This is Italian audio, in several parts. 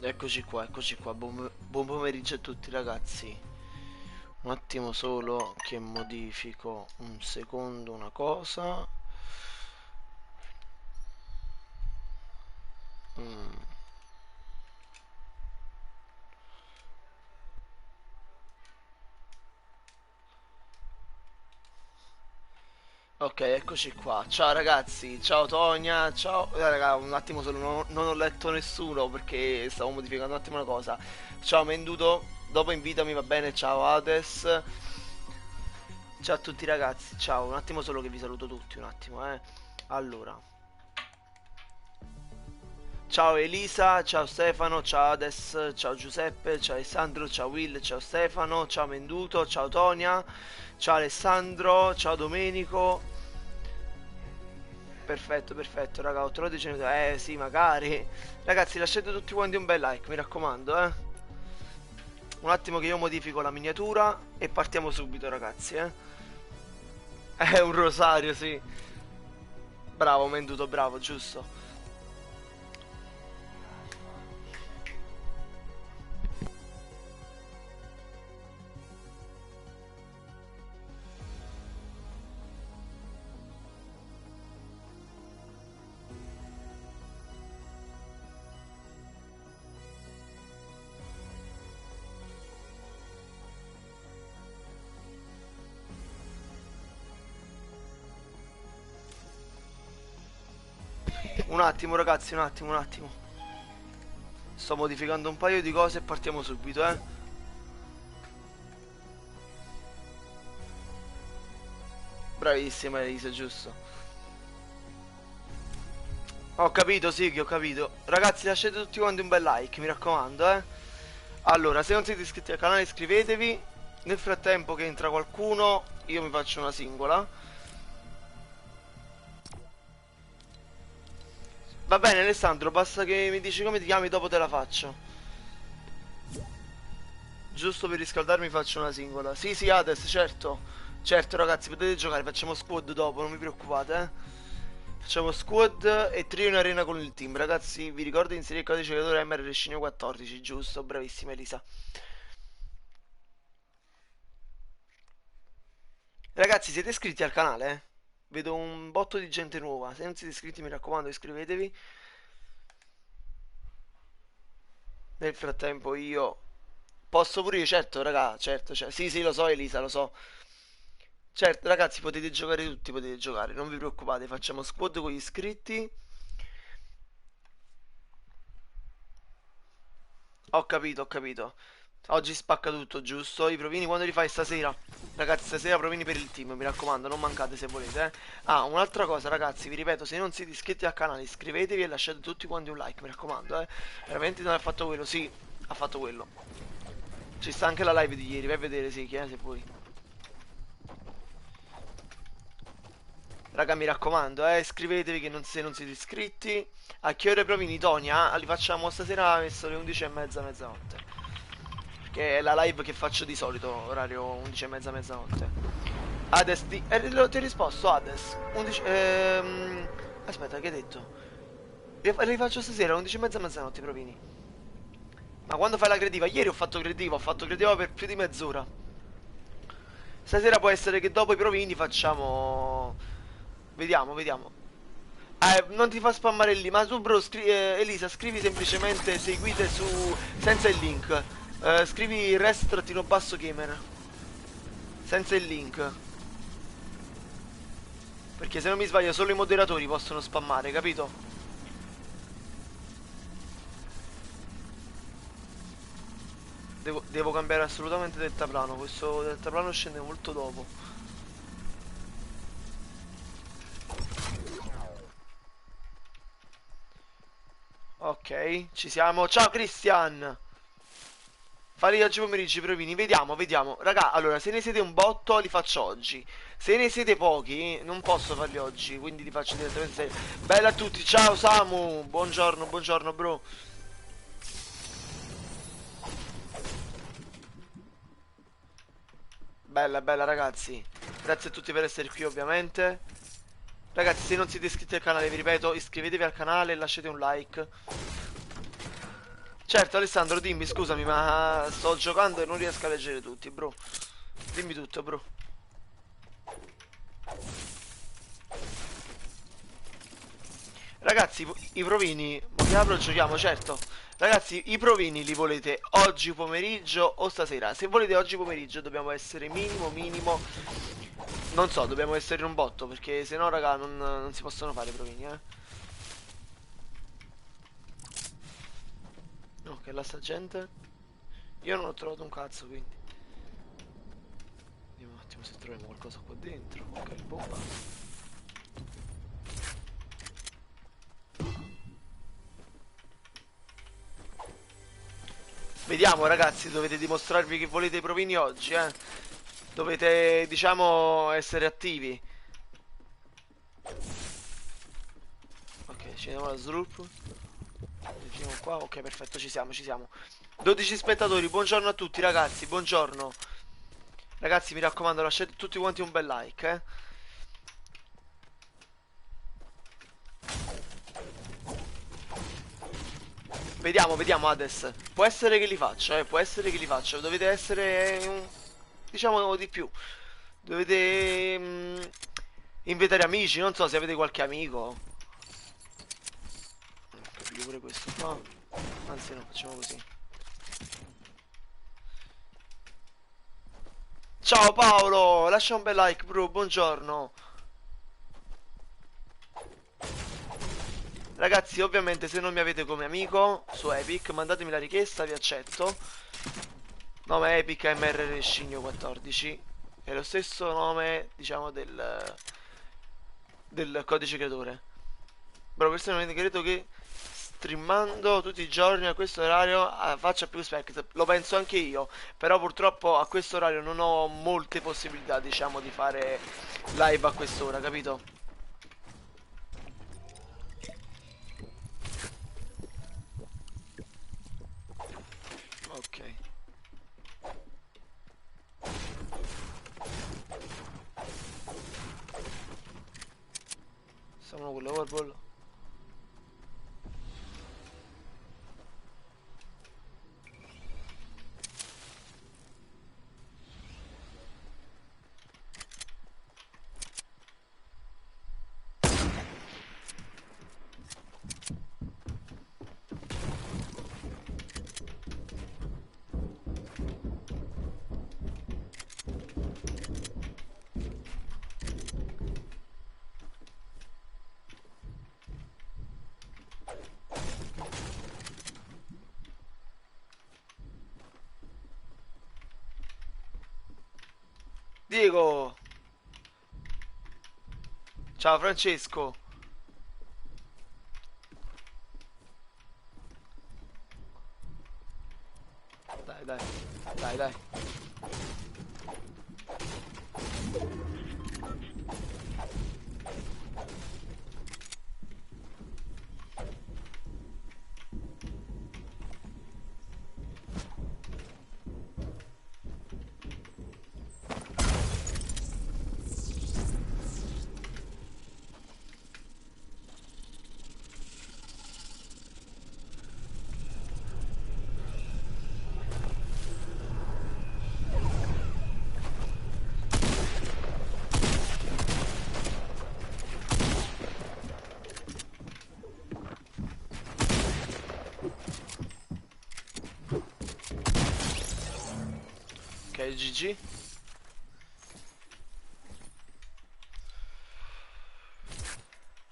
Eccoci qua, buon pomeriggio a tutti ragazzi. Un attimo solo che modifico un secondo una cosa. Mm. Ok, eccoci qua. Ciao ragazzi, ciao Tonia, ciao. Raga, un attimo solo, non ho letto nessuno perché stavo modificando un attimo una cosa. Ciao Menduto, dopo invitami, va bene, ciao Hades. Ciao a tutti ragazzi, ciao, un attimo solo che vi saluto tutti, un attimo, eh. Allora, ciao Elisa, ciao Stefano, ciao Ades, ciao Giuseppe, ciao Alessandro, ciao Will, ciao Stefano, ciao Menduto, ciao Tonia, ciao Alessandro, ciao Domenico. Perfetto, perfetto, raga, ho trovato sì, magari. Ragazzi, lasciate tutti quanti un bel like, mi raccomando, eh. Un attimo che io modifico la miniatura e partiamo subito, ragazzi, eh. È un rosario, sì. Bravo, Menduto, bravo, giusto. Un attimo, ragazzi, un attimo, un attimo. Sto modificando un paio di cose e partiamo subito, eh. Bravissima Elisa, giusto. Ho capito, sì, che ho capito. Ragazzi, lasciate tutti quanti un bel like, mi raccomando, eh. Allora, se non siete iscritti al canale iscrivetevi. Nel frattempo che entra qualcuno, io mi faccio una singola. Va bene Alessandro, basta che mi dici come ti chiami, dopo te la faccio. Giusto per riscaldarmi faccio una singola. Sì, sì, Hades, certo. Certo, ragazzi, potete giocare, facciamo squad dopo, non vi preoccupate, eh. Facciamo squad e trio in arena con il team. Ragazzi, vi ricordo di inserire il codice giocatore MRScinio14, giusto? Bravissima Elisa. Ragazzi, siete iscritti al canale? Vedo un botto di gente nuova. Se non siete iscritti, mi raccomando, iscrivetevi. Nel frattempo io posso pure io, certo, raga, certo, certo. Sì, sì, lo so, Elisa, lo so. Certo, ragazzi, potete giocare tutti, potete giocare, non vi preoccupate, facciamo squad con gli iscritti. Ho capito, ho capito. Oggi spacca tutto, giusto? I provini quando li fai stasera? Ragazzi, stasera provini per il team, mi raccomando, non mancate se volete, eh. Ah, un'altra cosa, ragazzi, vi ripeto, se non siete iscritti al canale, iscrivetevi e lasciate tutti quanti un like, mi raccomando, eh. Veramente non ha fatto quello, sì, ha fatto quello. Ci sta anche la live di ieri, vai a vedere, sì, chi è, se vuoi. Raga, mi raccomando, iscrivetevi che non, se non siete iscritti. A che ore provini, Tonia? Ah, li facciamo stasera verso le 11 e mezza, mezzanotte. Che è la live che faccio di solito, orario 11 e mezza, mezzanotte. Hades, ti ho risposto, Hades. 11, aspetta, che hai detto? Li faccio stasera, 11 e mezza, mezzanotte, provini. Ma quando fai la creativa? Ieri ho fatto creativa per più di mezz'ora. Stasera può essere che dopo i provini facciamo... Vediamo, vediamo. Non ti fa spammare lì, ma tu bro, Elisa, scrivi semplicemente seguite su... senza il link. Scrivi rest-basso gamer. Senza il link. Perché se non mi sbaglio solo i moderatori possono spammare, capito? Devo cambiare assolutamente deltaplano. Questo deltaplano scende molto dopo. Ok, ci siamo. Ciao Christian! Fare oggi pomeriggio i provini, vediamo, vediamo. Raga, allora, se ne siete un botto, li faccio oggi. Se ne siete pochi, non posso farli oggi, quindi li faccio direttamente. Bella a tutti, ciao Samu! Buongiorno, buongiorno, bro. Bella, bella, ragazzi. Grazie a tutti per essere qui, ovviamente. Ragazzi, se non siete iscritti al canale, vi ripeto, iscrivetevi al canale e lasciate un like. Certo, Alessandro, dimmi, scusami, ma sto giocando e non riesco a leggere tutti, bro. Dimmi tutto, bro. Ragazzi, i provini, ma che apro giochiamo, certo. Ragazzi, i provini li volete oggi pomeriggio o stasera? Se volete oggi pomeriggio dobbiamo essere minimo. Non so, dobbiamo essere in un botto, perché se no, raga, non si possono fare i provini, eh. No, che là sta gente. Io non ho trovato un cazzo, quindi. Vediamo un attimo se troviamo qualcosa qua dentro. Ok, bomba. Vediamo ragazzi, dovete dimostrarvi che volete i provini oggi, eh. Dovete, diciamo, essere attivi. Ok, ci andiamo alla sloop. Finiamo qua, ok, perfetto, ci siamo. 12 spettatori, buongiorno a tutti ragazzi, buongiorno. Ragazzi, mi raccomando, lasciate tutti quanti un bel like, eh. Vediamo Hades. Può essere che li faccia, può essere che li faccia. Dovete essere, diciamo, di più. Dovete invitare amici, non so se avete qualche amico. Capivo pure questo qua. Anzi no, facciamo così. Ciao Paolo, lascia un bel like, bro, buongiorno. Ragazzi, ovviamente se non mi avete come amico su Epic, mandatemi la richiesta, vi accetto. Nome Epic MR Scigno 14. È lo stesso nome, diciamo, del codice creatore. Bro, personalmente credo che streamando tutti i giorni a questo orario faccia più spect. Lo penso anche io, però purtroppo a questo orario non ho molte possibilità, diciamo, di fare live a quest'ora, capito? Ok. Siamo con l'overball. Diego! Ciao Francesco! Dai, dai, dai, dai. Ok, GG.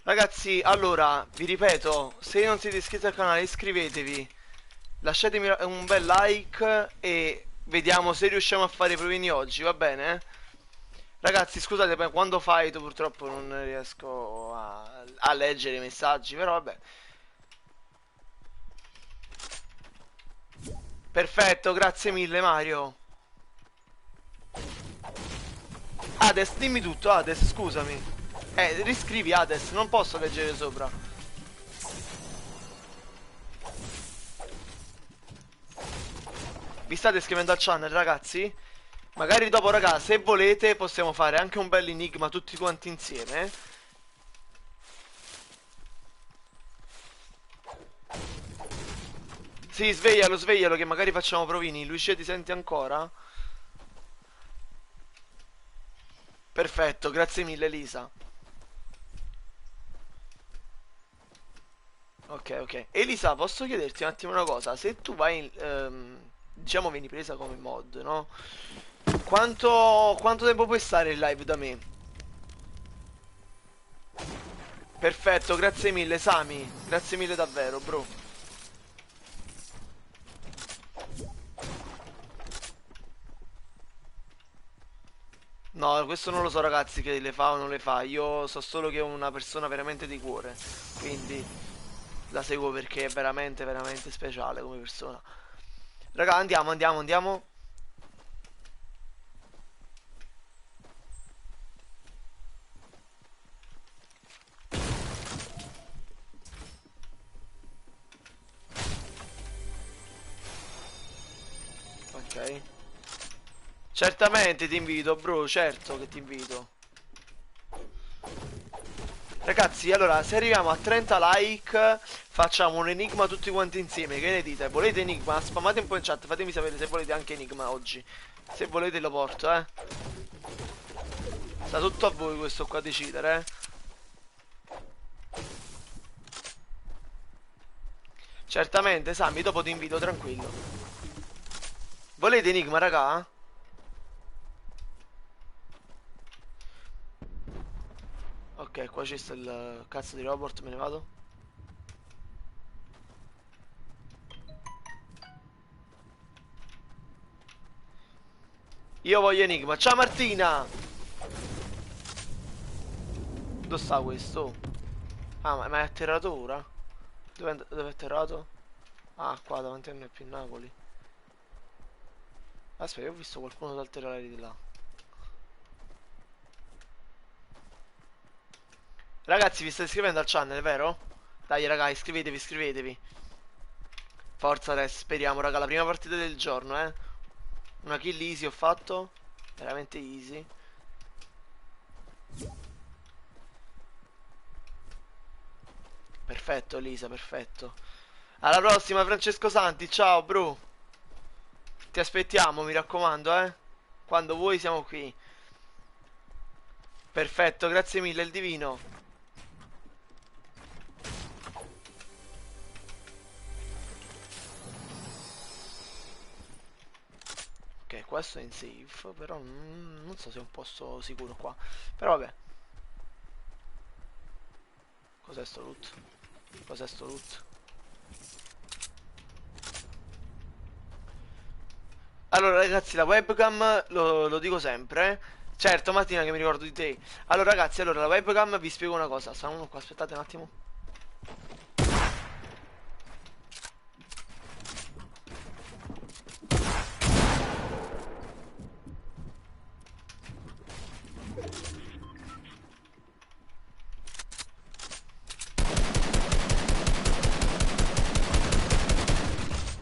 Ragazzi, allora, vi ripeto, se non siete iscritti al canale iscrivetevi, lasciatemi un bel like e vediamo se riusciamo a fare i provini oggi, va bene? Ragazzi, scusate, poi quando fight purtroppo non riesco a leggere i messaggi, però vabbè. Perfetto, grazie mille Mario. Hades, dimmi tutto, Hades, scusami. Riscrivi Hades, non posso leggere sopra. Vi state scrivendo al channel, ragazzi? Magari dopo, raga, se volete possiamo fare anche un bel enigma tutti quanti insieme, eh? Sì, sveglialo, sveglialo che magari facciamo provini. Lucia, ti senti ancora? Perfetto, grazie mille Elisa. Ok, ok. Elisa, posso chiederti un attimo una cosa? Se tu vai, diciamo, vieni presa come mod, no? Quanto tempo puoi stare in live da me? Perfetto, grazie mille, Sami. Grazie mille davvero, bro. No, questo non lo so, ragazzi, che le fa o non le fa. Io so solo che è una persona veramente di cuore. Quindi la seguo perché è veramente, veramente speciale come persona. Raga, andiamo, andiamo, andiamo. Ok. Certamente ti invito, bro, certo che ti invito. Ragazzi, allora, se arriviamo a 30 like, facciamo un enigma tutti quanti insieme. Che ne dite? Volete enigma? Spammate un po' in chat, fatemi sapere se volete anche enigma oggi. Se volete lo porto, eh. Sta tutto a voi questo qua a decidere, eh. Certamente, Sammy, dopo ti invito, tranquillo. Volete enigma, raga? Ok, qua c'è sta il cazzo di robot, me ne vado. Io voglio enigma. Ciao Martina! Dove sta questo? Ah, ma è atterrato ora? Dove è atterrato? Ah, qua davanti a noi più Napoli. Aspetta, io ho visto qualcuno saltare di là. Ragazzi, vi state iscrivendo al channel, vero? Dai, raga, iscrivetevi, iscrivetevi. Forza adesso, speriamo, raga, la prima partita del giorno, eh. Una kill easy ho fatto. Veramente easy. Perfetto, Lisa, perfetto. Alla prossima, Francesco Santi. Ciao, bro. Ti aspettiamo, mi raccomando, eh. Quando vuoi siamo qui. Perfetto, grazie mille, il divino. Ok, questo è in safe, però non so se è un posto sicuro qua. Però vabbè. Cos'è sto loot? Cos'è sto loot? Allora ragazzi, la webcam lo dico sempre, eh. Certo, Martina, che mi ricordo di te. Allora ragazzi, allora la webcam vi spiego una cosa. Sta uno qua, aspettate un attimo.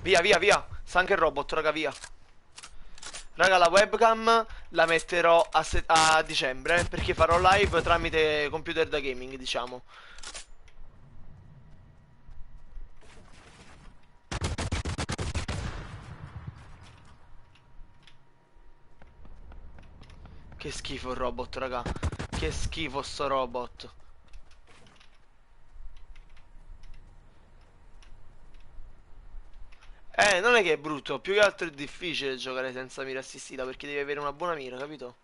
Via, via, via. Sta anche il robot, raga, via. Raga, la webcam la metterò a dicembre, perché farò live tramite computer da gaming, diciamo. Che schifo il robot, raga. Che schifo sto robot. Non è che è brutto, più che altro è difficile giocare senza mira assistita, perché devi avere una buona mira, capito?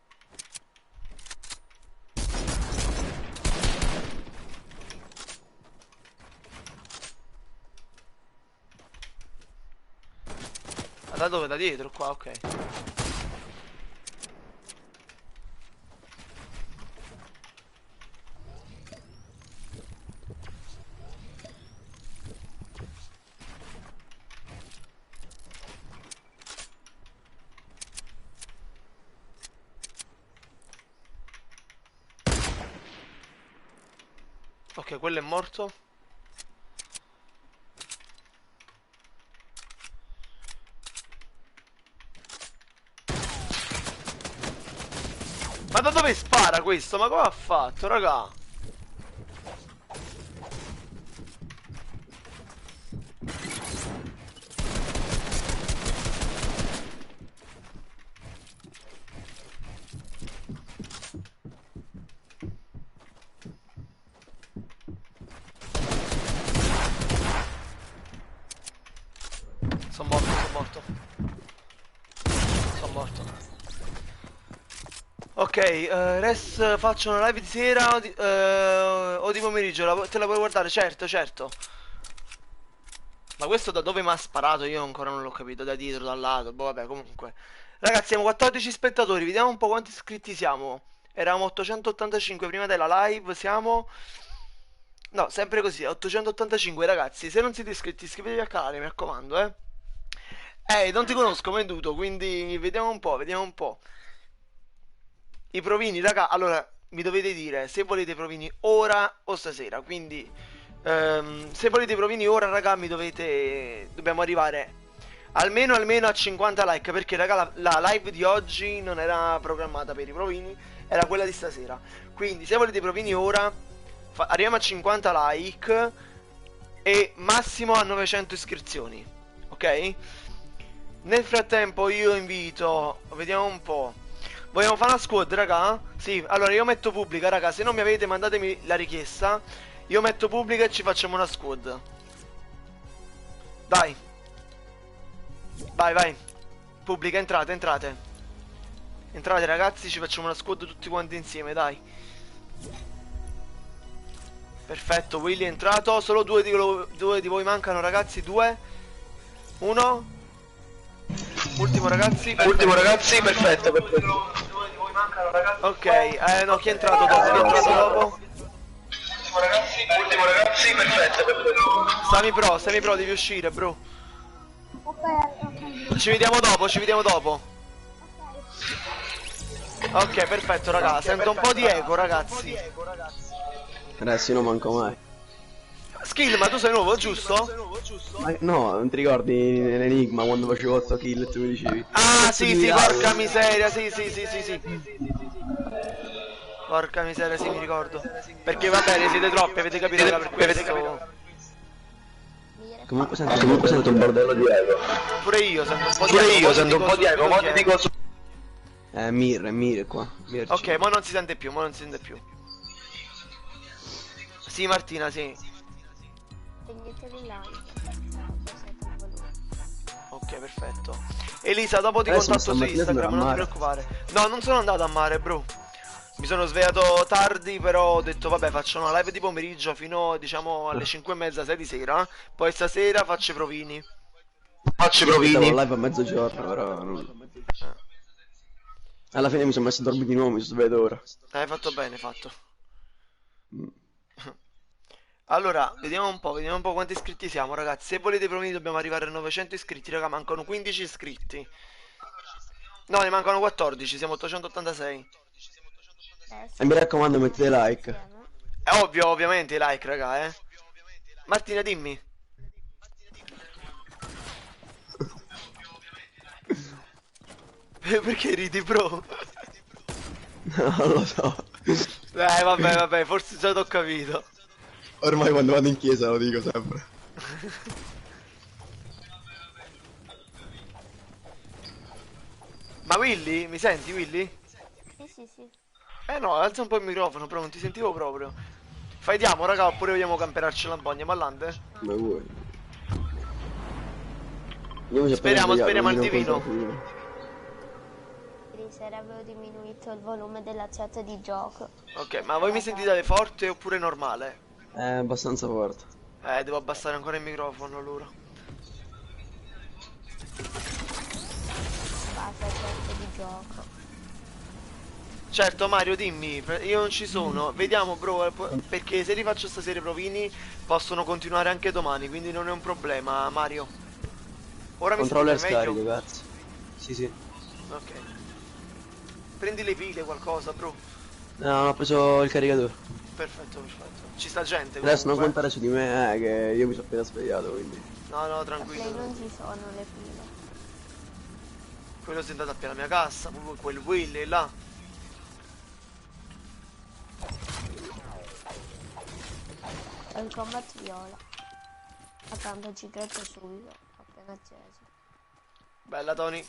Ma da dove? Da dietro, qua, ok. Ok, quello è morto. Ma da dove spara questo? Ma come ha fatto, raga? Ok, Res faccio una live di sera o di pomeriggio, te la puoi guardare? Certo, certo. Ma questo da dove mi ha sparato? Io ancora non l'ho capito, da dietro, dal lato, boh, vabbè, comunque. Ragazzi, siamo 14 spettatori, vediamo un po' quanti iscritti siamo. Eravamo 885 prima della live, siamo... No, sempre così, 885 ragazzi. Se non siete iscritti, iscrivetevi al canale, mi raccomando, eh. Non ti conosco, venduto, quindi vediamo un po', vediamo un po'. I provini, raga, allora, mi dovete dire se volete i provini ora o stasera, quindi... se volete i provini ora, raga, dobbiamo arrivare almeno a 50 like, perché raga la live di oggi non era programmata per i provini, era quella di stasera. Quindi se volete i provini ora arriviamo a 50 like e massimo a 900 iscrizioni, ok? Nel frattempo io invito, vediamo un po'. Vogliamo fare una squad, raga? Sì, allora io metto pubblica, raga, se non mi avete mandatemi la richiesta. Io metto pubblica e ci facciamo una squad. Dai. Vai, vai. Pubblica, entrate, entrate. Entrate ragazzi, ci facciamo una squad tutti quanti insieme, dai. Perfetto, Willy è entrato. Solo due di voi mancano, ragazzi. 2 1. Ultimo ragazzi. Ultimo ragazzi, perfetto. Ok, no, chi è entrato dopo? Chi è entrato dopo? Ultimo ragazzi, perfetto. Semi pro, devi uscire, bro. Ok. Ci vediamo dopo, ci vediamo dopo. Ok, perfetto, raga. Sento un po' di eco, ragazzi. Adesso io non manco mai. Skill, ma tu sei nuovo, giusto? Ma no, non ti ricordi nell'enigma quando facevo 8 kill e tu mi dicevi? Ah, sì, sì, porca miseria, sì, sì, sì, sì, sì. Porca miseria, sì, mi ricordo. Perché va bene, siete troppi, avete capito, raga, per questo. Comunque sento un bordello di eco. Pure io sento un po' di Pure eco. io sento un po' di eco, ma ti dico su. Mir qua. Mirci. Ok, ma non si sente più, ma non si sente più. Sì, Martina, sì. Segnatevi like. Ok, perfetto. Elisa, dopo ti Adesso contatto su stamattina sono Instagram, a non ti mare. preoccupare. No, non sono andato a mare, bro. Mi sono svegliato tardi, però ho detto, vabbè, faccio una live di pomeriggio fino, diciamo, alle 5:30, 6 di sera. Poi stasera faccio i provini. Faccio i Stavo provini. live a mezzogiorno, però non... Eh, Alla fine mi sono messo a dormire di nuovo, mi sono svegliato ora. hai fatto bene, hai fatto. Mm. Allora, vediamo un po' quanti iscritti siamo, ragazzi. Se volete i provini dobbiamo arrivare a 900 iscritti, raga, mancano 15 iscritti. No, ne mancano 14, siamo 886. E mi raccomando mettete like. È ovvio, ovviamente, i like, raga, eh. Martina, dimmi. Perché ridi, bro? Non lo so. Vabbè, vabbè, forse già t'ho capito. Ormai quando vado in chiesa lo dico sempre. Ma Willy? Mi senti, Willy? Sì, sì, sì. Eh no, alza un po' il microfono, però non ti sentivo proprio. Fightiamo, raga, oppure vogliamo camperarci la bogna, mallante? Ma vuoi? Io mi sono Speriamo, appena speriamo al svegliato, divino. quindi non Ieri sera avevo diminuito il volume della chat di gioco. Ok, ma voi mi sentite forte oppure normale? conto. È abbastanza forte. Devo abbassare ancora il microfono allora. Basta chat di gioco. Certo, Mario, dimmi, io non ci sono. Vediamo, bro, perché se li faccio stasera i provini possono continuare anche domani, quindi non è un problema, Mario. Ora mi Controller sentite meglio? scarico, cazzo. Sì, sì. Ok. Prendi le pile, qualcosa, bro. No, non ho preso il caricatore. Perfetto, perfetto. Ci sta gente Adesso non comunque. contare su di me, che io mi sono appena svegliato, quindi. No, no, Da tranquillo. Play non ci sono le file. Quello si è andato appena alla mia cassa, proprio quel Willy là. Ho il combat viola. Accanto cicletto subito. Appena acceso. Bella, Tony.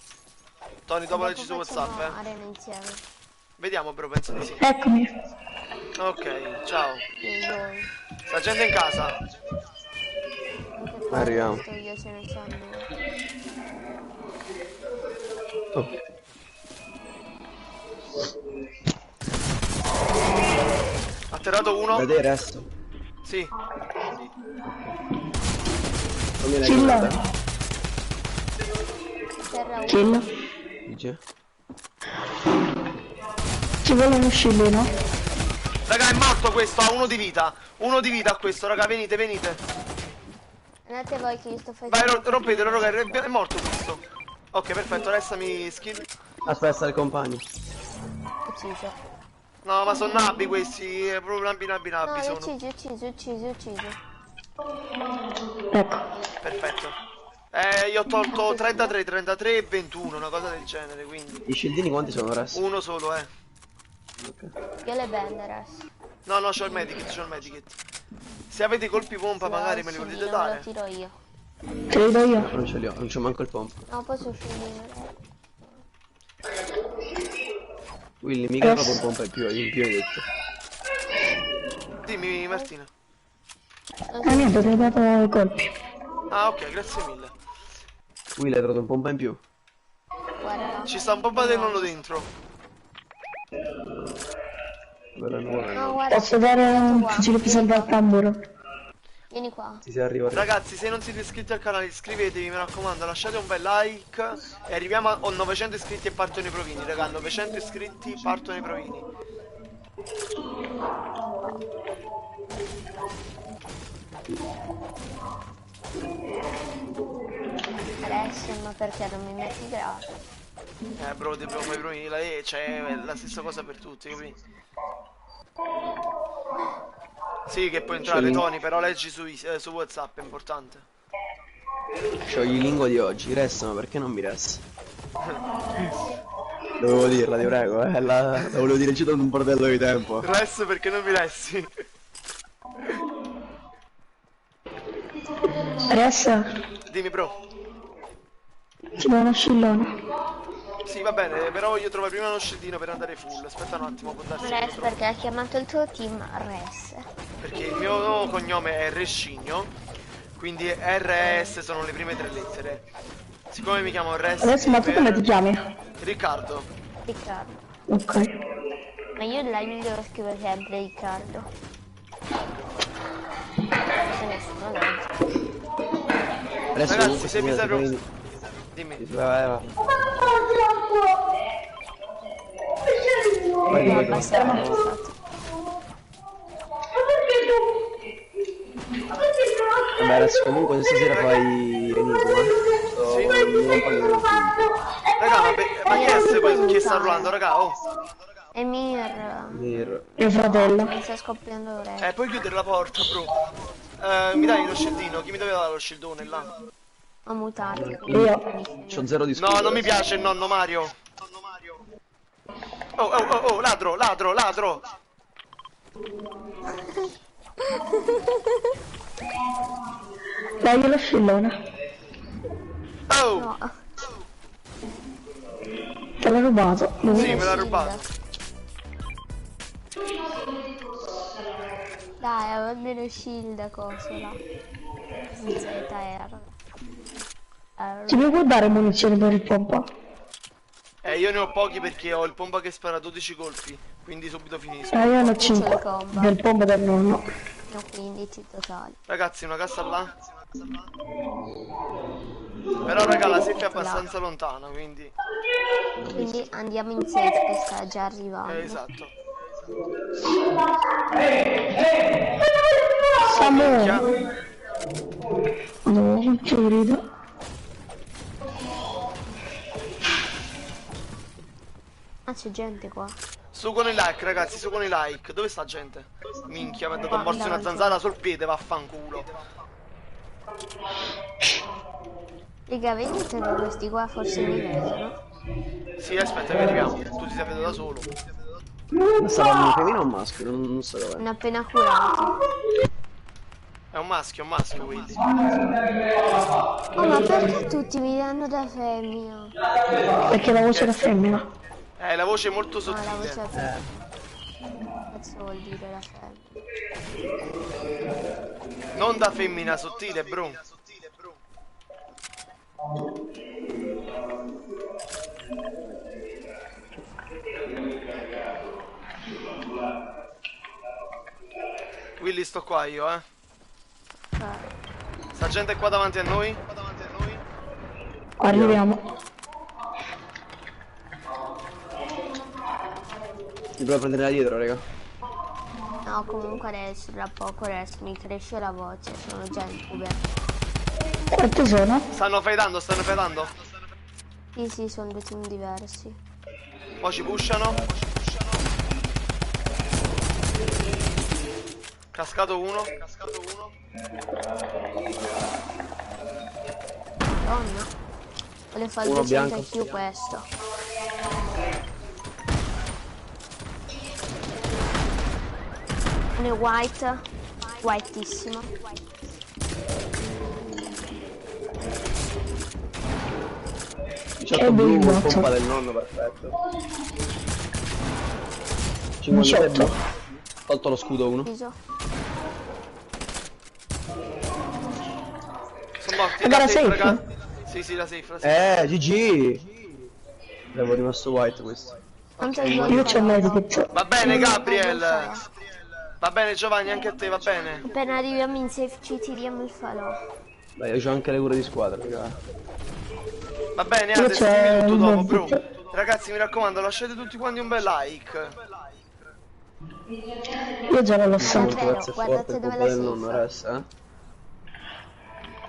Tony, dopo leggi su WhatsApp, facciamo arena insieme. Vediamo, bro, penso di sì. Eccomi. Ok, ciao. Io. Sta gente in casa. Anche qua Arriviamo. sto io ce ne sono due. Oh. Serrato uno. Da te resto. Sì. Fammi la Kill. granata. Terra 1. Kill. Dice. Ci vuole uno scillino. Raga, è morto questo, ha uno di vita. Uno di vita a questo, raga, venite, venite. Andate voi che io sto Vai, facendo. rompetelo, raga, è morto questo. Ok, perfetto, restami skill. Aspetta il compagno. Ucciso. No, ma sono nabbi questi, proprio nabbi, No, sono. ucciso. Ecco. Perfetto. Io ho tolto 33 e 21, una cosa del genere, quindi. I scildini quanti sono resto? Uno solo, Ok. Io le bende adesso. No, c'ho il medikit, Se avete i colpi pompa magari me li volete Me lo dare. tiro io. Credo io. Non ce li ho, non c'ho manco il pompa. No, posso scendere. Willy, mica proprio un pompa in più hai detto. Dimmi, Martina. Niente, ti ho dato i colpi. Ah, ok, grazie mille. Willy hai trovato un pompa in più. Guarda. Ci sta un pompa del nonno dentro. Guarda nuova. No, guarda. Posso dare un Qua. fucile pesante al tamburo? Vieni qua. Si arriva. Ragazzi, se non siete iscritti al canale iscrivetevi, mi raccomando, lasciate un bel like. E arriviamo a 900 iscritti e partono i provini, raga. 900 iscritti, partono i provini. Adesso, ma perché non mi metti gratis? Bro, dobbiamo fare i provini, c'è la stessa cosa per tutti, capito? Sì, che puoi entrare, Tony, però leggi su WhatsApp, è importante. Sciogli i lingua di oggi, restano perché non mi resta? Dovevo dirla, ti prego, la volevo dire già da un bordello di tempo. Resto perché non mi resti. Ressa, Dimmi, bro. ci vuole uno scillone. Sì, va bene, però voglio trovare prima uno scellino per andare full. Aspetta un attimo, può darsi che lo Res trovo. perché ha chiamato il tuo team Res. Perché il mio cognome è Rescigno, quindi RS sono le prime tre lettere. Siccome mi chiamo Res Adesso, ma tu come ti chiami? Riccardo. Riccardo. Ok. Ma io live devo scrivere sempre Riccardo. Se nessuno legge. Adesso Ragazzi, comunque se mi serve un... Sì, Dimmi. vai. No, abbastanza infatti. Vabbè, adesso comunque stasera fai Enigma. Sì. Non parlo Raga, ma chi sta urlando, raga? Oh. Emir. di Mio fratello. Mi sta scoppiando l'orecchio. Puoi chiudere la porta, bro. Mi dai lo scildino? Chi mi doveva dare lo scildone là? Ho mutato. Io. C'ho zero di No, scudo. non mi piace il nonno Mario. Oh, ladro. Dai lo scillone. Oh, No. Te l'ho rubato. sì, me l'ha rubato. Dai, almeno shield coso là. ZR. Ci puoi dare munizioni per il pompa? Io ne ho pochi perché ho il pompa che spara 12 colpi, quindi subito finisco. Io ne ho c'ho 5. il combo. Del pompa del nonno. Ne ho 15 totali. Ragazzi, una cassa là. Però raga, la safe è abbastanza lontana, quindi... Quindi andiamo in safe che sta già arrivando. Esatto. Samu. Minchia. No, non ci credo. Ah, c'è gente qua. Su con i like, ragazzi, su con i like. Dove sta gente? Minchia, mi ha dato un morso una davanti. zanzara sul piede, vaffanculo. Raga, vedete che questi qua forse mi vedono? Sì, aspetta, che arriviamo. Tu ti sei vedo da solo. Ma stava un femmina o un maschio? Non so dov'è. Non appena curati. È un maschio, quindi. Oh, ma perché tutti mi danno da femmina? Perché la voce è da femmina. La voce è molto No, la voce sottile. è cazzo vuol dire la femmina? Non da femmina, sottile, bro. Willy, sto qua io, eh. Ok. Sta gente qua davanti a noi. Arriviamo. Mi provo a prendere da dietro, raga. No, comunque adesso, tra poco adesso mi cresce la voce, sono già in Uber. Quanti sono? Stanno fightando, stanno fightando. Sì, sì, sono due team diversi. Poi ci pushano. Cascato uno. Donna. Vuole fare Uno 200 bianco. in più questo. Uno è white. Whiteissimo. E 18 blu, blu, pompa del nonno, perfetto. 56 18. blu. Tolto lo scudo uno. Viso. Sono morti. Raga, La la safe? raga. Sì, sì, la safe, la safe. GG! Avevo rimasto white questo. Quanto Io c'ho il medikit. Va bene, Non Gabriel. so. Va bene, Giovanni, anche a te, va bene. Appena arriviamo in safe ci tiriamo il falò. Dai, io c'ho anche le cure di squadra, raga. Va bene, Io Ade, c'ho seguimi tutto il dopo, bro. medikit. Ragazzi, mi raccomando, lasciate tutti quanti un bel like. Io già l'ho Vero, lasciato. Grazie, guardate forte, dove pompa la del safe. nonno, res, eh.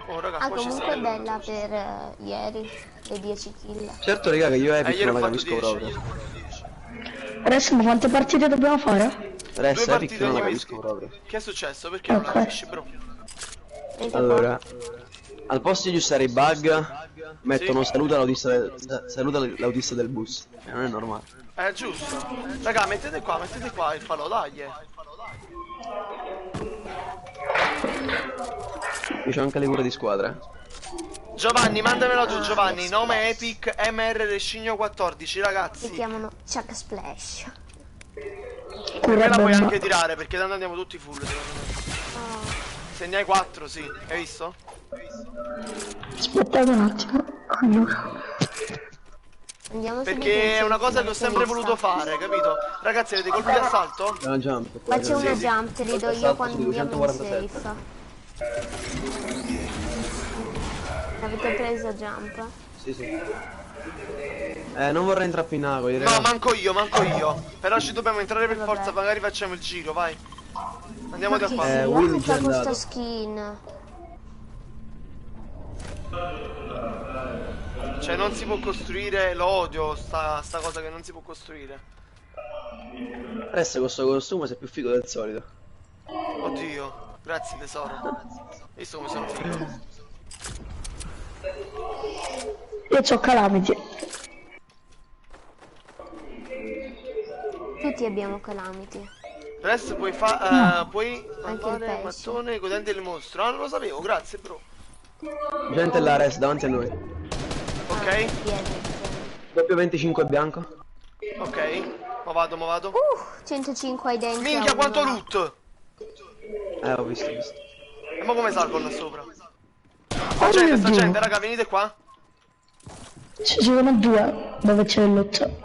Oh, raga, Ah, qua ci comunque è stiamo. bella per ieri, le 10 kill. Certo, raga, che io Epic Ieri non ho la fatto capisco 10. proprio. Adesso ma quante partite dobbiamo fare? Res, Due Epic partite non la ogni capisco proprio. Che è successo? Perché non la Ok. capisci, bro? Vedete Allora, al posto di aggiustare i bug, mettono Sì. saluta l'autista del bus. Non è normale. Giusto. Raga, mettete qua il falò, dai. Io c'ho anche le cure di squadra. Giovanni, mandamelo tu, Giovanni. Nome Epic MR Rescigno 14, Si ragazzi. chiamano Chuck Splash. Per me la puoi Bemba. anche tirare, perché tanto andiamo tutti full, secondo me. Se ne hai 4, sì. Hai visto? Aspettate un attimo. Allora. Andiamo subito Perché in è una safe, cosa che ho sempre vista. voluto fare, capito? Ragazzi, avete colpi di assalto? È una jump. Qua c'è una Sì, sì. jump, te li do io Salto quando su andiamo in 247. safe. Avete preso jump? Sì, sì. Non vorrei intrappinare con i No, ragazzi. manco io. Però ci dobbiamo entrare per Vabbè. forza, magari facciamo il giro, vai. Andiamo da Che qua. Willy figata già è con sta andato. skin. Cioè non si può costruire, lo odio, sta cosa che non si può costruire. Resta questo costume sei più figo del solito. Oddio, grazie tesoro. Visto come sono figo. Io c'ho Calamity. Tutti abbiamo calamity. Adesso puoi puoi Anche il fare pesce. mattone godente il mostro. Ah, non lo sapevo, grazie bro. Gente là, res davanti a noi. Ok, Vieni. Doppio 25 bianco. ok. Ma vado. 105 ai denti. Minchia a quanto uno. loot! Ho visto. E ma come salgo là sopra? Oh mio Sta Dio. gente, raga, venite qua. Ci sono due dove c'è il lotto.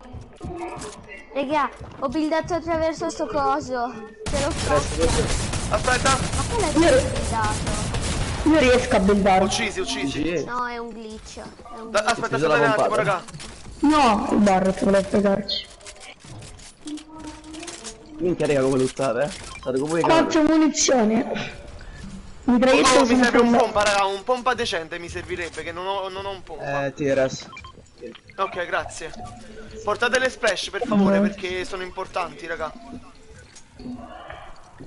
Raga, ho buildato attraverso sto coso. Ce l'ho fatta. Aspetta. Ma quella è buildato. Io riesco a buildare. Uccisi. GG. No, è un glitch. È un Aspetta, Uccisa la un attimo, pompata. raga. No, il Barret vuole pegarci. Minchia raga come luttate, eh. State come i 4 cani. munizioni. Mi traghetto Oh, mi sono serve un quello. pompa, raga, un pompa decente mi servirebbe, che non ho un pompa. TRS. Ok, grazie. Portate le splash per favore, perché sono importanti, raga.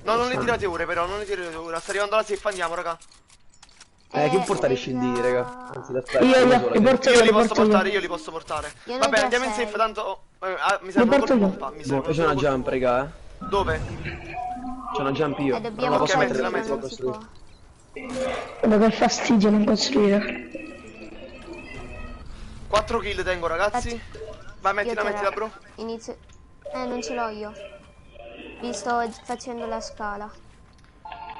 No, non le tirate ora, però, non le tirate ora. Sta arrivando la safe, andiamo, raga. Chi porta i scindi, raga? Anzi, aspetta, Io una sola, li porto Io io, li li posso porto io. portare, io li posso portare. Io ne ho Vabbè, già andiamo in 6. safe, tanto... mi serve porto col io. pompa, mi Boh, serve io c'ho una col jump, raga, pompa. Dove? C'ho una jump io. Dobbiamo non la posso Ok, mettere, mettila, non mettila. la si posso può. costruire. Guarda che fastidio non costruire. 4 kill tengo, ragazzi. Vai, Io mettila, bro. Inizio. Non ce l'ho io. Vi sto facendo la scala.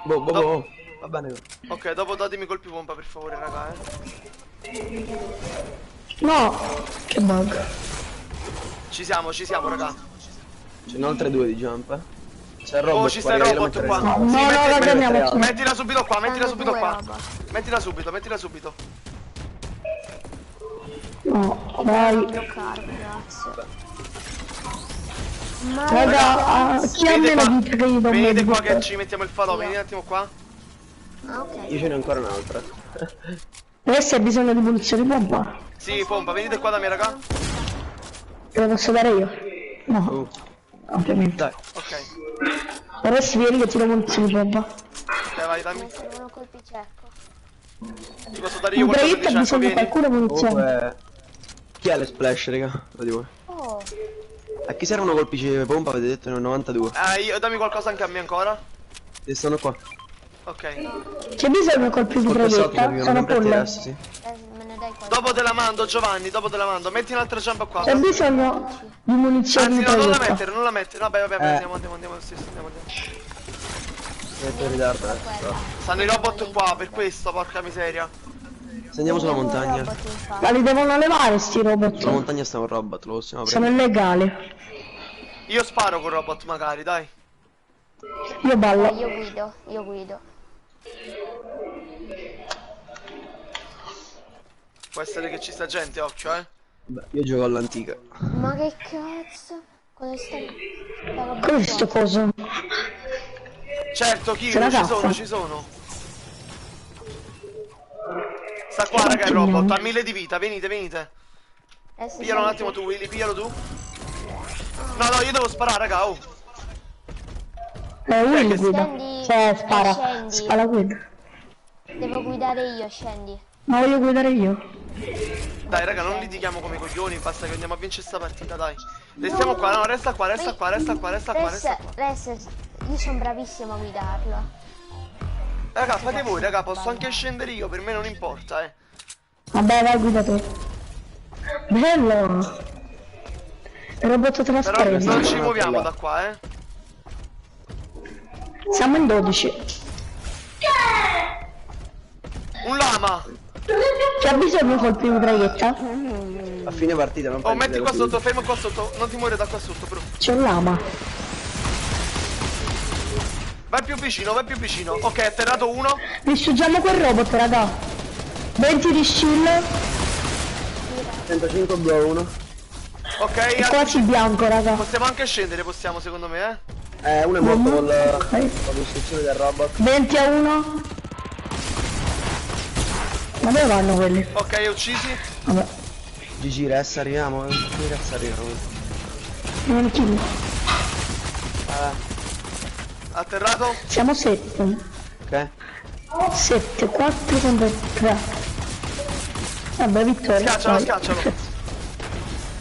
Boh. Va bene. Ok, dopo datemi colpi pompa, per favore, raga, No, che bug. Ci siamo, raga. Ce ne ho altre due di jump, C'è il Oh, robot ci qua, sta il io robot lo qua. metterei. No, Sì, no, metti- ragioniamoci. mettila subito qua, mettila Stanno subito due qua. robot. Mettila subito, mettila subito. No, Non vai. bloccare, grazie. Ma Raga, chi ha Venite meno qua, vita che io do venite qua medico? che ci mettiamo il falò, venite un attimo qua. Ah, ok. Io ce n'ho ancora un'altra. Adesso hai bisogno di munizioni pompa. Sì, pompa, venite qua da me, raga. Te lo posso dare io? No, Oh, ovviamente. dai. Ok, Adesso vieni che ti do munizioni pompa. ok, vai, dammi. Mi servono colpi cieco. Ti posso dare io Un qualcosa di traghetto ha cieco, bisogno di vieni. qualcuno munizioni. Comunque... Chi ha le splash, raga? Lo dico. Oh, A chi servono colpi pompa? Avete detto ne ho 92. Dammi qualcosa anche a me ancora. E stanno qua. Ok. C'è bisogno di colpi di Colpi sotto, traghetto? servivano Sono sempre a te full. adesso, sì. me ne dai qualcosa? Dopo te la mando, Giovanni, dopo te la mando. Metti un'altra giamba qua. C'è bisogno di munizioni Anzi, di no, non la traghetto. mettere, non la mettere. Vabbè, vabbè, andiamo, sì, sì, andiamo. Metto in ritardo, Stanno i robot qua, per questo, porca miseria. Se andiamo sulla montagna. Robot, infatti. Ma li devono levare sti robot. Sulla montagna sta un robot, lo possiamo Sono prendere. illegali. Io sparo col robot magari, dai. Io ballo. Io guido. Può essere che ci sta gente, occhio, eh. Beh, io gioco all'antica. Ma che cazzo? Cosa stai? Cos'è sto coso? Certo, C'è Kiro, la ci cassa. sono, ci sono. Sta qua, raga, il robot, ha 1000 di vita, venite, venite. Piglialo un attimo tu, Willy, piglialo tu. No, no, io devo sparare, raga, oh. Will guida. Scendi, Cioè, spara. scendi. Spara guida. Devo guidare io, scendi. Ma voglio guidare io. Dai, raga, non litighiamo come coglioni, basta che andiamo a vincere sta partita, dai. Restiamo qua, no, resta qua, resta qua, resta qua, resta qua, resta qua. Io sono bravissimo a guidarlo. Raga, fate voi, raga, posso anche scendere io, per me non importa, eh. Vabbè, vai, guida tu. Bello. Il robot Però trasparente. non ci muoviamo da qua, eh. Siamo in 12. Un lama! C'è bisogno di colpi di traghetta? A fine partita non Oh, penso metti che qua lo sotto, fermo qua sotto, non ti muore da qua sotto, bro. C'è un lama. Vai più vicino, vai più vicino. Ok, è atterrato uno. Distruggiamo quel robot, raga. 20 di shield. 105 blow 1. Ok, È quasi bianco, raga. possiamo anche scendere, possiamo, secondo me, Uno è morto con la Ok. distruzione del robot. 20 a 1. Ma dove vanno quelli? Ok, uccisi. Vabbè. GG, resta, arriviamo. GG, resta, arriviamo. Non kill. Atterrato. Siamo 7. Ok? 7, 4 contro 3. Vabbè, vittoria. Scaccialo, vai. scaccialo.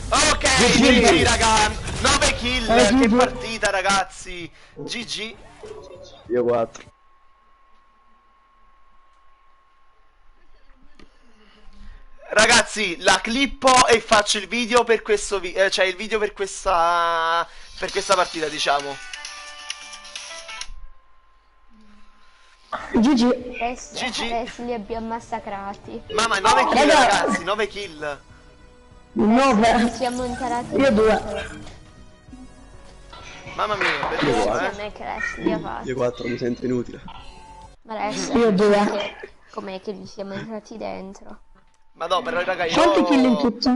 Ok, GG, raga. 9 kill. Che GG. partita, ragazzi. GG. Io 4. Ragazzi, la clippo e faccio il video per questo cioè il video per questa partita, diciamo. GG. Adesso li abbiamo massacrati. Mamma, 9 kill, Raga. ragazzi, 9 kill. 9. Siamo interati. Io 2. Mamma mia, bellissimo, A eh. me Crash li ha fatti. Io 4 mi sento inutile. Ma adesso Io 2. com'è che li siamo entrati dentro? Ma no, però raga, io Quanti kill in tutto?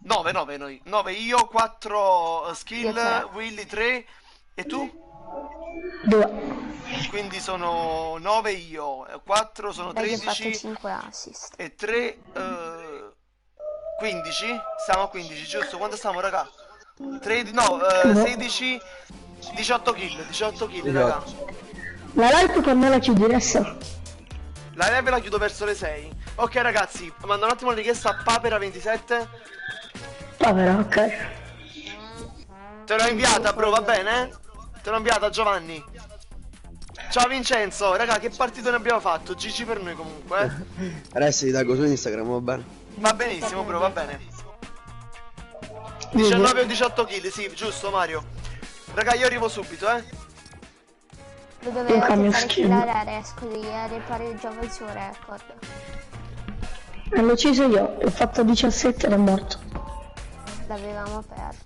9 noi. 9 io, 4 skill, Io tre. Willy 3 e tu? 2. Quindi sono 9 io, 4 sono Dai, ho fatto 13 5 assist. e 3 15? Siamo a 15, giusto? Quanto stiamo, raga? 13, no, 16 18 kill, raga. La live con me la chiudi adesso. La live la chiudo verso le 6. Ok, ragazzi, mando un attimo la richiesta a Papera27. Povera, ok. Te l'ho inviata, bro, va bene? Te l'ho inviata, Giovanni. Ciao Vincenzo, raga, che partito ne abbiamo fatto? GG per noi comunque, eh. Adesso ti taggo su Instagram, va bene? Va benissimo, bro, va bene. 19 o 18 kill, sì, giusto Mario. Raga, io arrivo subito, eh. Lo Un dovevate cambio fare skin. killare Ares così pareggiava il suo record. L'ho ucciso io, ho fatto 17 ed è morto. L'avevamo perso.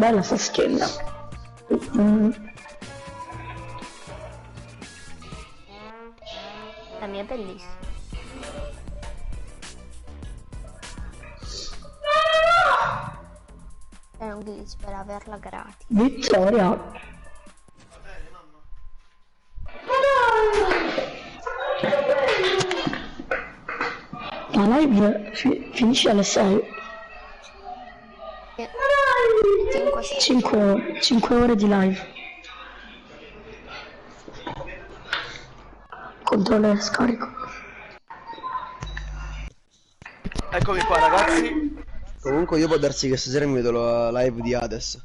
Bella sta schiena. Mm. La mia è bellissima. È un glitch per averla gratis. Vittoria. La live finisce alle 6. 5 ore di live. Controller scarico. Eccomi qua ragazzi. Comunque io può darsi che stasera mi vedo la live di Hades.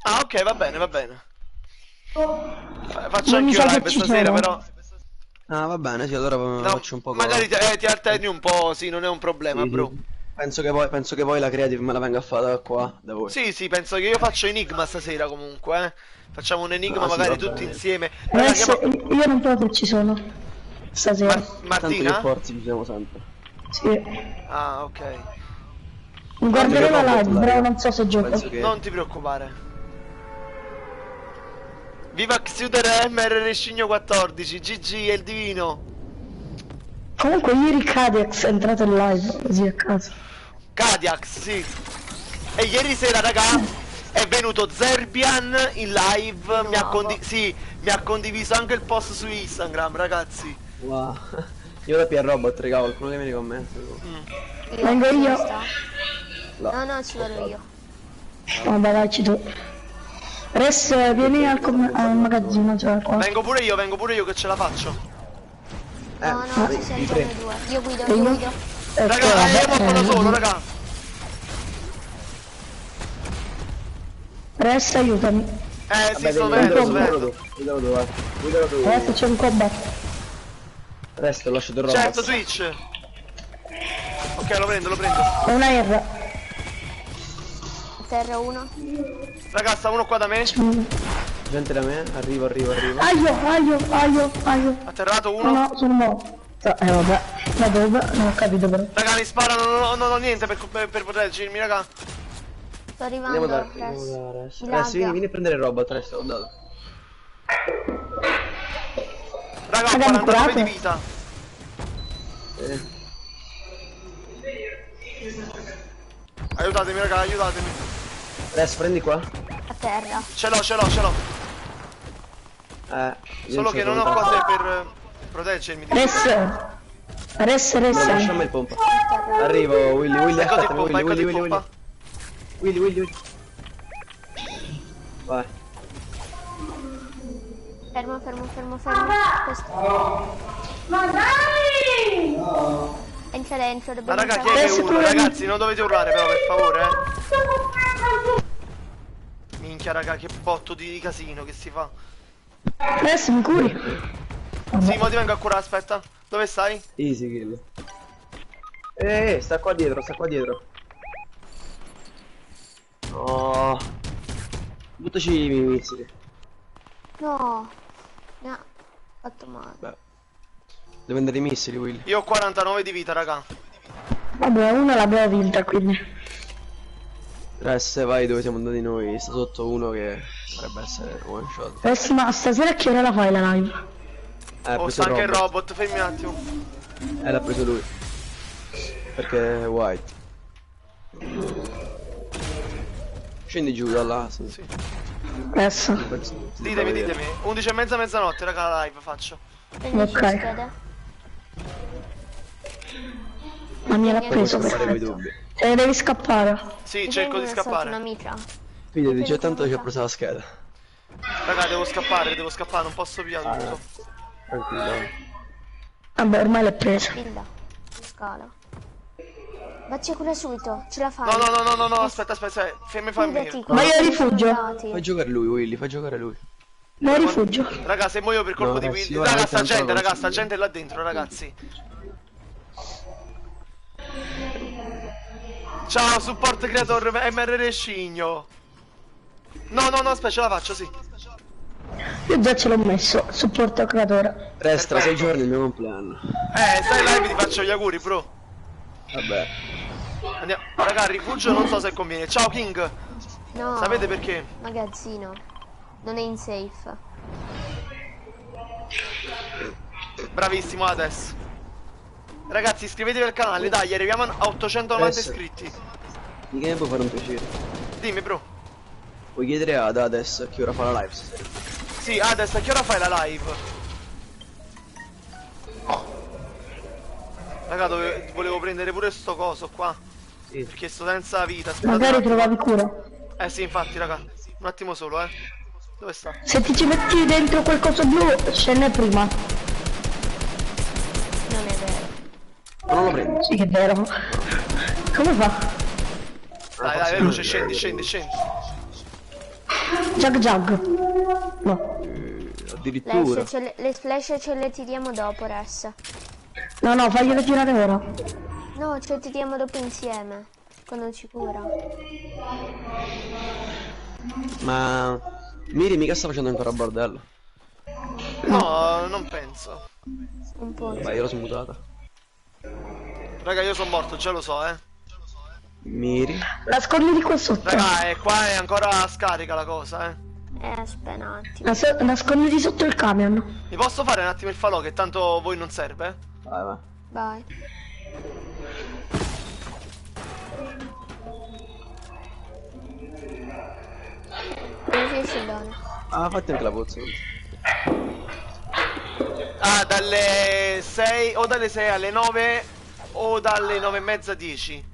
Ah ok, va bene, va bene. Faccio Non mi anch'io sa che live ci stasera sono. però. Ah va bene, sì, allora No, faccio un po'. magari ti alterni un po', sì, non è un problema, Sì, bro. sì. Penso che poi la creative me la venga a fare da qua, da voi. Sì, sì, penso che io faccio enigma stasera comunque, eh. Facciamo un enigma Ah, sì, magari va tutti bene. insieme. Raga, Adesso io non so se ci sono. Stasera. Tanto Martina? io forzi ci siamo sempre. Sì. Ah, ok. Guarderò Io la robot, live, però non so se gioco. Penso che... Non ti preoccupare. Viva Xuder MR Rescigno 14, GG è il divino. Comunque ieri Cadex è entrato in live, così a caso. Kadiax, sì. E ieri sera, raga, è venuto Zerbian in live, mi ha condiviso anche il post su Instagram, ragazzi. Wow. Io da PR Robot, regalo, qualcuno che mi commenta. Vengo io. No, ci vado io. Vabbè, dai, ci tu. Res, vieni al magazzino, cioè qua. Vengo pure io che ce la faccio. No, ci siamo già noi due. Io guido, io Io? guido. Ecco, Raga, io porto da solo, raga. Res, aiutami. Sì, sto vendo. Guidalo tu. Adesso c'è un combat. Resto, lascio il robot. Certo, Twitch. Ok, lo prendo. Ho una R. Terra 1. Raga, sta uno qua da me. Gente da me, arrivo. Aio. Atterrato No, uno. no, sono morto. Vabbè. Da dove? Non ho capito però. Raga, mi sparano, non ho niente per proteggermi, raga. Sto Andiamo da arrivando. Resto, vieni a prendere il robot, Resto, l'ho dato. Raga, ho Raga, mi 49 curate? di vita. Aiutatemi, raga, aiutatemi. Resto, prendi qua. A terra. Ce l'ho. Io Solo so che non ho come cose fare. per proteggermi. Res. No, lasciamo il pompa. Arrivo, Willy, Eccoti il aspettami, pompa, eccoti il Willy. pompa. Willy. Vai. Fermo. Questo. Ma dai! Entra dentro, Ma dobbiamo raga, chi entrare. è che urla? Ragazzi, non dovete urlare però, per favore, Minchia, raga, che botto di casino che si fa. Res, mi curi? Sì, mo ti vengo a curare, aspetta. Dove stai? Easy kill. Sta qua dietro. No. Buttaci i miei missili. No. Fatto male. Beh. Devo andare i missili, Willy. Io ho 49 di vita, raga. Vabbè, una l'abbiamo vinta, quindi. Res, vai dove siamo andati noi. Sta sotto uno che potrebbe essere one shot. Res, ma stasera a che ora la fai la live? Ha Oh, preso sta anche il robot. robot, fermi un attimo. L'ha preso lui. Perché è white. Scendi giù da là. Sì. Sì. Res. Ditemi. 11 e mezza, mezzanotte, raga, la live faccio. Prendi Ok. le schede. Ma me l'ha preso Posso fare quei perfetto. dubbi. Devi scappare. Sì, Ti cerco di prendi una scappare. mitra. Fidati, c'è tanto che ho preso la scheda. Raga, devo scappare, non posso pigliare tutto. Tranquillo. Vabbè, ormai l'hai preso. Bilda. Scala. Vacci cura subito, ce la fai. No, aspetta, fammi Fidati, Ma io quelli rifugio. sono andati. Fai giocare lui, Willy, fai giocare lui. Ma rifugio. Raga, se muoio per colpo No, di ragazzi, Willy. io Raga, veramente non te lo sta consiglio. gente là dentro, ragazzi. Ciao, support creator MR Rescigno. No, aspetta, ce la faccio, sì. Io già ce l'ho messo. Supporto creatore. Resta Perfetto. 6 giorni il mio compleanno. Stai live, ti faccio gli auguri, bro. Vabbè. Andiamo. Raga, rifugio non so se conviene. Ciao, King. No. Sapete perché? Magazzino. Non è in safe. Bravissimo Hades. Ragazzi, iscrivetevi al canale, dai, arriviamo a 890 Adesso. iscritti. Di che mi può fare un piacere? Dimmi, bro. Puoi chiedere ad Hades a che ora fa la live stasera? Sì, Hades, a che ora fai la live? Raga, volevo prendere pure sto coso qua. Sì. Perché sto senza vita. Aspettate un Magari attimo. trovavi cura. Sì, infatti, raga. Un attimo solo, Dove sta? Se ti ci metti dentro quel coso blu, scende prima. Non è vero. Ma non lo prendo. Sì che è vero. Come fa? Dai, veloce, scendi, scendi, scendi. Jug jug. No. Addirittura. Le flash ce le tiriamo dopo, Res. No, no, faglielo tirare ora. No, ce le tiriamo dopo insieme. Quando ci cura. Ma Miri mica sta facendo ancora bordello. No, non penso. Un po'. Vai, io l'ho smutata. Raga, io sono morto, già lo so, Miri. Nasconditi qua sotto. Raga, qua è ancora scarica la cosa, Aspetta un attimo. Nasconditi sotto il camion. Mi posso fare un attimo il falò che tanto voi non serve? Vai, vai. Vai. Dove riesci bene? Ah, fatti anche la pozza. Ah, dalle 6 o dalle 6 alle 9 o dalle 9 e mezza 10.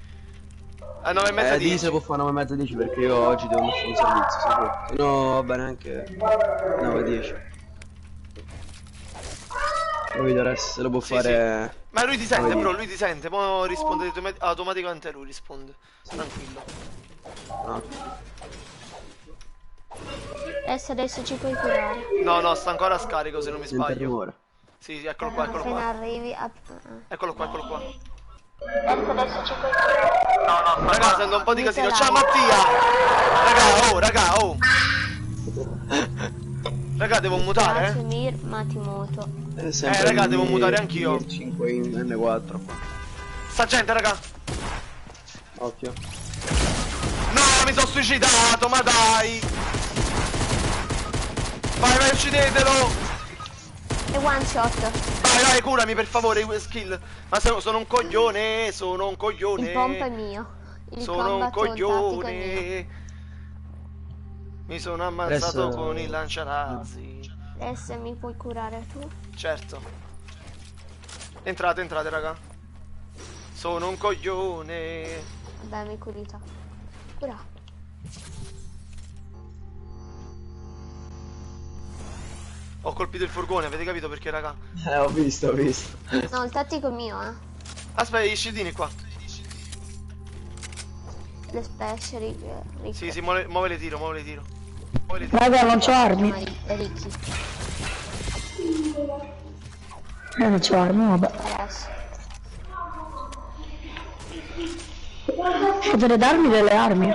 A 9 e mezza 10. Diesel può fare 9 e mezza 10 perché io oggi devo mettere un servizio, sicuro. Se no va bene anche 9 e 10. Capito adesso, se lo può Sì, fare. Ma lui ti sente, 9 e bro, 10. lui ti sente. Poi risponde automaticamente lui risponde. Tranquillo. No. Adesso ci puoi curare. No, no, sta ancora a scarico se non mi Sente il sbaglio. rumore. Sì, sì, eccolo qua, eccolo Appena qua. arrivi Eccolo qua, eccolo qua. Adesso ci puoi curare. Raga, sento un po' di casino. Ciao Mattia! Raga, oh! Raga, devo mutare, Grazie Mir, ma ti muto. raga, devo mutare anch'io. 5 in N4. Sta gente, raga! Occhio. No, mi sono suicidato, ma dai! Vai, vai, uccidetelo! E one shot. Vai, vai, curami per favore, skill. Ma sono un coglione, sono un coglione. Il pompa è mio. Il Sono un combat tattico è mio. coglione. Mi sono ammazzato Adesso- con il lanciarazzi. Adesso mi puoi curare tu? Certo. Entrate, entrate, raga. Sono un coglione. Vabbè, mi curita. Cura. Ho colpito il furgone, avete capito perché, raga? Ho visto, ho visto. No, il tattico è mio, Aspetta, gli scildini qua. Le special. Sì, sì, muove le tiro, muove le tiro. Muove le tiro. Raga, non c'ho armi. Ricchi. Non c'ho armi, vabbè. Adesso. Potete darmi delle armi?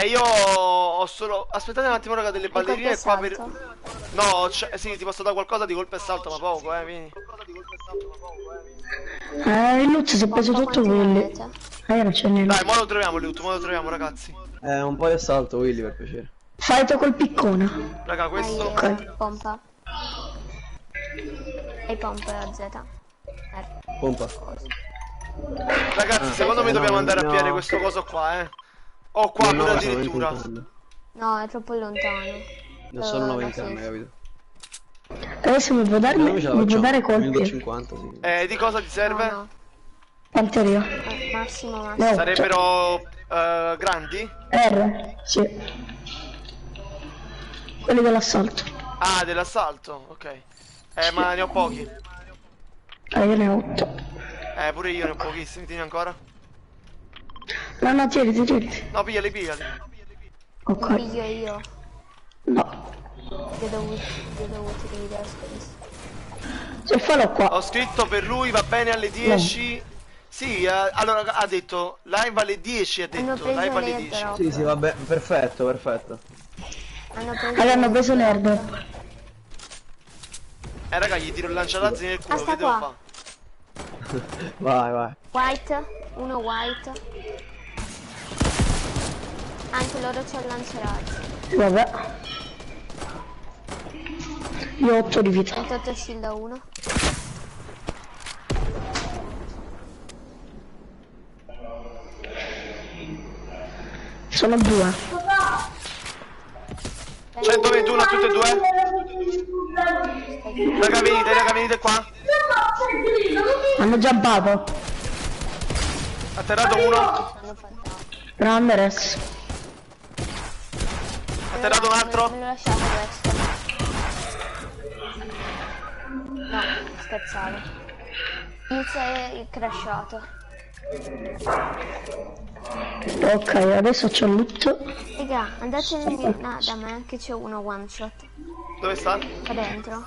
Io ho solo... Aspettate un attimo, raga, delle ballerine qua per... Salto. No, sì, ti posso dare qualcosa di colpo e salto, ma poco, vieni. Il Luz si è preso tutto Quanti quelli. avete? Io non c'è niente. Dai, mo lo troviamo, Loot, mo lo troviamo, ragazzi. Un po' di assalto, Willy, per piacere. Fate col piccone. Raga, questo... Ok. Pompa. E pompa a Z. Pompa. Ragazzi, secondo me no, dobbiamo andare a no. pigliare questo coso qua, Oh, qua No, pure no, sono addirittura. 20 canne. No, è troppo lontano. Non sono 9 in da canne, safe. capito? Adesso mi può darmi, Noi ce la mi può facciamo. dare Minuto colpi. 50, sì. Di cosa ti serve? No, no. Panteria. Massimo. No. Sarebbero grandi? R, sì. Quelli dell'assalto. Ah, dell'assalto, ok. Ma ne ho pochi. Io ne ho 8. Pure io ne ho pochissimi, tieni ancora? No, no, tieniti. No, pigliali, pigliali. Ok. Piglio io. No. Io devo utilizzato questo. Se fallo qua. Ho scritto per lui, va bene alle 10. Sì, allora ha detto live alle 10, ha Hanno detto preso live alle l'airdrop. 10. Sì, sì, vabbè, perfetto, perfetto. Hanno preso l'airdrop. Raga, gli tiro il lanciarazzi nel culo, sta che devo qua. fare? White. Uno white. Anche loro c'è il lanciarazzi. Vabbè. Io ho 8 di vita. 28 shield a 1. Sono 2. 121 a tutte e due. Raga, venite qua. Hanno giampato. Atterrato uno. Hanno fatto. Grande res. Atterrato un altro. Me lo lasciate questo. No, scherzavo. Inizia è crashato. Ok, adesso c'ho il loot. Raga, andatene in da me che c'è uno one shot. Dove sta? Qua dentro.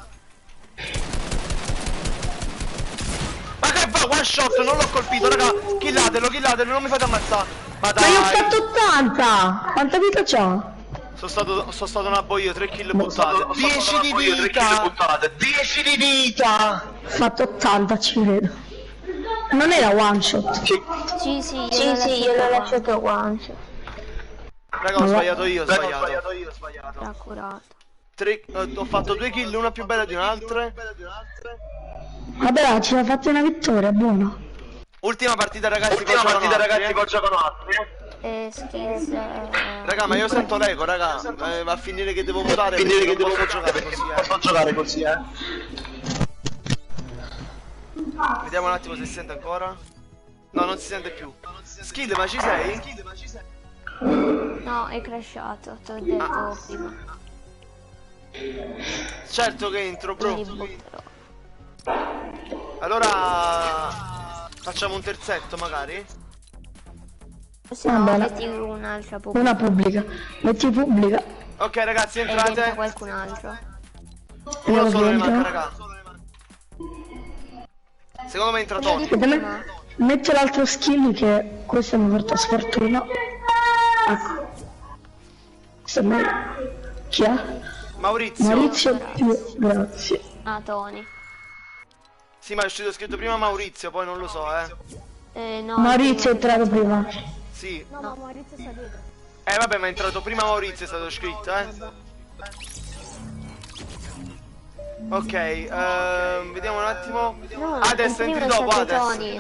Ma che fa? One shot, non l'ho colpito, raga. Killatelo, non mi fate ammazzare. Ma Ma io ho dai. fatto 80! Quanta vita c'ho? Sono stato una boia, 3 kill buttate. 10 di Io 3 kill vita. buttate. 10 di vita! Ho fatto 80, ci credo. Non era one shot. Sì, io l'ho lasciato one shot. Raga, ho sbagliato io, ho sbagliato. L'ha curato. Ho fatto 2 kill, una più bella di un'altra. Vabbè, ci ha fatto una vittoria, buono. Ultima partita, ragazzi. Ultima poi partita, giocano ragazzi, altri, poi giocano altri. Skills. Raga, ma io sento l'eco, raga. Va a finire che devo votare. Finire che perché devo non posso giocare così, posso giocare così, Vediamo un attimo se si sente ancora. No, non si sente più. Skill, ma ci sei? No, è crashato, te l'ho detto prima. Certo che entro, bro. Mi ributterò. Allora facciamo un terzetto magari. Se no, Vabbè, metti un'altra pubblica. una pubblica. Metti pubblica. Ok ragazzi, E dentro entrate. qualcun altro. Uno solo ne dentro. manca, raga. Secondo me entra Tony. Metti l'altro skill che questo mi porta sfortuna. Ecco. Questo è meglio. Chi è? Maurizio. Maurizio più. Grazie. Ah, Tony. Sì, ma è uscito scritto prima Maurizio, poi non lo so, No, Maurizio è prima entrato prima. Sì. No, ma Maurizio sta dietro. Vabbè, ma è entrato prima Maurizio, è stato scritto, Ok, vediamo un attimo. No, Adesso il primo entri è dopo, stato adesso. Tony.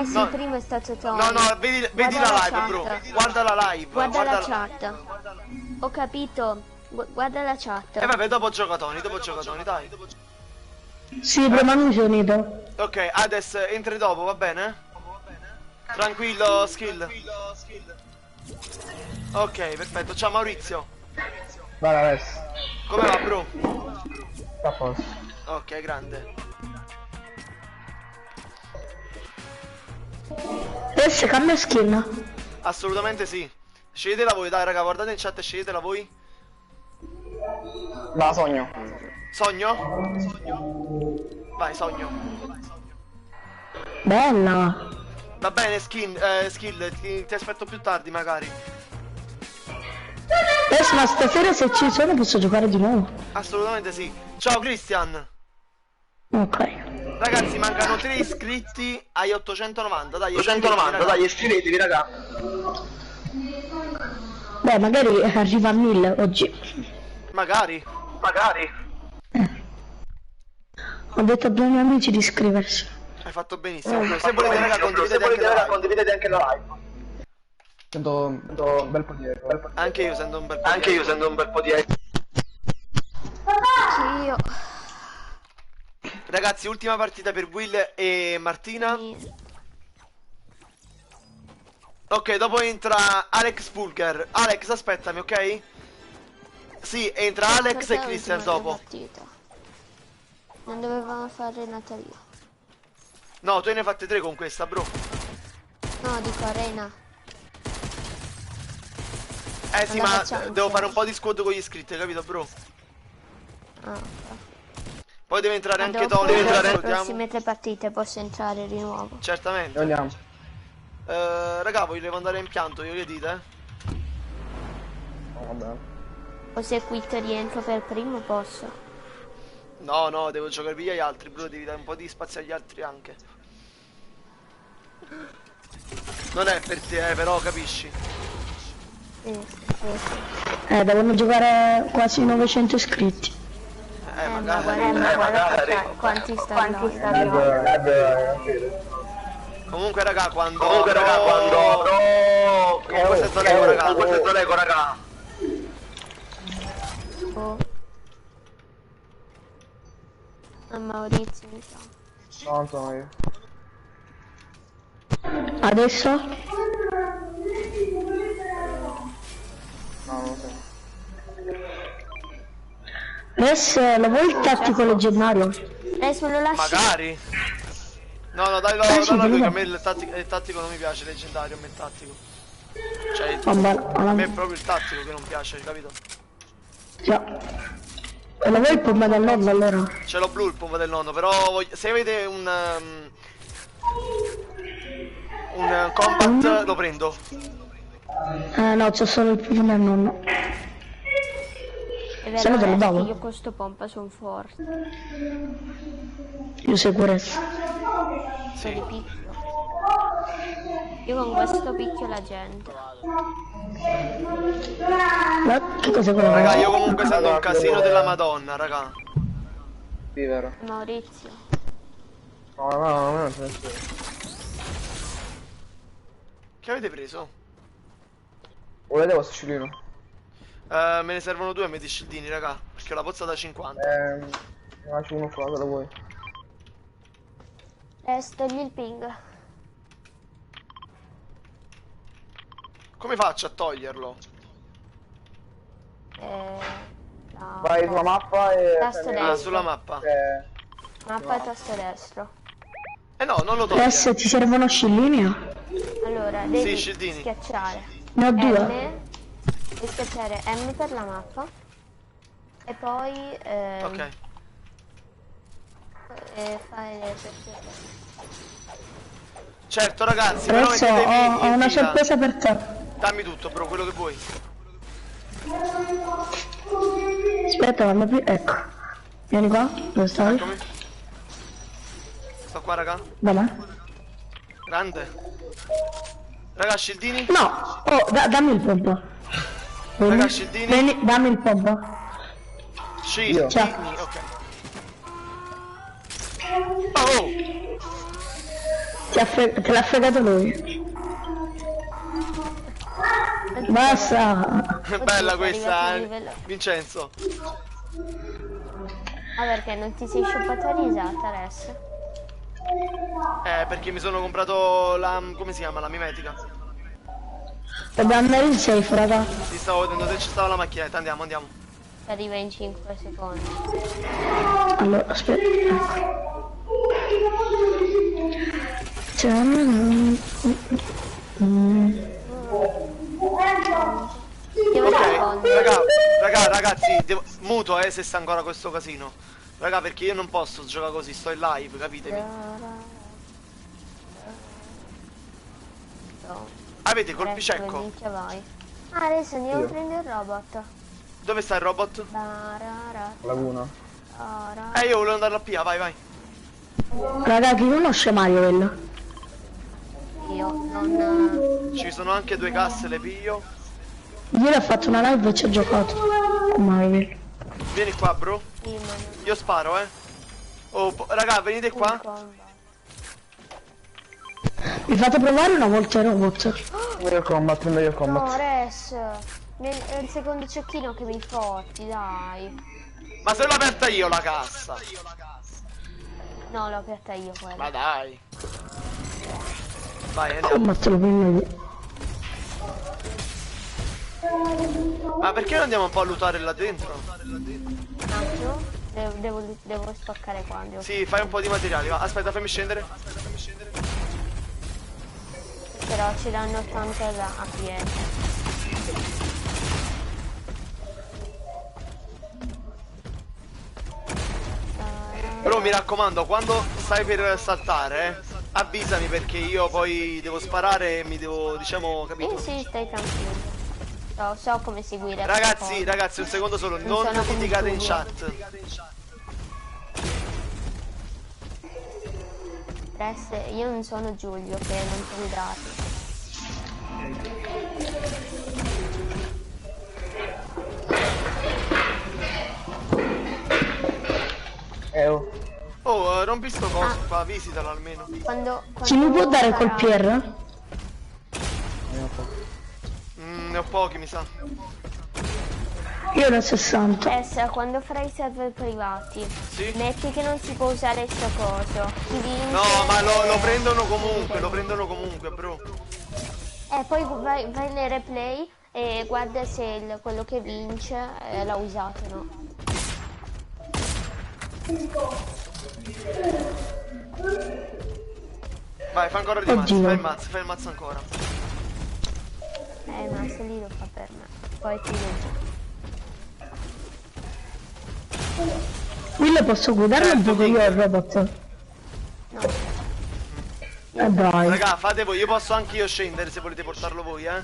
Sì, No. il primo è stato Tony. No, no, vedi Guarda la la live, chat. bro. Guarda la live. Guarda la la- chat. Ho capito. Guarda la chat. vabbè, dopo gioca Tony, dai. Sì, prima lui si è unito. Ok, adesso entri dopo, va bene? Tranquillo, skill. Ok, perfetto. Ciao Maurizio. Vai adesso, Come va, bro? sta a posto. Ok, grande. Adesso cambia skin. Assolutamente sì. Sceglietela voi, dai, raga, guardate in chat e sceglietela voi. Va, sogno. Sogno? Vai, sogno. Bella. Va bene, skill, ti aspetto più tardi magari. Adesso ma stasera se ci sono posso giocare di nuovo. Assolutamente sì. Ciao Christian. Ok. Ragazzi, mancano 3 iscritti ai 890. Dai, 890, dai, iscrivetevi, raga. Beh, magari arriva a 1000 oggi. Magari. Ho detto a 2 miei amici di iscriversi. Hai fatto benissimo. Se volete, raga, condividete anche la live. Sento un bel po' di eco. Anche io sento un bel po'. Anche io sento un bel po' di eco. Sì, io. Ragazzi, ultima partita per Will e Martina. Ok, dopo entra Alex Fulger. Alex, aspettami, ok? Sì, entra Alex e Christian dopo. Non dovevamo fare Natalia. No, tu ne hai fatte 3 con questa, bro. No, dico Arena. Sì, Andava ma a chance. devo fare un po' di squad con gli iscritti, hai capito, bro? Ah, ok. Poi deve entrare Ma anche dopo Tony, le salutiamo. prossime 3 partite posso entrare di nuovo. Certamente. Andiamo. Raga, volevo andare in pianto, io che dite? Va bene. O se quit rientro per primo posso. No, no, devo giocare via gli altri, bro, devi dare un po' di spazio agli altri anche. Non è per te, però, capisci? Sì. Devono giocare quasi 900 iscritti. Ma Magari. guarda quanti stanno. Comunque raga, quando avrò... Comunque senza Lego, raga. Comunque senza Lego, raga. Oh. A Maurizio mi sa. No, non sono io. Adesso? No, non lo so. Res, lo vuoi il tattico leggendario? Adesso lo lasci. Magari. No, dai, sì, a lui, che prima. a me il tattico non mi piace, leggendario, a me il tattico. Cioè, Vabbè, a me è proprio il tattico che non piace, capito? già. E lo vuoi il pompa del nonno allora? Ce l'ho blu il pompa del nonno, però se avete un combat lo prendo. No, c'è solo il pompa del nonno. È Se no te lo vero, davo. io con sto pompa sono forte. Io seguo Res. Sì. Di picchio. Io con questo picchio la gente. Ma che cos'è quella Raga, cosa? io comunque sento un casino della Madonna, raga. Sì, vero. Maurizio. No, non c'è nessuno. Che avete preso? Volete questo scilino? Me ne servono 2 a me di scildini, raga. Perché ho la pozza da 50. Ne faccio uno qua, se lo vuoi. Togli il ping. Come faccio a toglierlo? No, Vai sulla mappa e... Tasto prendi- destro. Sulla mappa. Mappa e tasto destro. Eh no, non lo toglie. Res, ti servono scillini? Allora, devi scildini. schiacciare Ne ho due. devi schiacciare M per la mappa. E poi Ok. fai Certo, ragazzi, però Res, mettetevi ho in una fila. sorpresa per te. Dammi tutto, bro, quello che vuoi. Aspetta, vado qui. Ecco. Vieni qua, dove stai? Eccomi. Sto qua, raga. Vabbè. Grande. Raga, scildini. No, dammi il pompa. Raga, scildini. Vieni, dammi il pompa. Scildini, Ciao. ok. Oh! Te l'ha fregato lui. Basta. Bella questa, arrivati a livello. Vincenzo. Ah, perché non ti sei scioppato a risata adesso? Perché mi sono comprato la... come si chiama? La mimetica. Dobbiamo andare in safe, raga. Ti stavo vedendo se ci stava la macchinetta, andiamo. Arriva in 5 secondi. Allora, aspetta. Ecco. Ok, ragazzi, muto se sta ancora questo casino. Raga, perché io non posso giocare così, sto in live, capitemi. Avete il colpicecco? Minchia vai. Ah, adesso andiamo a prendere il robot. Dove sta il robot? Laguna. Io volevo andare a Pia, vai. Raga, chi conosce Mario quello? Io non... Ci sono anche 2 casse, le piglio. Ieri ho fatto una live e ci ho giocato. Con Mario quello. Vieni qua, bro. Io sparo, Oh, raga, venite qua. Mi fate provare una volta il robot? Io il combat, prendo io il combat. No, Res. È il secondo cecchino che mi fotti, dai. Ma se l'ho aperta io la cassa. No, l'ho aperta io quella. Ma dai. Vai, andiamo. Combat lo prendo io. Ma perché non andiamo un po' a lootare là dentro? Un attimo. Devo stoccare qua. Sì, fai un po' di materiali, va. Aspetta, fammi scendere. Però ci danno tanto a piedi. Però mi raccomando, quando stai per saltare, avvisami perché io poi devo sparare e mi devo, diciamo, capito? Sì, stai tranquillo. So come seguire. Ragazzi, un secondo solo, non sono come litigate in tu. chat. Res, io non sono Giulio che non ti idrati. ho visto cosa qua, visitalo almeno. Quando Chi mi può dare col sarà- PR? Ne ho pochi, mi sa. Io ne ho 60. Essa, quando farai i server privati, Sì? metti che non si può usare sto coso. Chi vince... No, ma lo prendono comunque, bro. Poi vai nei replay e guarda se quello che vince l'ha usato, no? Vai, fa ancora di mazzo, fai il mazzo ancora. Ma se lì lo fa per me. Poi ti vedo. Will, posso guidarlo un po' io al robot? No. Dai. Raga, fate voi, io posso anche io scendere se volete portarlo voi, eh.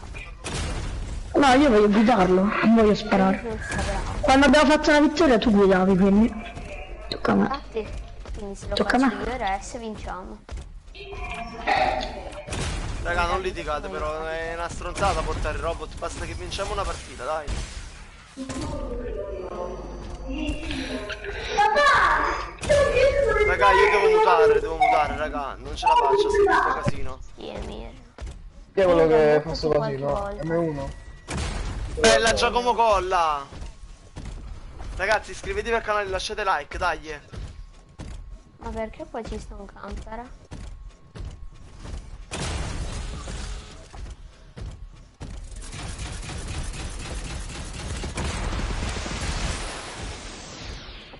No, io voglio guidarlo, non voglio sparare. Non saprà. Quando abbiamo fatto la vittoria tu guidavi, quindi tocca a me. Infatti, quindi se lo Tocca a faccio me. io adesso vinciamo. Raga, non litigate però, è una stronzata portare il robot, basta che vinciamo una partita, dai. Raga, io devo mutare, raga, non ce la faccio se questo casino. Sì, Emir. Chi è quello Io l'ho che detto fosse qualche così, no? volta. M1. Bella Giacomo Colla! Ragazzi, iscrivetevi al canale, lasciate like, dai. Ma perché poi ci sta un camper?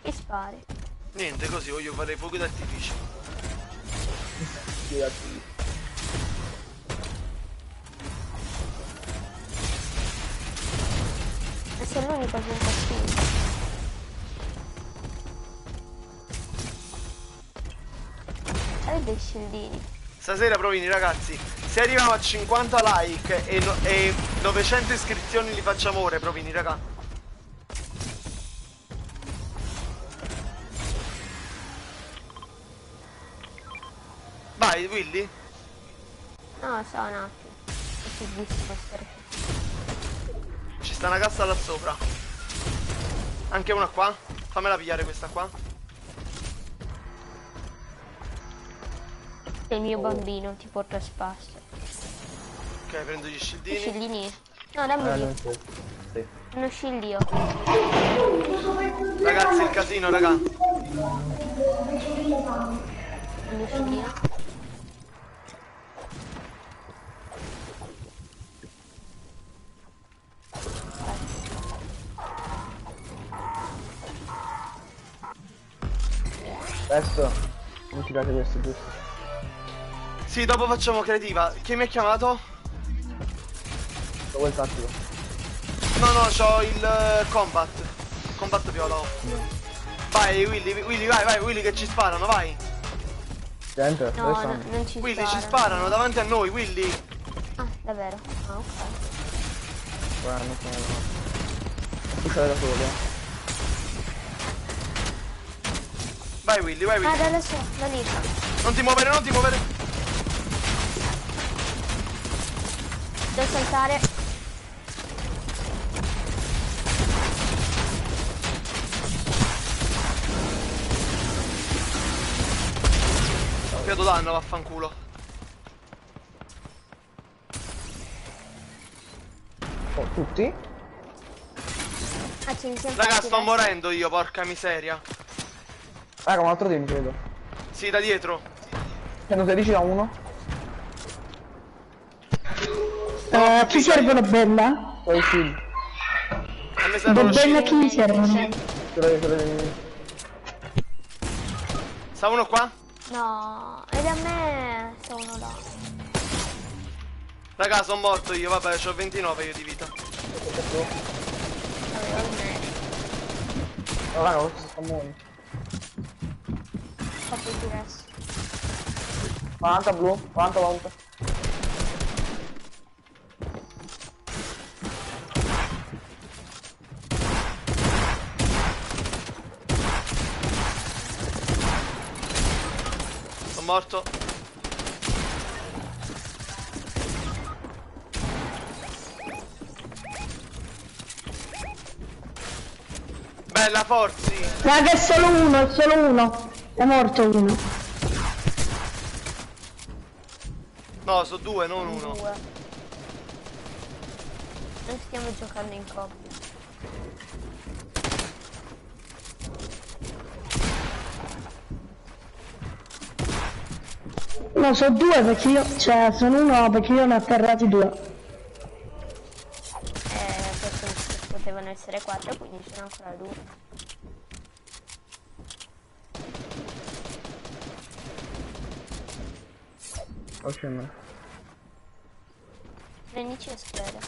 Che spari? Niente, così voglio fare fuochi d'artificio. E sei l'unico che impazzisce. Hai dei scildini. Stasera provini ragazzi, se arriviamo a 50 like e 900 iscrizioni li facciamo ore provini raga. Vai Willy. No, so un attimo. Che visto questo. Ci sta una cassa là sopra. Anche una qua. Fammela pigliare questa qua. Il mio bambino ti porta a spasso. Ok, prendo gli I scildini. scildini? No, dammi Non so. Sì. uno sciglio. Ragazzi, il casino raga. Uno sciglio. Adesso non ti piace questo, giusto? Sì, dopo facciamo creativa. Chi mi ha chiamato? Dove il tattico? No, no, c'ho il combat. Combat viola. Vai Willy, vai, Willy che ci sparano, vai. Gente, No, dove stanno? non ci Willy, spara. ci sparano davanti a noi, Willy. Ah, davvero? Ah, ok. Guarda, non sono. Uscire da solo, eh. Vai Willy, vai Ah, Willy. da adesso, da lì. Non ti muovere, non ti muovere. Devo saltare. Fiato danno, vaffanculo. Oh, tutti? Ah, ce ne siamo Raga, fatti sto adesso. morendo io, porca miseria. Raga, un altro team, credo. Sì, da dietro. 116 a 1. Chi servono bella? Poi il shield. A me servono Bella shield. chi mi servono? Sta uno qua? No, ed a me sono là. Raga, sono morto io, vabbè, c'ho 29 io di vita. Avevo il medico. No, raga, questo sta muovendo. Fa più diverso. 40 blu, 40 volta. Sono morto. Bella Forzi. Raga, è solo uno, è solo uno. È morto uno. No, sono due, non uno. Due. Noi stiamo giocando in coppia. No, sono due perché io, cioè, sono uno perché io ne ho atterrati due. Forse potevano essere quattro, quindi ce n'è ancora due. Oh, scemo. Prendici la scheda.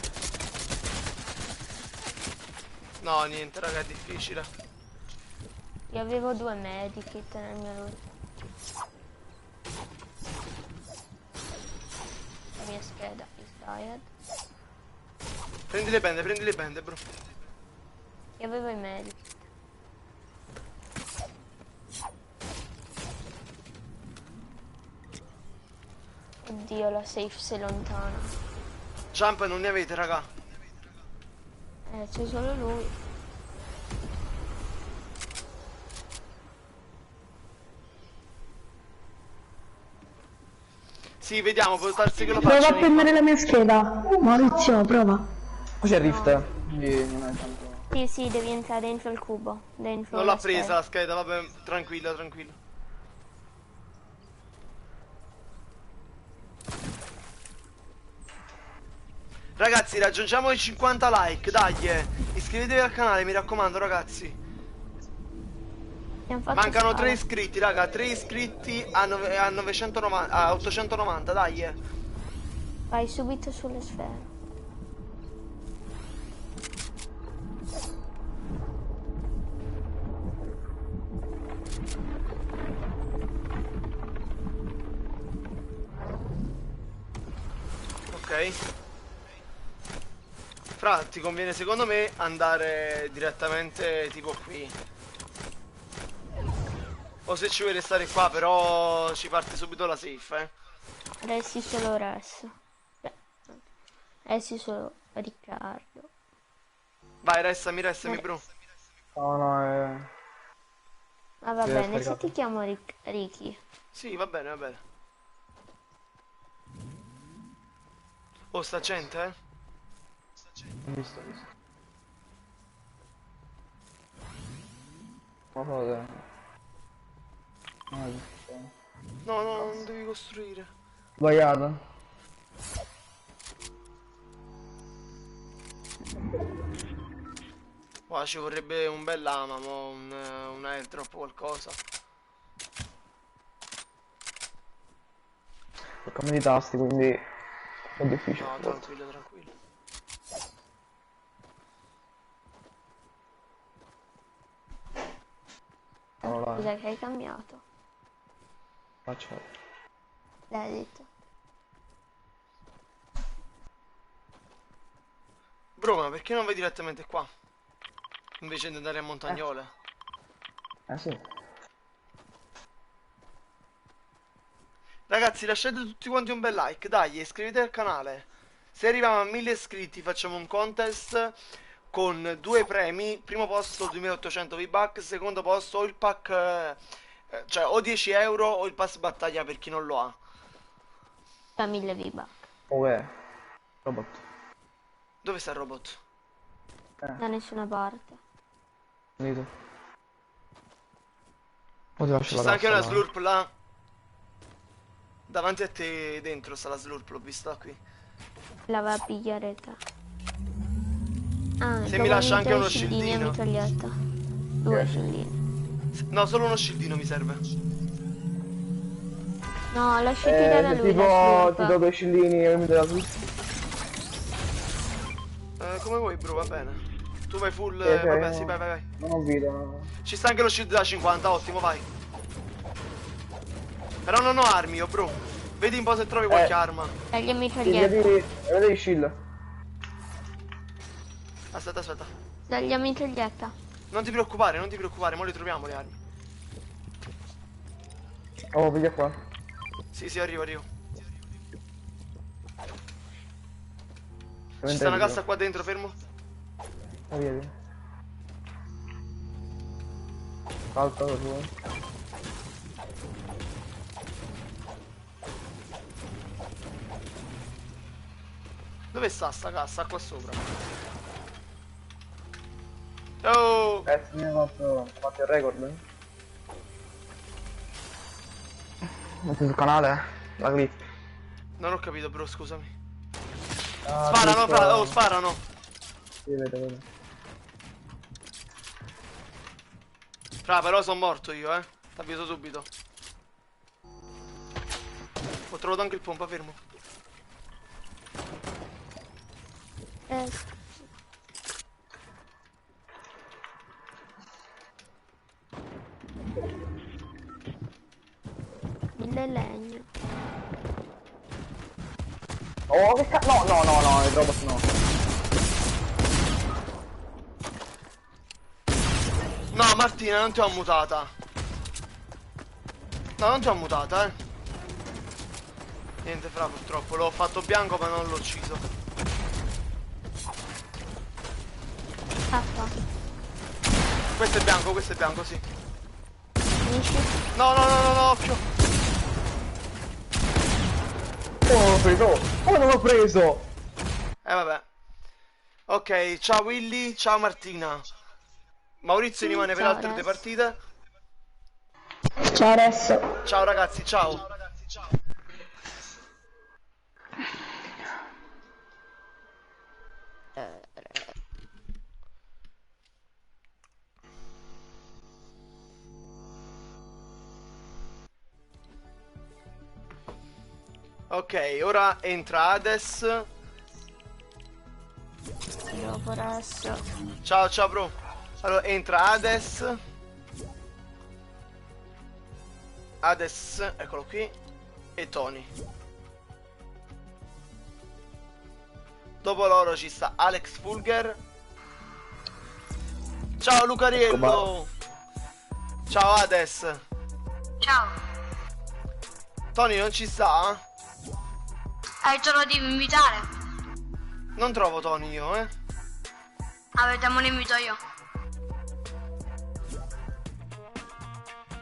No, niente, raga, è difficile. Io avevo due medikit nel mio loot. La mia scheda is died. Prendi le bende, bro. Io avevo i medikit. Oddio, la safe si è lontana. Jump non ne avete, raga. C'è solo lui. Sì, vediamo, può darsi che lo Prova a facciano. prendere la mia scheda. Maurizio, prova. Qua c'è il rift. Quindi non è tanto. Sì, devi entrare dentro il cubo. Dentro Non la l'ha presa scheda. la scheda, vabbè, tranquillo, tranquillo. Ragazzi, raggiungiamo i 50 like, dai. Iscrivetevi al canale, mi raccomando, ragazzi. Abbiamo fatto Mancano scala. 3 iscritti, raga, 3 iscritti a 990, a 890, dai. Vai subito sulle sfere. Ok. Fra, ti conviene secondo me andare direttamente tipo qui. O se ci vuoi restare qua, però ci parte subito la safe, eh. Resti solo Res. Resti solo Riccardo. Vai, restami, bro. No, no, è... Ah, va Sì, è bene, se scaricato. ti chiamo Ricky. Sì, va bene, va bene. Oh, sta gente, eh. Ho visto, ho visto. Ma cosa? Ah, giusto. No, no, non devi costruire. Sbagliato. Qua ci vorrebbe un bel lama, mo, un airdrop o qualcosa. Toccami di tasti, quindi è difficile. No, tranquillo, tranquillo. No, dai, Cos'è che hai cambiato? faccio. L'edit. Bro, ma perché non vai direttamente qua? Invece di andare a Montagnole? Sì. Ragazzi, lasciate tutti quanti un bel like, dai, iscrivetevi al canale. Se arriviamo a 1000 iscritti facciamo un contest con due premi. Primo posto 2800 V-Bucks, secondo posto o il pack, cioè o 10 euro o il pass battaglia per chi non lo ha. Da 1000 V-Bucks. Dov'è? Robot. Dove sta il robot? Da nessuna parte. Finito. Oh, ti lascio Ci la sta anche cassa, una là. slurp là. Davanti a te dentro sta la slurp, l'ho vista qui. La va a pigliare te. Ah, Se mi lascia anche uno scildini e scildino. mitraglietta. Due scildini. No, solo uno scildino mi serve. No, lascia tirare a lui la Tipo, ti do slurp. due scillini e mi dai la slurp. Come vuoi, bro, va bene. Tu vai full, Ok, vabbè, no. sì, vai, vai, vai. Non ho vita. No. Ci sta anche lo shield da 50, ottimo, vai. Però non ho armi, io, bro. Vedi un po' se trovi qualche arma. Taglia Sì, mitraglietta. vedi il shield. Aspetta, aspetta. Taglia mitraglietta. Non ti preoccupare, mo le troviamo le armi. Oh, vedi qua. Sì, arrivo, arrivo. Ci Ci sta una cassa qua dentro, fermo. Oh, vedi. Salta da tu. Dove sta sta cassa? Qua sopra. Oh! Mi ha fatto il record. Metti sul canale? La clip. Non ho capito, bro, scusami. Ah, Sparano, clip, fra, oh, sparano. Sì, vedo. Fra, però sono morto io, t'avviso subito. Ho trovato anche il pompa, fermo. Mille legno. Oh, che cazzo? No, il robot no. No, Martina, non ti ho mutata. No, non ti ho mutata, Niente, fra, purtroppo. L'ho fatto bianco, ma non l'ho ucciso. Questo è bianco, sì. Finisci? No, occhio. Oh, non l'ho preso! Oh, non l'ho preso! Vabbè. Ok, ciao Willy, ciao Martina. Maurizio rimane per Ciao, altre due Res. partite. Ciao adesso. Ciao ragazzi, ciao. Ok, ora entra Hades. Dopo adesso. Ciao bro. Allora entra Hades. Hades, eccolo qui. E Tony. Dopo loro ci sta Alex Fulger. Ciao Lucariello. Ciao Hades. Ciao, Tony non ci sta? te lo devi invitare? Non trovo Tony io, Vediamo un invito io.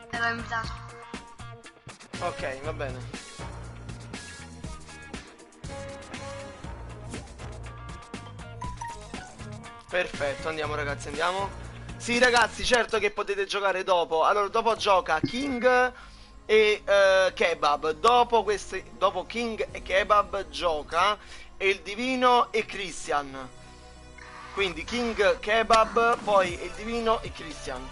Te l'ho invitato. Ok, va bene. Perfetto, andiamo ragazzi, andiamo. Sì ragazzi, certo che potete giocare dopo. Allora, dopo gioca King e Kebab. Dopo King e Kebab gioca il Divino e Christian. Quindi King, Kebab, poi il Divino e Christian.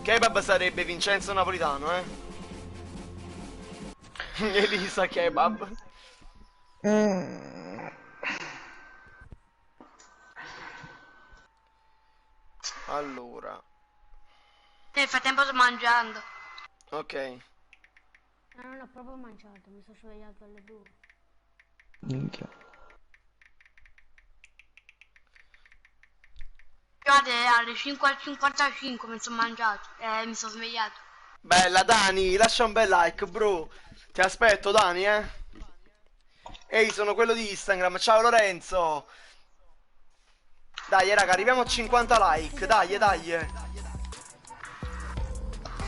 Kebab sarebbe Vincenzo Napolitano, Elisa Kebab. Allora, Nel frattempo sto mangiando. ok. Non ho proprio mangiato, mi sono svegliato alle 2. Minchia. Guardate, alle 5:55 mi sono mangiato. Mi sono svegliato. Bella Dani, lascia un bel like, bro. Ti aspetto, Dani, Ehi, sono quello di Instagram. Ciao Lorenzo. Dai, raga, arriviamo a 50 like. Dai.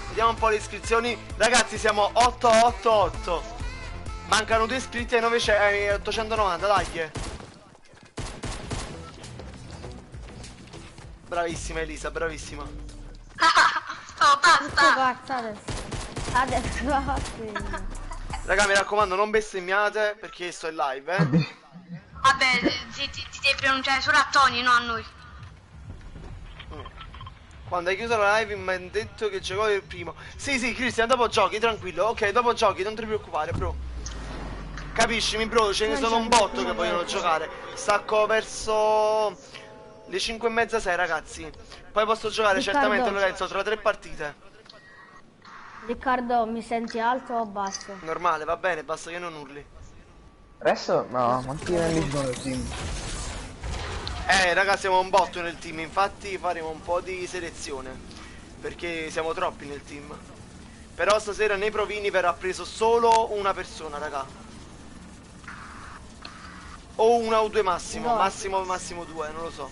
Vediamo un po' le iscrizioni. Ragazzi, siamo 888. Mancano 2 iscritti ai 890, dai. Bravissima Elisa, bravissima. Oh, basta. Adesso va bene. Raga, mi raccomando, non bestemmiate perché sto in live, Vabbè, ti devi pronunciare solo a Tony, non a noi. Quando hai chiuso la live mi hai detto che giocavi il primo. Sì, Cristian, dopo giochi, tranquillo. Ok, dopo giochi, non ti preoccupare, bro. Capiscimi, bro, ce ne sono un botto che vogliono giocare. Stacco verso le 5:30, 6, ragazzi. Poi posso giocare Riccardo. certamente, Lorenzo, tra 3 partite. Riccardo, mi senti alto o basso? Normale, va bene, basta che non urli. Adesso? No, mantieni nel del team. Raga, siamo un botto nel team, infatti faremo un po' di selezione. Perché siamo troppi nel team. Però stasera nei provini verrà preso solo una persona, raga. O una o due massimo, No. massimo 2, non lo so.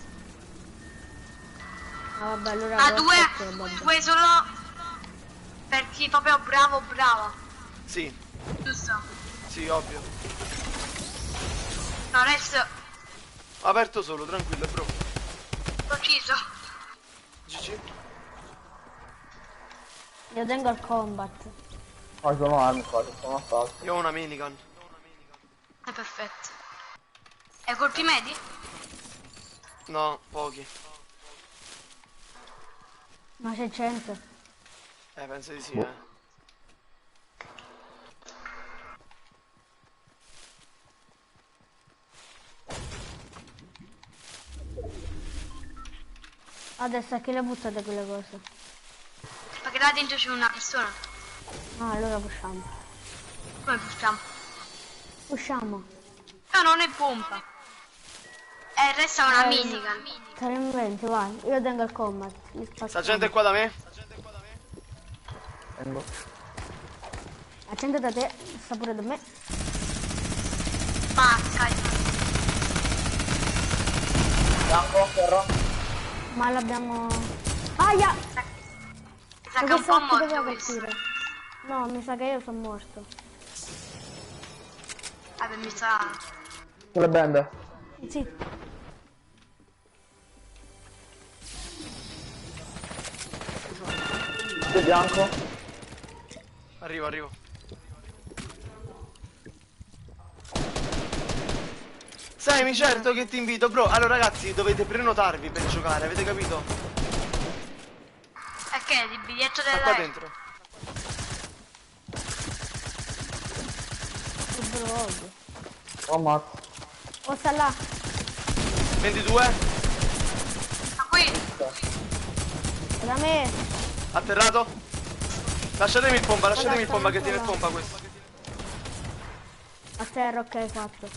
Ah, vabbè, allora A lo aspetto, vabbè. due solo per chi proprio bravo, brava. Sì, Giusto? Sì, ovvio. No, resto. Aperto solo, tranquillo, bro. L'ho ucciso. GG. Io tengo il combat. No, ci sono armi qua, ci sono assalti. Io ho una minigun. È perfetto. E colpi medi? No, pochi. Ma c'è gente. Penso di sì, Adesso a chi le buttate quelle cose? Perché là dentro c'è una persona. Ah, allora pushiamo. Come facciamo? Usciamo. No, non è pompa. Resta una minigun. Te ne inventi, vai. Io tengo il combat. Sta gente qua da me? Vengo. Accende da te, sta pure da me. Pacca. Bianco, ferro. Ma l'abbiamo... Aia! Mi sa che è un po' morto questo. colpire. No, mi sa che io sono morto. Vabbè, mi sa... Sulle bende. Sì. C'è bianco. Arrivo. Sai, certo che ti invito, bro. Allora ragazzi, dovete prenotarvi per giocare, avete capito? E che? Il biglietto Sta della... qua dentro. Che brodo. Oh, ammazzo. Oh, sta là. 22. Ma qui? È da me. Atterrato. Lasciatemi il pompa che tiene il pompa questo. A terra, ok, fatto.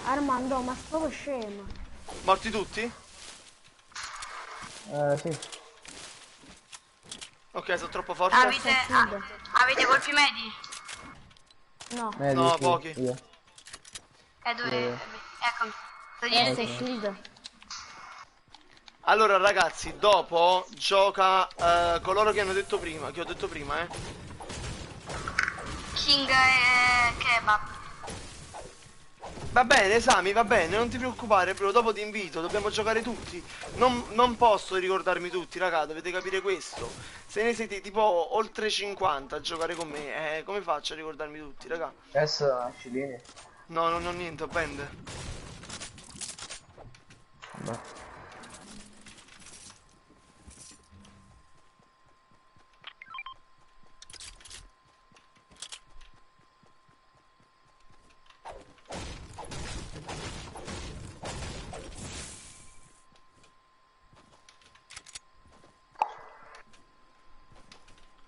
Armando, ma sto scemo. Morti tutti? Sì. Ok, sono troppo forte. Avete colpi medi? No. No, sì, pochi. io. Dove... Eccomi. Sto Sei dietro. shield. Allora ragazzi, dopo gioca coloro che hanno detto prima, che ho detto prima, King e Kebab. Va bene, Sami, va bene, non ti preoccupare, bro, dopo ti invito, dobbiamo giocare tutti. Non posso ricordarmi tutti, raga, dovete capire questo. Se ne siete tipo oltre 50 a giocare con me, come faccio a ricordarmi tutti, raga? Adesso cilini. No, non ho niente, ho band. Vabbè.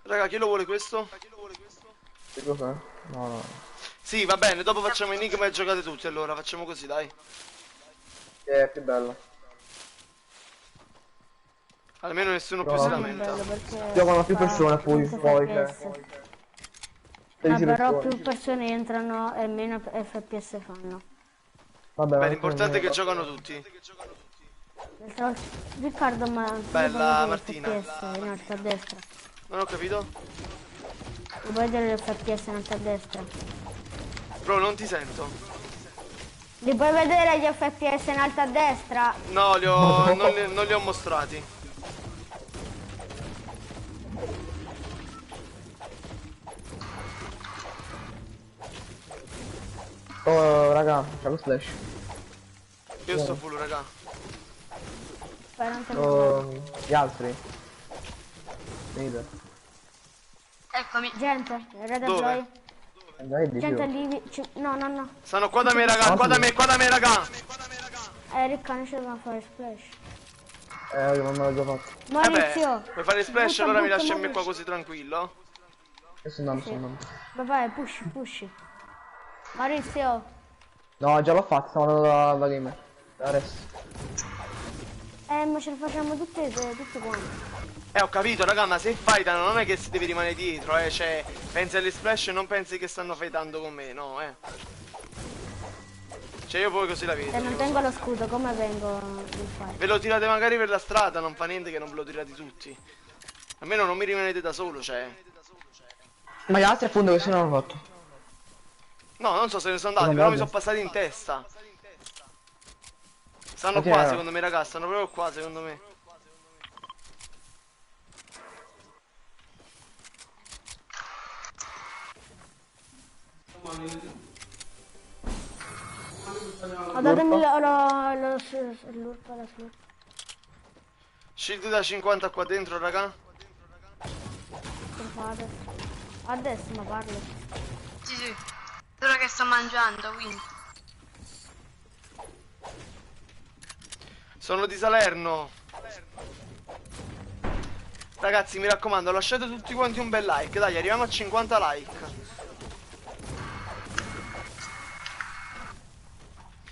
Raga, chi lo vuole questo? Che cos'è? No. Sì, va bene, dopo facciamo enigma e giocate tutti, allora, facciamo così, dai. Che è più bello. Almeno nessuno più No, si no, lamenta. Giocano più persone poi, cioè. Però più persone entrano e meno FPS fanno. Vabbè, Beh, l'importante è che giocano tutti. Riccardo, ma... Bella, Martina. FPS in alto a destra. Non ho capito? Vuoi vedere l'FPS in alto a destra? Bro, non ti sento. Li puoi vedere gli FPS in alto a destra? No, non li ho mostrati. Oh, raga, c'è lo slash. Io sto full, raga. Spera, non te lo Oh, gli altri. Venite. Eccomi. Gente, Red Dove? Deploy. Dai di Gente più. lì, no. Stanno qua da me, raga, qua da me, raga. Ricca, non c'è da fare splash. Io non me l'ho già fatto. Maurizio, Vuoi fare splash? butta, Allora mi butta, lasci a me butta. qua così tranquillo. Io sto andando. vai, push. Maurizio, No, già l'ho fatto, stiamo andando da gamer. Adesso. ma ce lo facciamo tutte quante. Ho capito, raga, ma se fightano non è che si deve rimanere dietro, cioè, pensi alle splash e non pensi che stanno fightando con me, no, Cioè, io poi così la vedo. Se non tengo lo scudo, come vengo in fight? Ve lo tirate magari per la strada, non fa niente che non ve lo tirate tutti. Almeno non mi rimanete da solo, cioè. Ma gli altri appunto che se non l'ho fatto. No, non so se ne sono andati, Sono però mi andati? sono passati in testa. Stanno Ok, qua, no. secondo me, raga, stanno proprio qua, secondo me. Ho datemi l'urpa, la slurp. Shield da 50 qua dentro, raga. Per fare. Adesso ma parlo. Sì, sì. Solo che sto mangiando, quindi. Sono di Salerno. Ragazzi, mi raccomando, lasciate tutti quanti un bel like. Dai, arriviamo a 50 like.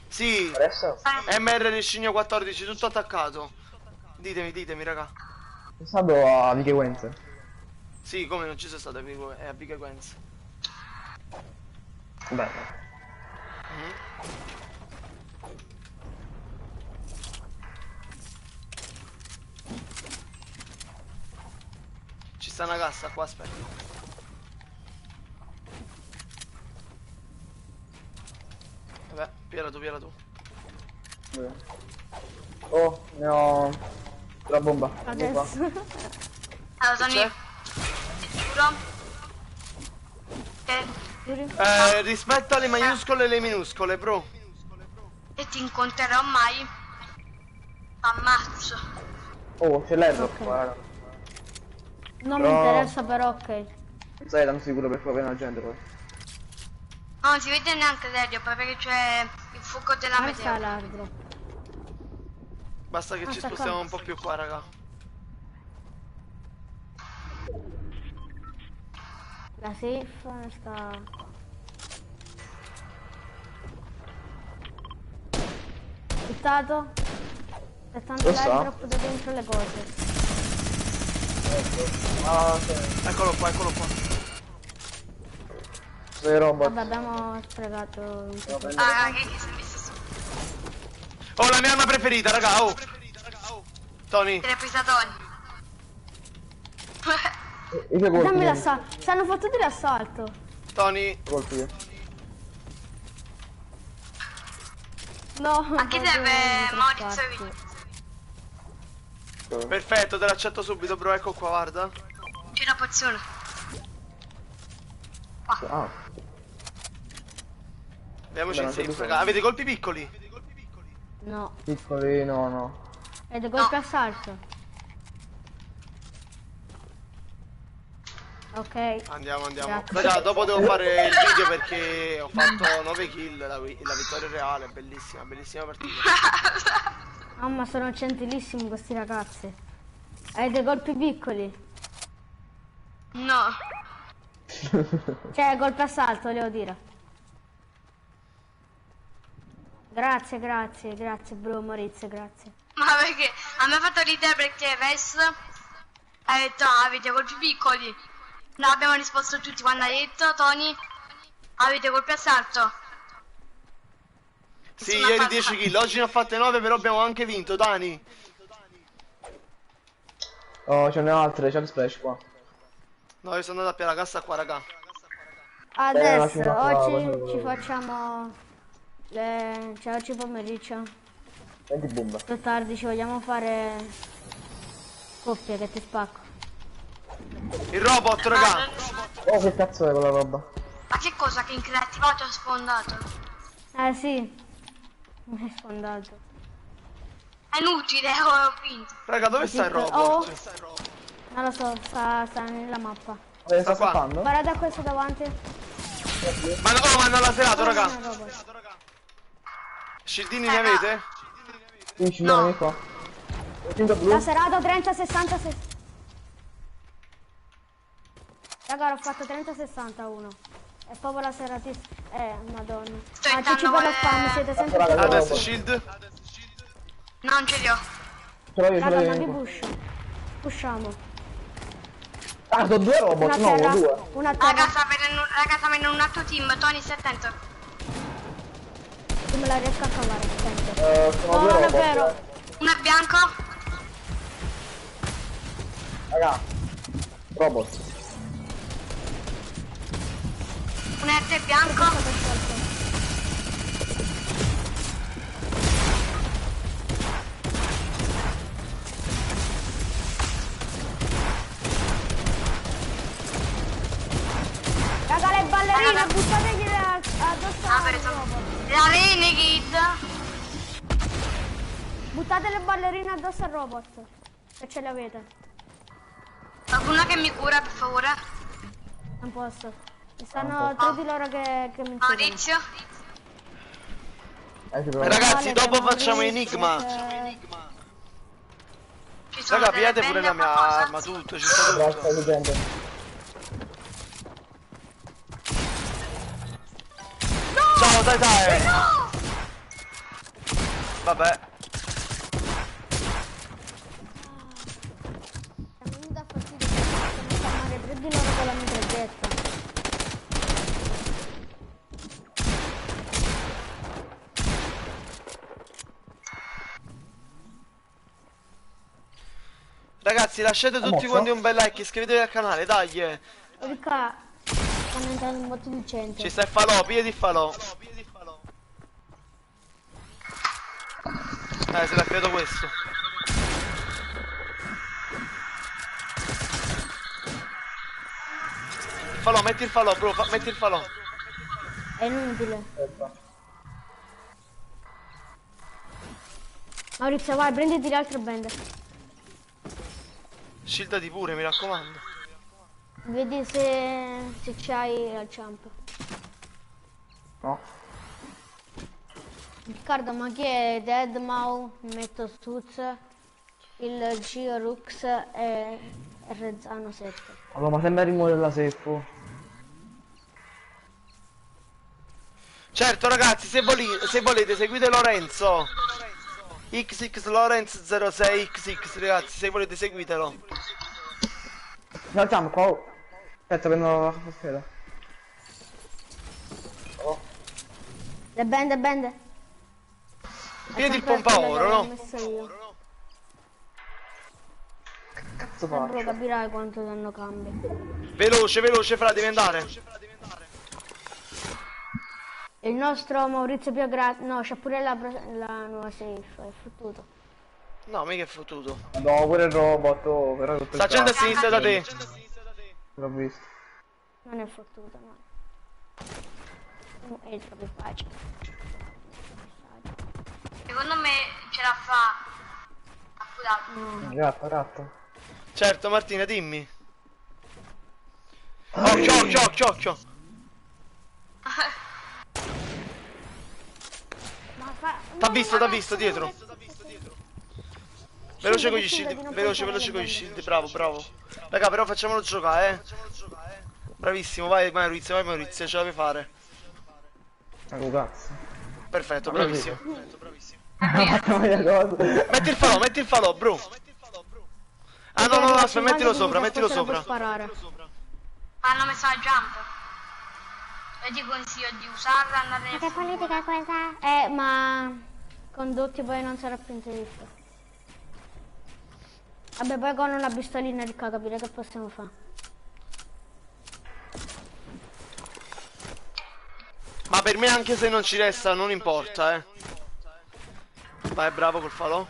Sì, Adesso? MR Scigno 14, tutto attaccato. Ditemi, raga. Pensando a Vicky Wenz. Sì, come non ci sono stato a Big Equence. Beh. Ci sta una cassa qua, aspetta. Vabbè, piera tu. Oh, ne ho la bomba. Bomba. Adesso. Allora, sono c'è? io. Ti giuro. Rispetto alle maiuscole e le minuscole, bro. E ti incontrerò mai. Ammazzo. Oh, c'è l'error Ok. qua, raga. Non mi Però- interessa però, ok. Non sei tanto sicuro per provare la gente poi. No, non si vede neanche Sergio, poi perché c'è il fuoco della Ma sta meteora. l'albero. Basta che ci sta spostiamo qua. un po' più qua, raga. La safe sta. Buttato. Aspettando Lo so. l'airdrop da dentro le cose. Ah, sì. Eccolo qua. Sei robot. Vabbè, abbiamo sprecato un po'. Ah, raga, che si è messo su. Oh, la mia arma preferita, raga, oh. Tony, Te l'hai presa Tony. I tuoi colpi. Dammi vieni. l'assalto. Stanno fottuti l'assalto. Tony. Colpi io. No. A chi voglio serve Maurizio ingrapparti. Perfetto, te l'accetto subito, bro, ecco qua, guarda. C'è una pozione. Ah, Vediamoci Beh, in non c'è safe, bisogno. raga. Avete colpi piccoli? No. piccoli, no. Ed è colpi assalto. Ok. Andiamo. Grazie. Raga, dopo devo fare il video perché ho fatto 9 kill, la vittoria reale, bellissima partita. Mamma, sono gentilissimi questi ragazzi. Hai dei colpi piccoli. No. Cioè, colpi assalto, devo dire. Grazie, bro, Maurizio, grazie. Ma perché a me ha fatto ridere perché Ves ha detto avete colpi piccoli. No, abbiamo risposto tutti quando ha detto Tony avete colpi assalto. Sì, Insomma, ieri fa- 10 kill, oggi ne ho fatte 9, però abbiamo anche vinto, Dani. Oh, ce n'è altre, c'è il splash qua. No, io sono andato a piare la cassa qua, raga. Adesso, lasciamo qua, oggi ci facciamo cioè oggi pomeriggio. Senti bomba. Più tardi ci vogliamo fare coppie che ti spacco. Il robot, raga. Oh, che cazzo è quella roba? Ma che cosa che increativato ho sfondato? Sì. Mi hai sfondato. È inutile, ho vinto. Raga, dove sta il Oh. robot? Non lo so, sta nella mappa. Sta qua. scappando? Guarda questo davanti. Ma no, oh, ma hanno laserato, raga. Una roba. Scildini ne avete? Sì, ci sono qua. Tinta blu? Laserato 30-60. Raga, l'ho fatto 30-61. È proprio laseratissimo. Madonna. Sto CC entrando per lo con spam, siete sempre Raga, troppo. Adesso shield. Non ce li ho. Ce l'ho io, Raga, non vieni li qua. push. Pushiamo. Ah, sono due robot, Una no, terra. due. Una terra. Raga, sta venendo un altro team. Tony, stai attento. Io me la riesco a cavare. Attento. Sono No, due non è robot. vero. Uno è bianco. Raga. Robot. Uno è bianco. ballerina, buttategli addosso Ah, al preso. robot. La Renegade. Buttate le ballerine addosso al robot. Se ce l'avete. Qualcuno che mi cura, per favore. Non posso. Mi stanno tre di loro che mi chiedono. Maurizio. Ci provo. Ragazzi, dopo Maurizio, facciamo Enigma. Ci sono Raga, delle pigliate pure bende la o mia qualcosa? arma, tutto, ci sta Grazie, tutto. leggenda. Ciao, dai. Vabbè. Mi dà fastidio perché mi sta male tre di loro con la mitraglietta. Ragazzi, lasciate tutti Ammazza. quanti un bel like, iscrivetevi al canale, dai. Ricca, stanno entrando un botto di gente. Ci sta il falò, piedi il falò. Se l'ha creato questo. Il falò, metti il falò, bro, metti il falò. È inutile. Maurizio, vai, prenditi le altre bende. Shieldati pure, mi raccomando. Vedi se c'hai il jump. No. Riccardo, ma chi è Deadmau, Metto Stuz, il Gio Rux e Rezzano 7? Allora, ma sembra rimuovere la sefo. Certo ragazzi, se volete seguite Lorenzo. XX Lorenz 06XX, ragazzi, se volete seguitelo. Facciamo qua. Aspetta, prendo. Aspetta. Le bende. Piedi il pompa oro, no? Messo io. Cazzo Bro, faccio? capirai quanto danno cambio. Veloce, fra, devi andare. Il nostro Maurizio più no, c'ha pure la nuova safe, è fottuto. No, mica è fottuto. No, pure il robot, oh, però tutto il Sta gente a cazzo. sinistra da te. L'ho visto. Non è fottuto, no. È troppo facile. Secondo me ce la fa. A curare. Ratto. Certo, Martina, dimmi. Occhio. T'ha visto dietro. Veloce con gli shield, veloce con gli shield, bravo. Raga, però facciamolo giocare, Bravissimo, vai Maurizio, ce la puoi fare. Ma che cazzo? Perfetto, bravissimo. Metti Metti il falò, bro. Ah no, aspetta, mettilo sopra. Sparare. Hanno messo la jump. E ti consiglio di usarla, andare nel Che politica questa? Ma condotti poi non sarà più interista. Vabbè, poi con una pistolina ricca capire che possiamo fare. Ma per me anche se non ci resta non importa, Vai, bravo col falò.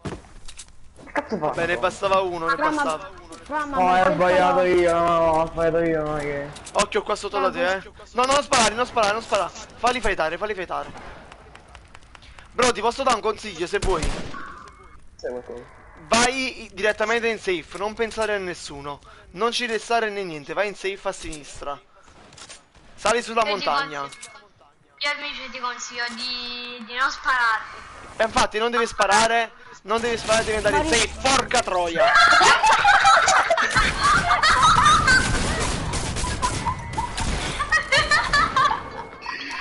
Che cazzo fa? Bene, bastava uno, ne bastava. No, ho sbagliato io, ho sbagliato io, non è che... Occhio qua sotto da te, No, non sparare. Falli fightare. Bro, ti posso dare un consiglio se vuoi. Sai qualcosa? Vai direttamente in safe, non pensare a nessuno. Non ci restare né niente, vai in safe a sinistra. Sali sulla montagna. Io invece ti consiglio di non spararti. E infatti non devi sparare, devi andare in safe, porca troia.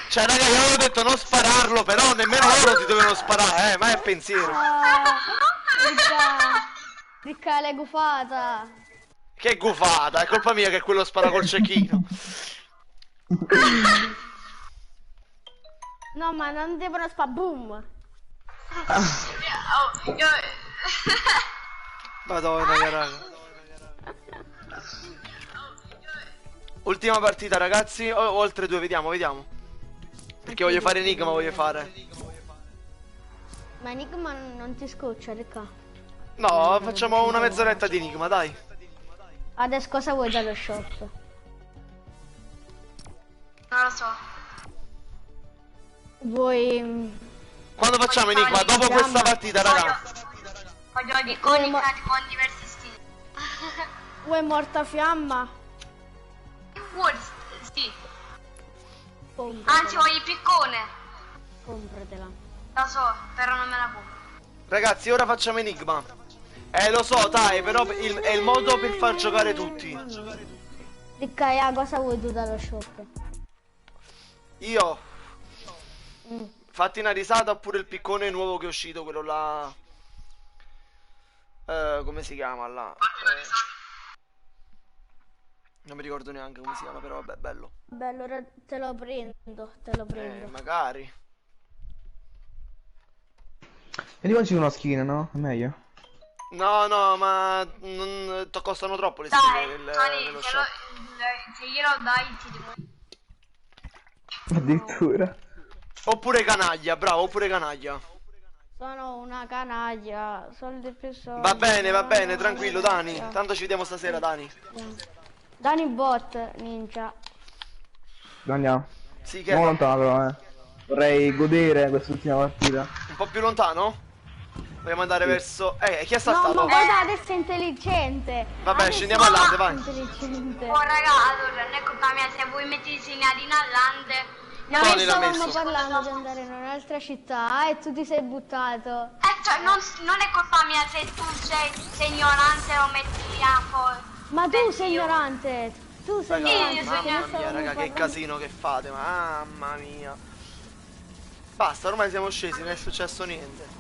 Cioè raga, io avevo detto non spararlo, però nemmeno loro ti dovevano sparare, ma è pensiero. Ricca, l'hai gufata. Che gufata, è colpa mia che quello spara col cecchino. No, ma non devono boom. Madonna, raga. Ultima partita ragazzi, o oltre due, vediamo. Perché voglio fare Enigma, Ma Enigma non ti scoccia, Ricca. No, facciamo una mezz'oretta di Enigma, dai. Adesso cosa vuoi dallo shop? Non lo so. Vuoi... Quando facciamo Enigma? Dopo questa partita, raga. Voglio di iconi con diversi stili. Vuoi mortafiamma? Sì. Compratela. Anzi, voglio il piccone. Compratela. Lo so, però non me la compro. Ragazzi, ora facciamo Enigma. Lo so, dai, però è il modo per far giocare tutti. Riccaia, cosa vuoi tu dallo shop? Io. Fatti una risata oppure il piccone nuovo che è uscito, quello là. Come si chiama là? Non mi ricordo neanche come si chiama, però vabbè, bello. Beh, allora te lo prendo. Magari. E di uno skin, no? È meglio. No, ma costano troppo le Dai, skin Tony, nello shop. se glielo dai ti devo... Addirittura. Oppure canaglia, bravo, oppure canaglia. Sono una canaglia, soldi più soldi. Va bene, tranquillo, Dani. Tanto ci vediamo stasera, Dani. Dani bot, ninja. Andiamo. Sì, che Non è? lontano però, Vorrei godere quest'ultima partita. Un po' più lontano? Vogliamo andare verso... chi è No, ma stato? guarda, adesso è intelligente. Vabbè, Adesso scendiamo a Lande, vai. è intelligente. Oh raga, allora non è colpa mia se voi mettete i segnalini all'ande. No, Tony l'ha stavamo messo. parlando di andare in un'altra città e tu ti sei buttato. Cioè, non è colpa mia se tu sei ignorante o metti a fuori. Ma tu sei ignorante. Tu sei Raga, ignorante. io sono perché noi mamma mia, stavamo raga, che parlando- casino che fate, mamma mia. Basta, ormai siamo scesi, non è successo niente.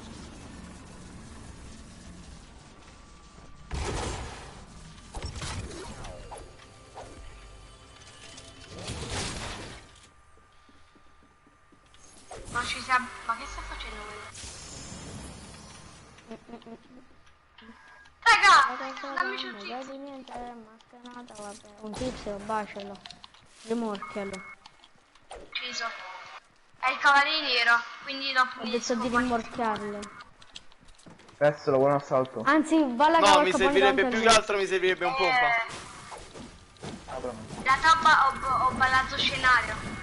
Non ci sa... Ma che sta facendo quello? Raga, dammi giù Non vedi niente, mascherata, vabbè. Un tizio, bacialo. Rimorchialo. ucciso. È il cavaliere nero, quindi lo Ho detto pulisco. di rimorchiarlo. Adesso lo buon assalto. Anzi, va la No, mi servirebbe più che altro, mi servirebbe un pompa. Da tappa ho ballato scenario.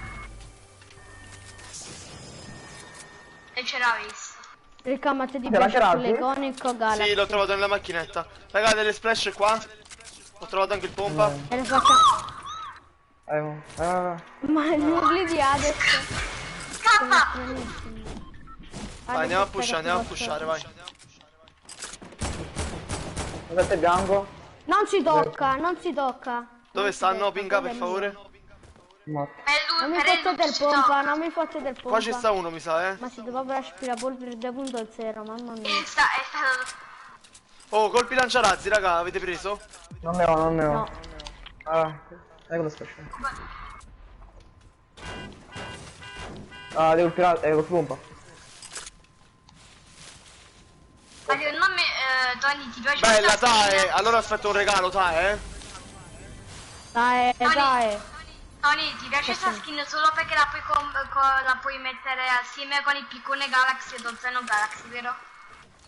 E ce l'ha visto. Ricca, ma te ti Te l'ha piace tirato? sull'iconico Galaxy? Sì, l'ho trovato nella macchinetta. Raga, delle splash qua. Ho trovato anche il pompa. E le facciamo... Ah, Ma gli urli di adesso. Scappa! Vai, andiamo a pushare, vai. Guardate bianco. Non si tocca, non si tocca. Dove stanno? Pinga, per favore. Morto. Non mi fotte del pompa, non mi fotte del pompa. Qua ci sta uno, mi sa, Ma si dovrebbe aspirapolvere 2.0, mamma mia. È stato... Oh, colpi lanciarazzi, raga, avete preso? Non ne ho. No. Ah, ecco lo scascio. Ah, devo tirare, col pompa. Ma secondo me, Tony, ti piace Bella, questa dai. skin? Allora aspetta un regalo, dai, Dai, dai. Tony, ti piace questa skin solo perché la la puoi mettere assieme con il piccone Galaxy e Dolzeno Galaxy, vero?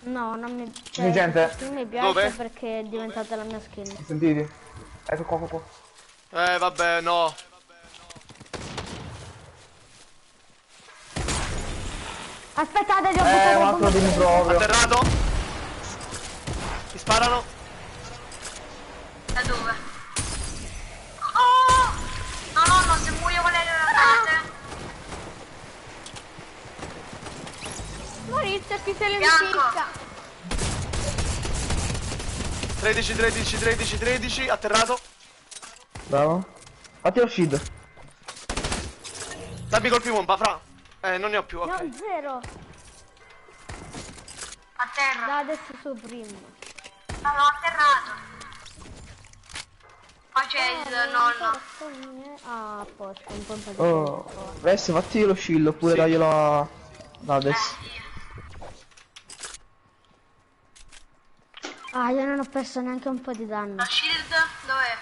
No, non mi C'è gente? Sì, mi piace Dove? perché è diventata la mia skin. Sentiti? Ecco qua. Vabbè, no. Aspettate, devo buttare Un la altro bomba. di proprio. Atterrato. Mi sparano. Da dove? Oh! No, se muoio con le ragazze. Maurizio, ti sei Bianco. lenticchia. 13, atterrato. Bravo. Fatti lo shield. Dammi colpi pompa, fra. Non ne ho più, ok. No, zero. A terra. Da adesso su prima. No, l'ho atterrato. Poi c'è il nonno. Ah, a posto, un po' di Oh. Adesso fatti lo shield oppure daglielo a... No, adesso. Ah, io non ho perso neanche un po' di danno. La shield dov'è?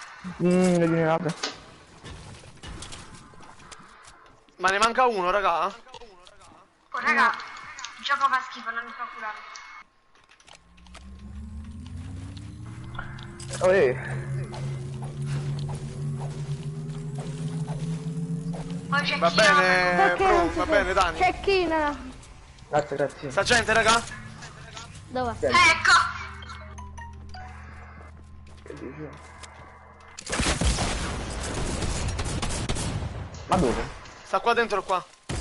Le generate. Ma ne manca uno, raga. Oh raga, il gioco fa schifo, non mi fa curare. Oh, Poi c'è Va chi bene, Perché bro, non si va vede? bene, Dani. Cecchina. Grazie, grazie. Sta gente, raga? Dove? Ecco. Che dici? Ma dove? Sta qua dentro o qua? È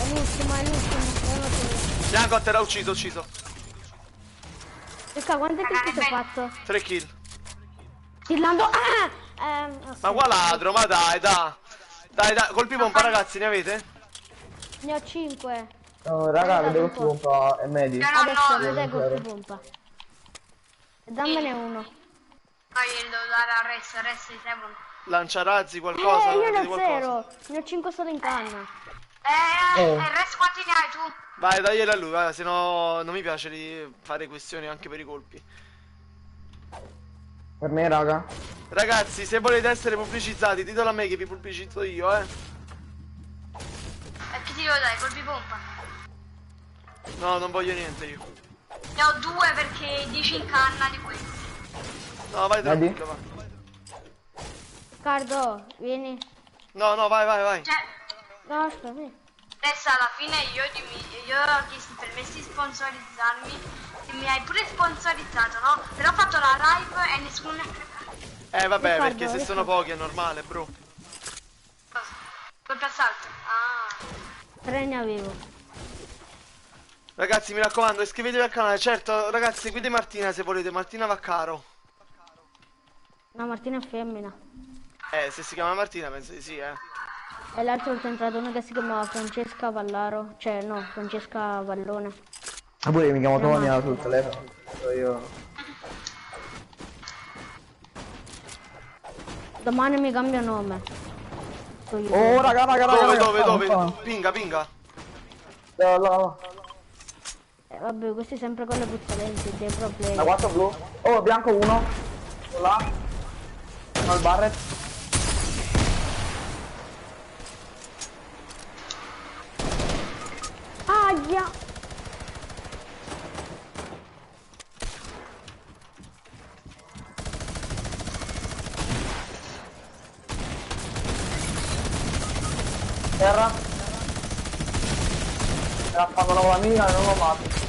l'ultimo, è l'ultimo. È l'ultimo. Bianco a terra, ucciso, ucciso. Luca, quante kill ti ho fatto? 3 kill. Killando. Ma qua ladro, ma dai, dai. Dai, dai, colpi pompa ragazzi, ne avete? Ne ho 5. No, raga, Dai, vedevo un po'. pompa e medi. Però Adesso no, vedete colpi pompa. E dammene uno. poi glielo devo dare al resto di servono. Lanciarazzi, qualcosa? Io ne avete ho qualcosa? 0. Ne ho 5 solo in canna. E il resto quanti ne hai tu? Vai, dagliela a lui, vai, se no non mi piace di fare questioni anche per i colpi. Per me, raga. Ragazzi, se volete essere pubblicizzati, ditelo a me che vi pubblicizzo io, E chi ti devo dare? Colpi pompa? No, non voglio niente io. Ne ho 2 perché 10 in canna di quelli. No, vai Vedi? tranquillo, va. Cardo, vieni. No, no, vai, vai, vai. Cioè, No, aspetta, vieni. adesso alla fine io ho chiesto il permesso di sponsorizzarmi e mi hai pure sponsorizzato, no? Però ho fatto la live e nessuno ne ha preso. Vabbè, Riccardo, perché se sono pochi è normale, bro. Colpi assalto. Ah. 3 ne avevo. Ragazzi, mi raccomando, iscrivetevi al canale. Certo, ragazzi, seguite Martina se volete. Martina va caro. No, Martina è femmina. Se si chiama Martina, penso di sì, E l'altro è entrato una che si chiamava Francesca Vallaro. Cioè, no, Francesca Vallone. Ah, pure io mi chiamo Tonia sul telefono. Io... Domani mi cambio nome. So io. Oh, raga, raga, raga. Dove, raga, dove, fa. dove? Pinga, pinga. Là, là, là. Vabbè, questi sempre con le puzzolenti, dei problemi. Da 4 blu. Oh, bianco 1. Là. Al barret. Aia! Terra. Fanno la mira e non lo mato.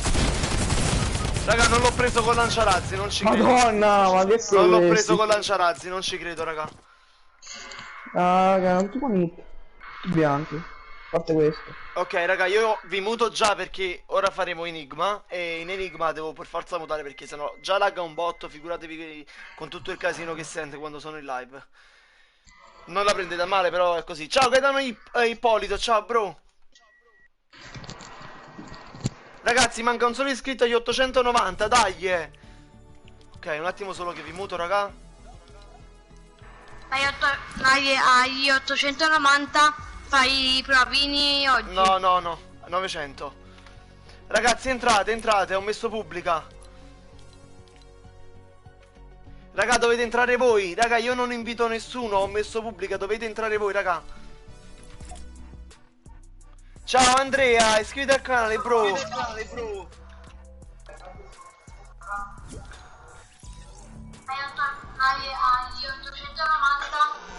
Raga, non l'ho preso con lanciarazzi, non ci credo. Madonna, ma che sei? Non l'ho preso con lanciarazzi, non ci credo, raga. Ah, raga, non ti puoi bianchi. A parte questo. Ok, raga, io vi muto già perché ora faremo Enigma. E in Enigma devo per forza mutare perché sennò già lagga un botto. Figuratevi con tutto il casino che sente quando sono in live. Non la prendete a male, però è così. Ciao Gaetano Ippolito, ciao bro. Ragazzi, manca un solo iscritto agli 890, dai. Ok, un attimo solo che vi muto, raga. Agli 890 fai i provini oggi. No, no, no, 900. Ragazzi, entrate, entrate, ho messo pubblica. Raga, dovete entrare voi. Raga, io non invito nessuno, ho messo pubblica, dovete entrare voi, raga. Ciao Andrea, iscriviti al canale, bro. Agli 890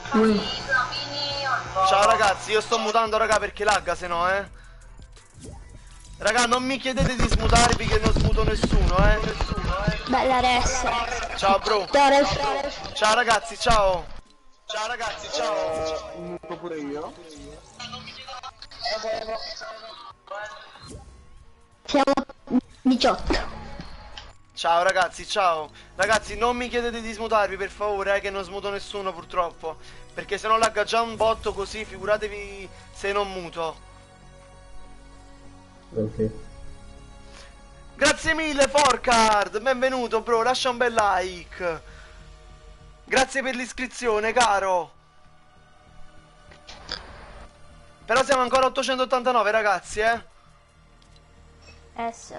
fai i provini oggi. Ciao ragazzi, io sto mutando, raga, perché lagga, se no, Raga, non mi chiedete di smutarvi che non smuto nessuno, Bella res. Ciao, bro. Torres. Ciao ragazzi, ciao. Ciao ragazzi, ciao. Pure io. Siamo 18. Ciao ragazzi, ciao. Ragazzi, non mi chiedete di smutarvi, per favore, che non smuto nessuno, purtroppo. Perché se no lagga già un botto così, figuratevi se non muto. Ok. Grazie mille, Forcard. Benvenuto, bro. Lascia un bel like. Grazie per l'iscrizione, caro. Però siamo ancora a 889, ragazzi, S.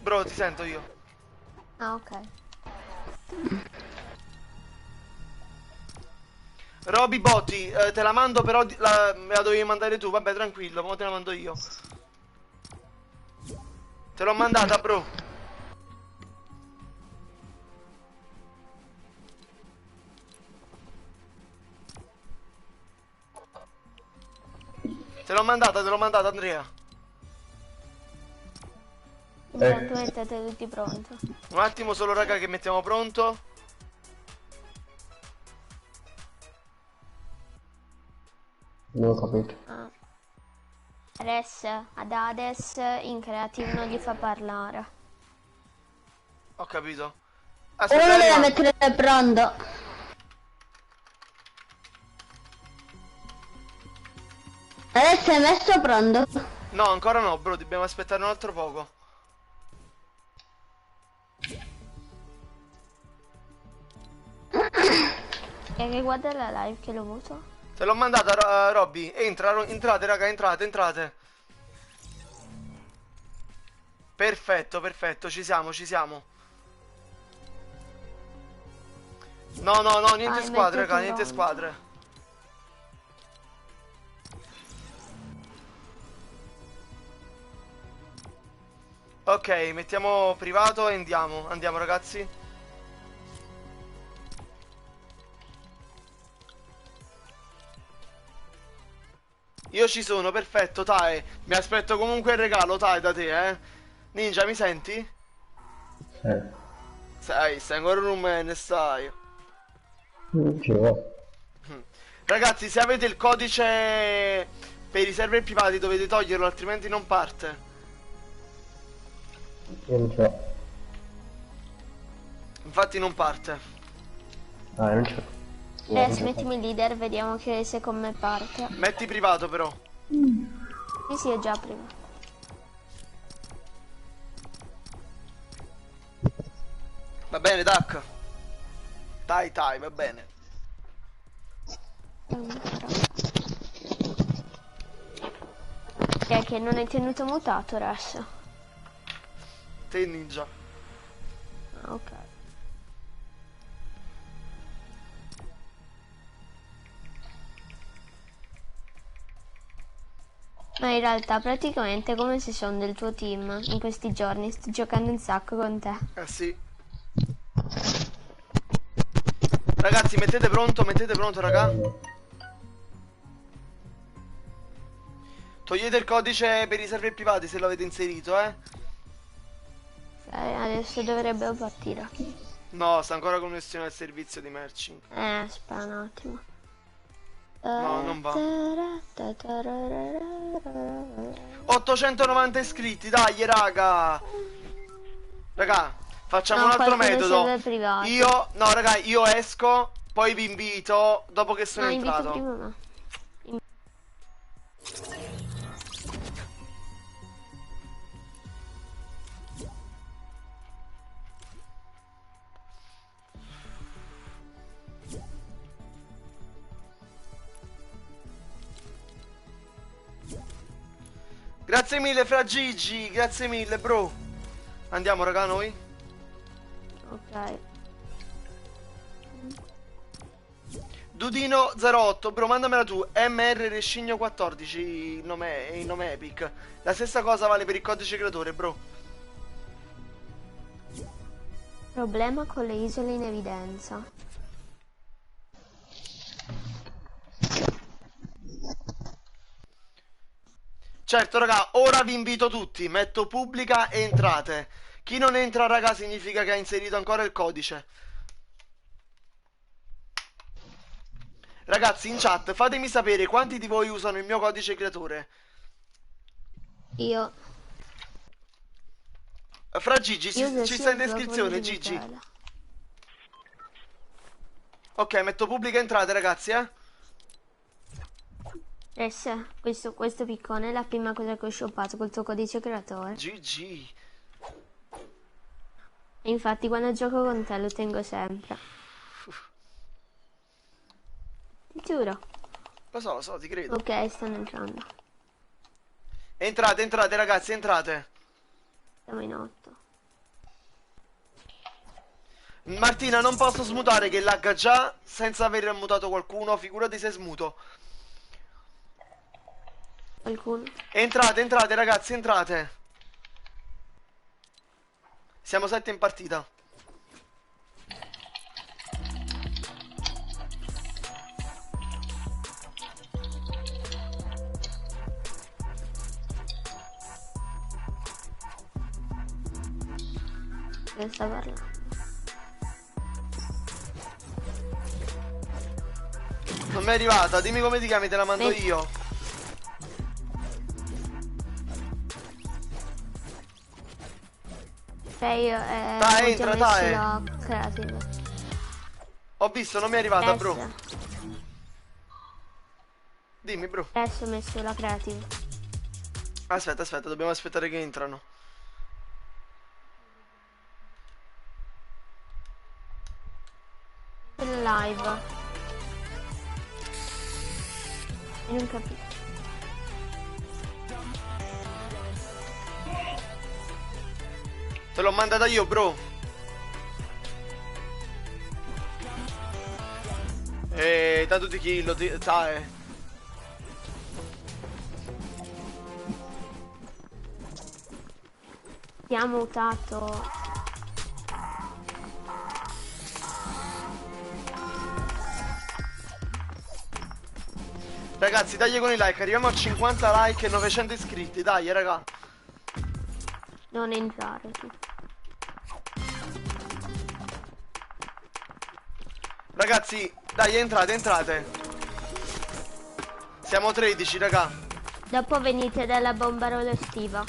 Bro, ti sento io. Ah, ok. Roby Botti, te la mando, però me la dovevi mandare tu. Vabbè, tranquillo, ma te la mando io. Te l'ho mandata, bro. te l'ho mandata Andrea. Intanto mettete tutti pronto. Un attimo solo raga che mettiamo pronto. Non ho capito. Ah. Ad Hades in creative non gli fa parlare. Ho capito. Uno Aspetta, deve arriva. mettere pronto. Adesso è messo pronto. No, ancora no, bro, dobbiamo aspettare un altro poco. E che guarda la live che l'ho avuto? Te l'ho mandata, Robby. Entrate, raga, entrate. Perfetto, ci siamo. No, niente Vai, squadre, mettiti raga, niente pronto. squadre. Ok, mettiamo privato e andiamo ragazzi. Io ci sono, perfetto, Tae. Mi aspetto comunque il regalo, Tae, da te, eh. Ninja, mi senti? Stai ancora in un man, stai. Ci va. Ragazzi, se avete il codice per i server privati dovete toglierlo, altrimenti non parte. Io non ce l'ho. Infatti non parte. Ah, non ce l'ho. Adesso mettimi il leader, vediamo che se con me parte. Metti privato però. Sì, è già prima. Va bene, Duck. Dai, va bene. È che non hai tenuto mutato adesso. Te ninja. Ah, ok. Ma in realtà praticamente come se sono del tuo team in questi giorni, sto giocando un sacco con te. Eh sì. Ragazzi, mettete pronto, raga. Togliete il codice per i server privati se l'avete inserito, eh. Adesso dovrebbero partire. No, sta ancora connessione al servizio di matching. Aspetta un attimo. No, non va. 890 iscritti, dai, raga. Raga, facciamo No, un altro qualcuno metodo. serve privato. No, raga, io esco, poi vi invito dopo che sono No, invito entrato. prima me. Grazie mille, Fra Gigi, grazie mille, bro. Andiamo, raga, noi. Ok. Dudino08, bro, mandamela tu. MR Rescigno 14, il nome Epic. La stessa cosa vale per il codice creatore, bro. Problema con le isole in evidenza. Certo, raga, ora vi invito tutti. Metto pubblica e entrate. Chi non entra, raga, significa che ha inserito ancora il codice. Ragazzi, in chat, fatemi sapere quanti di voi usano il mio codice creatore. Io Fra Gigi, ci uso sta sia in il gioco descrizione, di Gigi. Michele. Ok, metto pubblica e entrate, ragazzi, eh. Adesso, questo piccone è la prima cosa che ho shoppato col tuo codice creatore. GG. E infatti quando gioco con te lo tengo sempre. Ti giuro. Lo so, ti credo. Ok, stanno entrando. Entrate, ragazzi, entrate. Siamo in 8. Martina, non posso smutare che lagga già senza aver mutato qualcuno. Figurati se smuto. Qualcuno? Entrate, ragazzi, entrate. Siamo 7 in partita. Che sta parlando? Non mi è arrivata, dimmi come ti chiami, te la mando Vedi. io. Io Dai, ho già entra, messo dai. la creativa. Ho visto, non mi è arrivata, bro. Adesso, Dimmi, bro. adesso ho messo la creativa. Aspetta, aspetta, dobbiamo aspettare che entrano. Il live. E non capisco. Te l'ho mandata io, bro. Tanto ti killo, sai. Ti ha mutato. Ragazzi, dai con i like, arriviamo a 50 like e 900 iscritti, dai, raga. Non entrare tu. Ragazzi, dai, entrate, entrate. Siamo 13, raga. Dopo venite dalla bombarola estiva.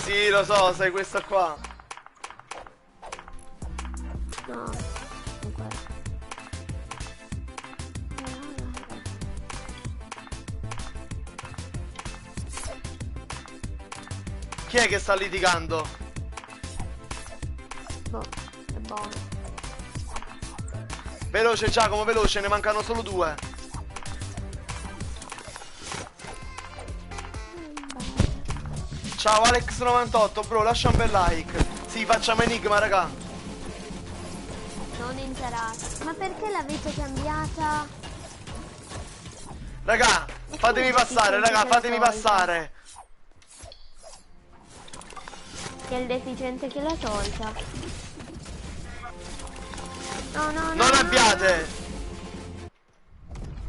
Sì, lo so, sei questa qua. No. non quello. Chi è che sta litigando? Boh, è buono. Veloce, Giacomo, veloce, ne mancano solo 2. Ciao Alex98, bro, lascia un bel like. Sì, facciamo enigma, raga. Non entrate. Ma perché l'avete cambiata? Raga, fatemi passare, raga, fatemi passare. Che è il deficiente che l'ha tolta. No, no, no. Non no, abbiate.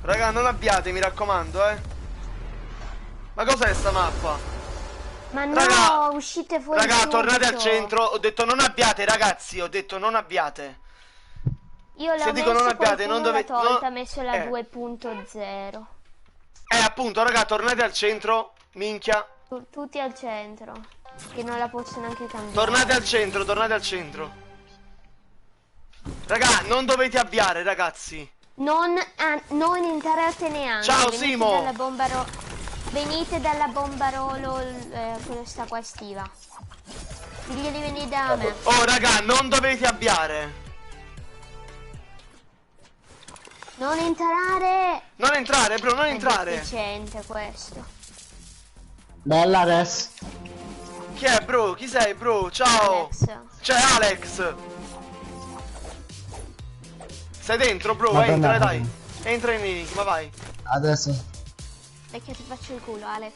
Raga, non abbiate, mi raccomando, eh. Ma cos'è sta mappa? Ma no, Raga, uscite fuori. Raga, tornate al subito. centro. Ho detto non abbiate, ragazzi. Ho detto non abbiate. Io l'ho Se dico messo, non abbiate, non qualcuno l'ha dovete- tolta, no- ha messo la eh. 2.0. Appunto, raga, tornate al centro. Minchia. Tutti al centro. Che non la posso neanche cambiare. Tornate al centro, tornate al centro. Raga, non dovete avviare, ragazzi. Non entrate neanche. Ciao, Venite Simo. dalla Venite dalla bombarolo, quello sta qua estiva. Figlio di venire da me. Oh, raga, non dovete avviare. Non entrare! Non entrare, bro, non È entrare. deficiente questo. Bella Res. Chi è, bro? Chi sei, bro? Ciao. Alex. C'è Alex. Sei dentro, bro? Madonna. Entra, dai. Entra in enigma, vai. Adesso. Dai che ti faccio il culo, Alex.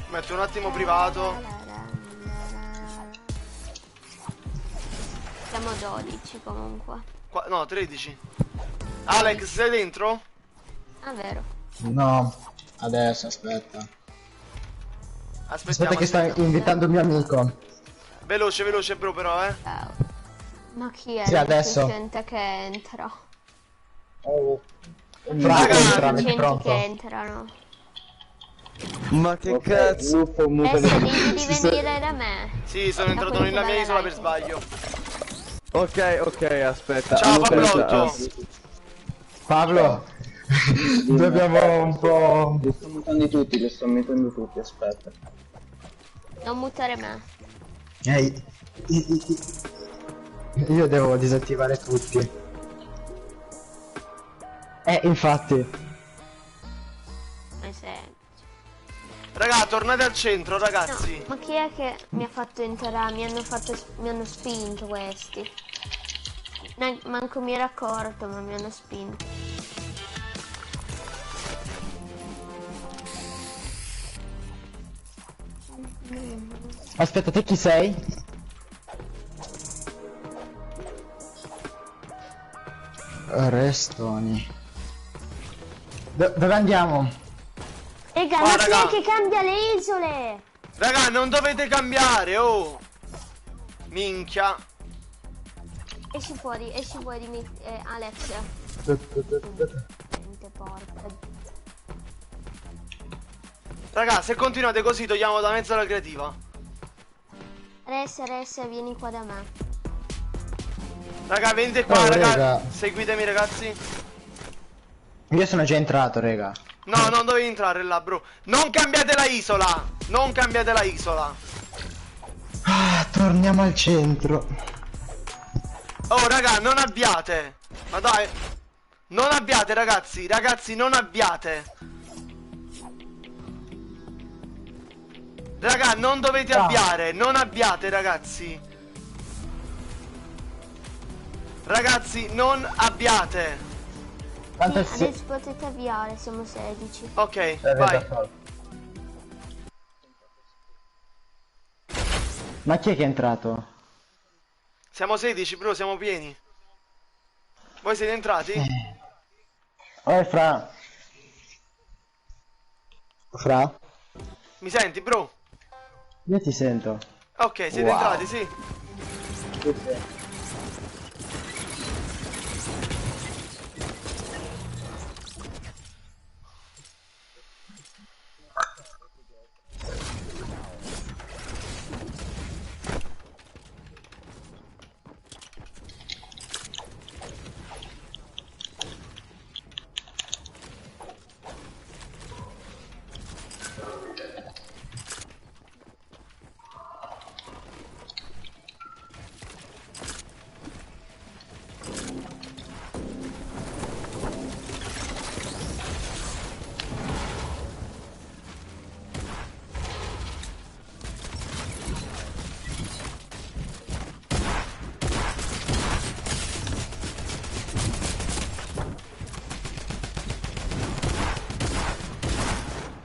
Metto un attimo privato. Siamo 12 comunque. No, 13. Alex, sei dentro? Ah, vero. No. Adesso aspetta. Aspettiamo, Aspetta che sta aspettiamo. invitando un mio amico. Veloce, veloce, bro, però, eh. Ciao. Ma chi è Sì, il adesso. deficiente che entra? Oh. Raga, Entra, I metti deficienti pronto. che entrano. Ma che cazzo? Adesso devi venire da me. Sì, sono Da entrato quello nella che mia va isola là, per sì. sbaglio. Ok, aspetta. Ciao, aspetta, Pablotto. Paolo. Dobbiamo un po'. Li sto mettendo tutti, aspetta. Non mutare me. Ehi. Io devo disattivare tutti. Infatti. Ma semplice. Raga, tornate al centro, No, ragazzi. ma chi è che mi ha fatto entrare? Mi hanno spinto questi. Manco mi ero accorto, ma mi hanno spinto. Aspetta, te chi sei? Restoni. Dove andiamo? E Raga, Oh, ma raga. chi è che cambia le isole? Raga, non dovete cambiare, oh! Minchia. Esci fuori, Alex. Gente porca. Raga, se continuate così togliamo da mezzo la creativa. Res, vieni qua da me. Raga, venite qua, Oh, raga. raga. Seguitemi, ragazzi. Io sono già entrato, raga. No, non dovevi entrare là, bro. Non cambiate la isola. Non cambiate la isola. Ah, torniamo al centro. Oh, raga, non abbiate. Ma dai. Non abbiate, ragazzi. Ragazzi, non abbiate. Raga, non dovete abbiare. Non abbiate, ragazzi. Ragazzi, non abbiate. Tanto Sì, sì. adesso potete avviare, siamo 16. Ok, vai. Ma chi è che è entrato? Siamo 16, bro, siamo pieni. Voi siete entrati? Oh, Fra. Fra? Mi senti, bro? Io ti sento. Ok, siete Wow. entrati, sì.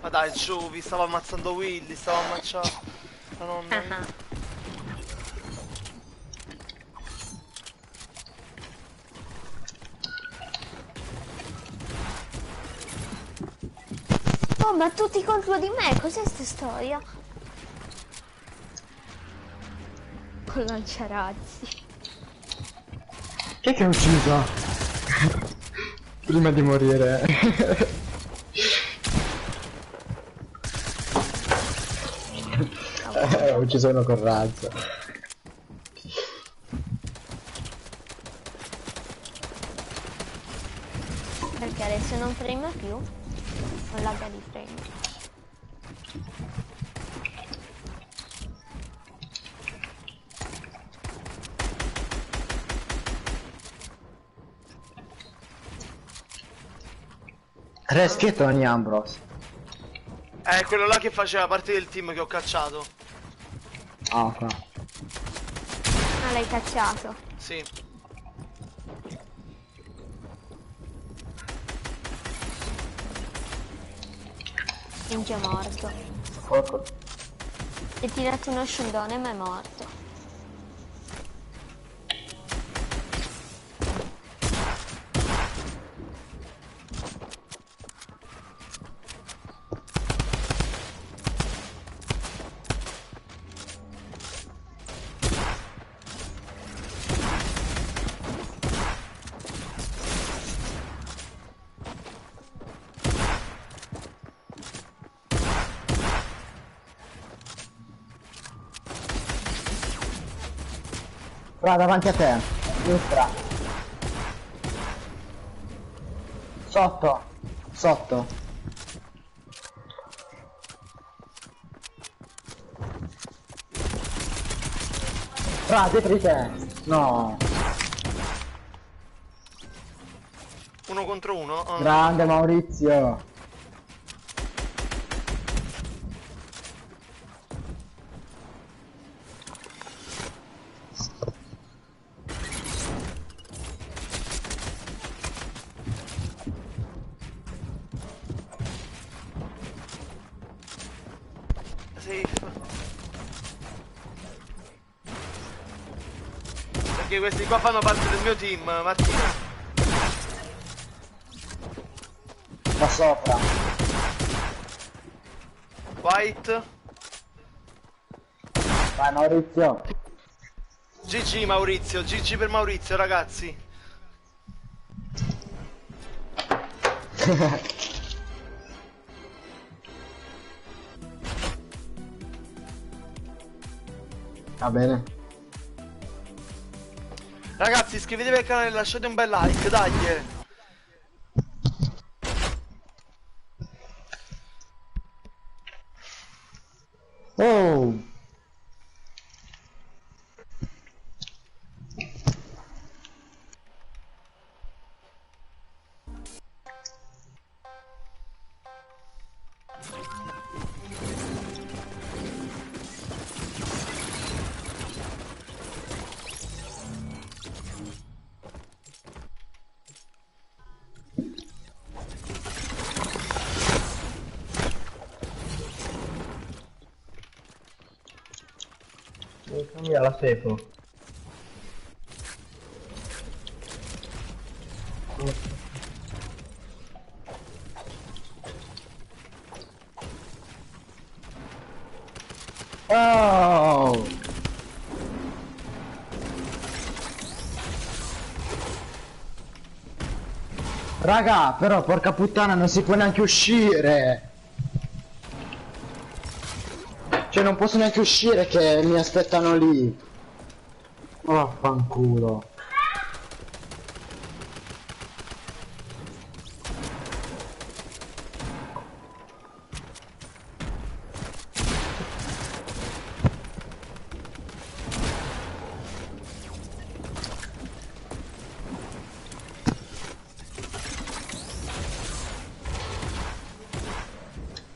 Ma dai, giù, vi stavo ammazzando Willy, stavo ammazzando. Madonna mia. Oh, ma tutti contro di me, cos'è sta storia? Con lanciarazzi. Chi è che ha ucciso? Prima di morire. Ho ucciso uno con razzo. Perché adesso non frame più? Non lagga di frame. Reschi Tony Ambrose. È quello là che faceva parte del team che ho cacciato. Ah, ok. Ah, l'hai cacciato. Sì. Finge morto. Porco. E tirato uno scendone ma è morto. Fra, davanti a te. Destra. Sotto. Sotto. Fra, dietro di te. No. Uno contro uno? Oh, no. Grande Maurizio. Safe. Perché questi qua fanno parte del mio team, Martina. Da sopra. fight. Vai Maurizio. GG Maurizio, GG per Maurizio ragazzi. Va bene. Ragazzi iscrivetevi al canale e lasciate un bel like, dai. Oh. Via la seco. Oh! Raga, però porca puttana non si può neanche uscire. Cioè non posso neanche uscire che mi aspettano lì. Oh, fanculo.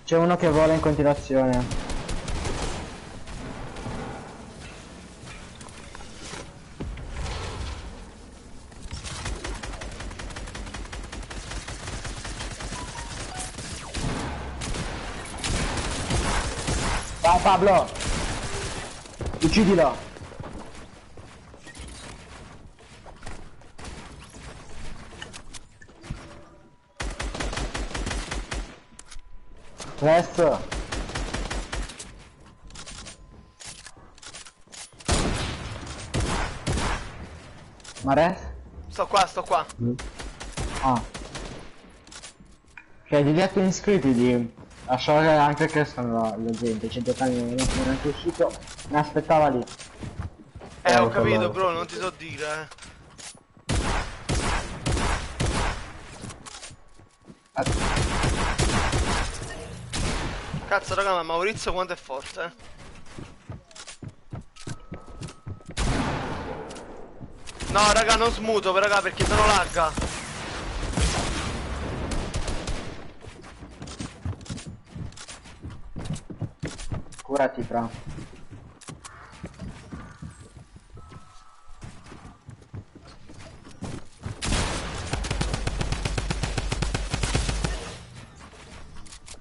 C'è uno che vola in continuazione. Vai Pablo! Uccidilo! Resto! Ma resto? Sto qua. Ah. Cioè di detto iscritti di lasciare anche che sono la gente, 100 anni non è neanche uscito, mi aspettava lì. Ho capito bro, non ti so dire Cazzo raga, ma Maurizio quanto è forte, No raga, non smuto raga perché sennò lagga. Curati fra.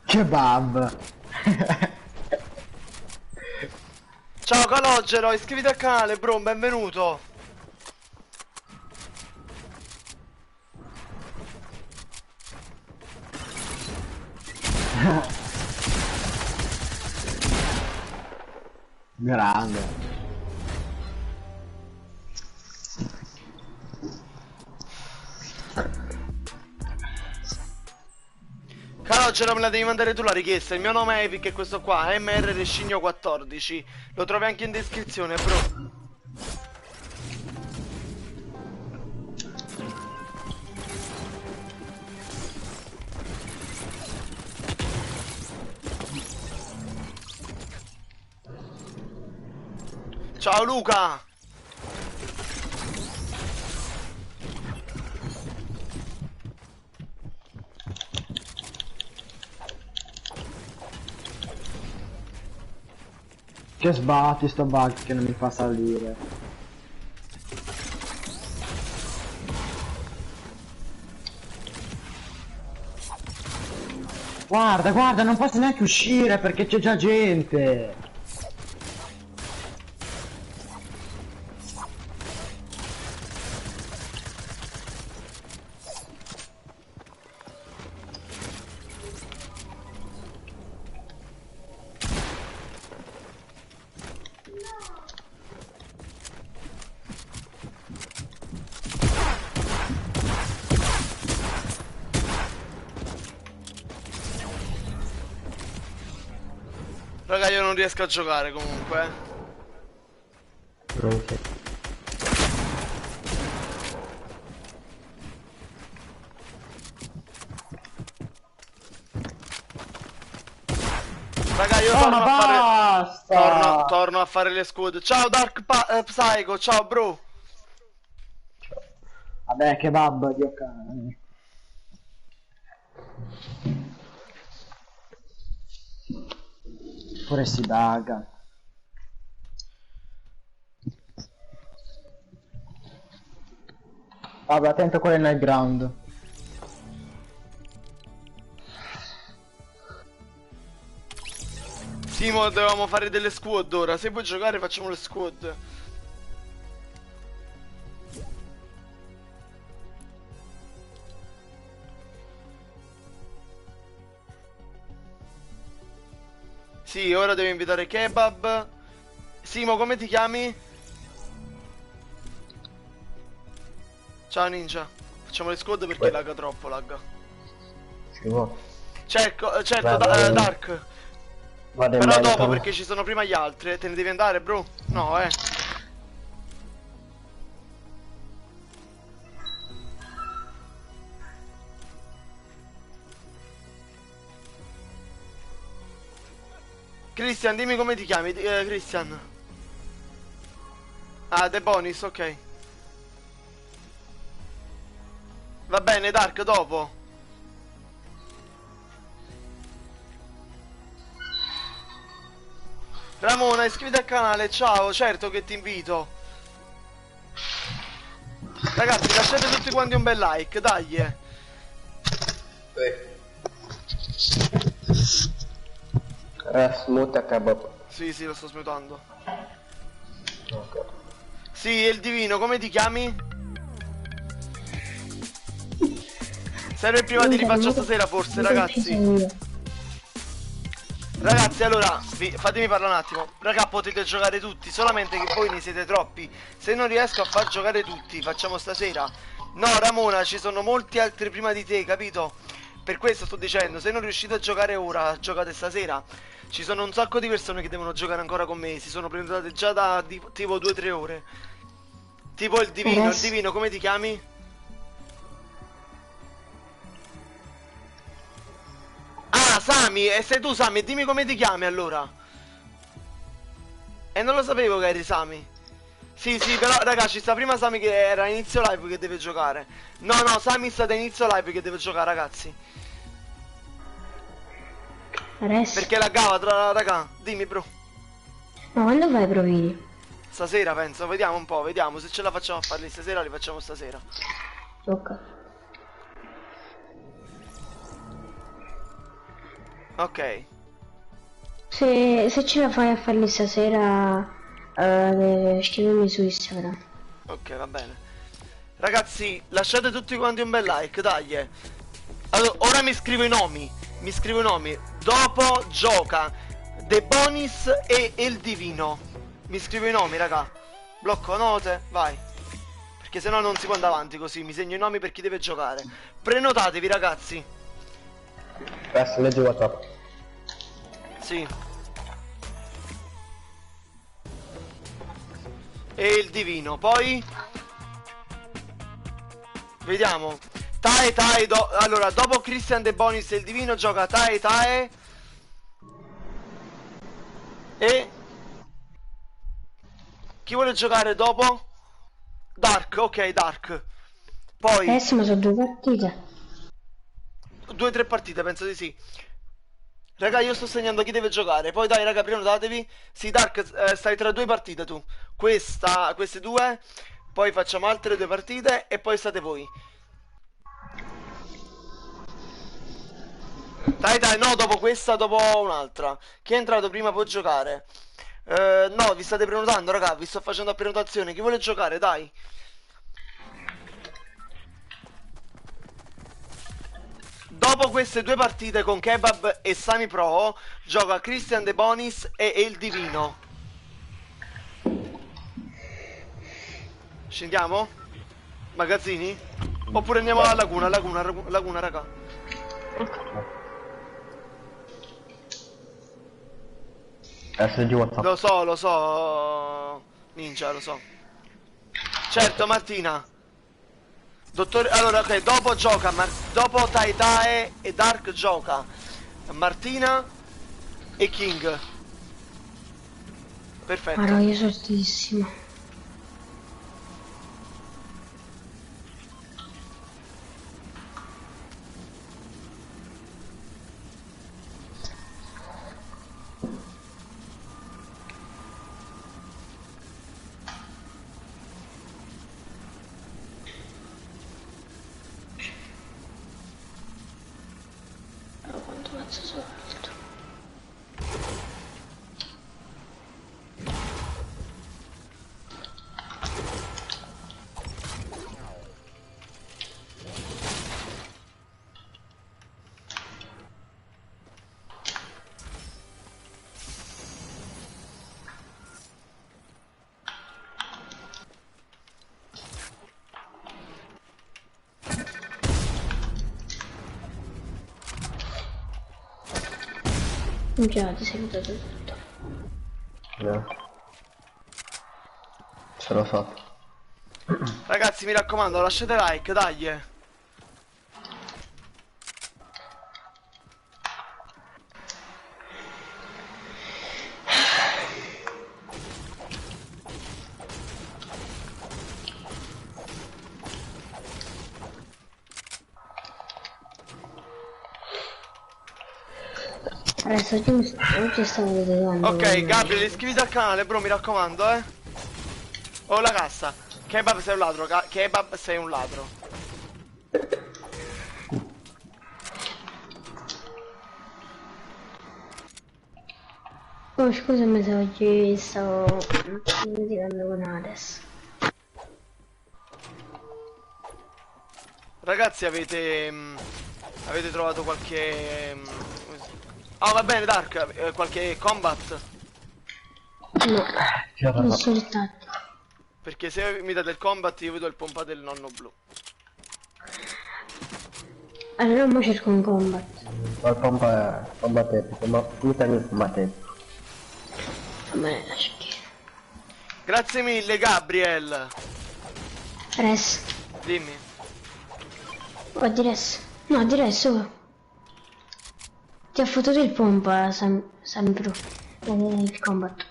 Kebab. Ciao Calogero, iscriviti al canale bro, benvenuto. Grande. Calogero me la devi mandare tu la richiesta, il mio nome è Epic e questo qua è MR Rescigno 14. Lo trovi anche in descrizione bro. Ciao Luca! Che sbatti sto bug che non mi fa salire. Guarda, guarda, non posso neanche uscire perché c'è già gente. Raga, io non riesco a giocare comunque. Ok. Raga, io Oh, ma basta! torno a fare le squad. Ciao Dark Psycho, ciao bro. Vabbè, kebab, Dio cane. Pure si bugga. Vabbè, attento a quello nel ground. Simo, dovevamo fare delle squad ora. Se vuoi giocare facciamo le squad. Sì, ora devo invitare Kebab. Simo, come ti chiami? Ciao Ninja. Facciamo le squad perché lagga troppo, lagga. Ci vuole. Certo, Vado. Dark. Vado in Però medical. dopo perché ci sono prima gli altri. Te ne devi andare, bro? No, Christian, dimmi come ti chiami, Christian. Ah, The Bonis, ok. Va bene, Dark, dopo. Ramona, iscriviti al canale, ciao, certo che ti invito. Ragazzi, lasciate tutti quanti un bel like, dai. Smuta kebab. Sì, lo sto smutando. Sì, il divino, come ti chiami? Serve il prima di rifaccio stasera forse, ragazzi. Ragazzi, allora, fatemi parlare un attimo. Raga, potete giocare tutti, solamente che voi ne siete troppi. Se non riesco a far giocare tutti, facciamo stasera. No, Ramona, ci sono molti altri prima di te, capito? Per questo sto dicendo, se non riuscite a giocare ora, giocate stasera. Ci sono un sacco di persone che devono giocare ancora con me. Si sono prenotate già da tipo 2-3 ore. Tipo il divino, come ti chiami? Ah, Sami, e sei tu Sami, dimmi come ti chiami allora. E non lo sapevo che eri Sami. Sì, però raga, ci sta prima Sami che era a inizio live che deve giocare. No, Sami sta da inizio live che deve giocare, ragazzi. Perché laggava tra raga, dimmi bro. Ma quando vai provini? Stasera penso, vediamo un po', vediamo se ce la facciamo a farli stasera, li facciamo stasera. Ok. Ok. Se ce la fai a farli stasera, scrivimi su Instagram. Ok, va bene. Ragazzi, lasciate tutti quanti un bel like, dai. Allora, ora mi scrivo i nomi. Dopo gioca The Bonis e il Divino. Mi scrivo i nomi, raga. Blocco note, vai. Perché sennò non si può andare avanti così. Mi segno i nomi per chi deve giocare. Prenotatevi, ragazzi. Leggi WhatsApp. Sì. E il Divino, poi vediamo. Tae, allora, dopo Christian De Bonis e il Divino gioca Tae. E chi vuole giocare dopo? Dark, ok, Dark. Poi Ma sono 2 partite. 2-3 partite, penso di sì. Raga, io sto segnando chi deve giocare. Poi dai, raga, prenotatevi. Sì, Dark, stai tra 2 partite tu. Queste 2. Poi facciamo altre 2 partite. E poi state voi. Dai, no, dopo questa, dopo un'altra. Chi è entrato prima può giocare. No, vi state prenotando, raga. Vi sto facendo a prenotazione. Chi vuole giocare, dai. Dopo queste 2 partite con Kebab e Sami Pro, gioca Christian De Bonis e il Divino. Scendiamo? Magazzini? Oppure andiamo alla laguna, raga. Leggi WhatsApp. Lo so, Ninja, lo so. Certo, Martina. Dottore, allora, ok, dopo gioca, dopo Tae e Dark gioca Martina e King. Perfetto. Ma no, io sono fortissimo. Però quanto cazzo sono alto? Già, ti sei buttato tutto. No. Ce l'ho fatto. Ragazzi, mi raccomando, lasciate like, dai. Adesso oggi stavo vedendo. Ok, Gabriel, iscriviti al canale, bro, mi raccomando, Oh, la cassa. Kebab sei un ladro, Kebab sei un ladro. Oh, scusami se oggi stavo litigando con Hades. Ragazzi, avete trovato qualche... Ah, va bene, Dark, qualche combat? No, Ci ho non fatto. sono risultati. Perché se mi date il combat io vedo il pompa del nonno blu. Allora mo cerco un combat. Il pompa tempo, ma tu sei il pompa tempo. Fammi la schifo. Grazie mille, Gabriel. Res. Dimmi. Oh, di res. No, di res, oh. Ti ha fottuto il pompa, sempre. Il combat.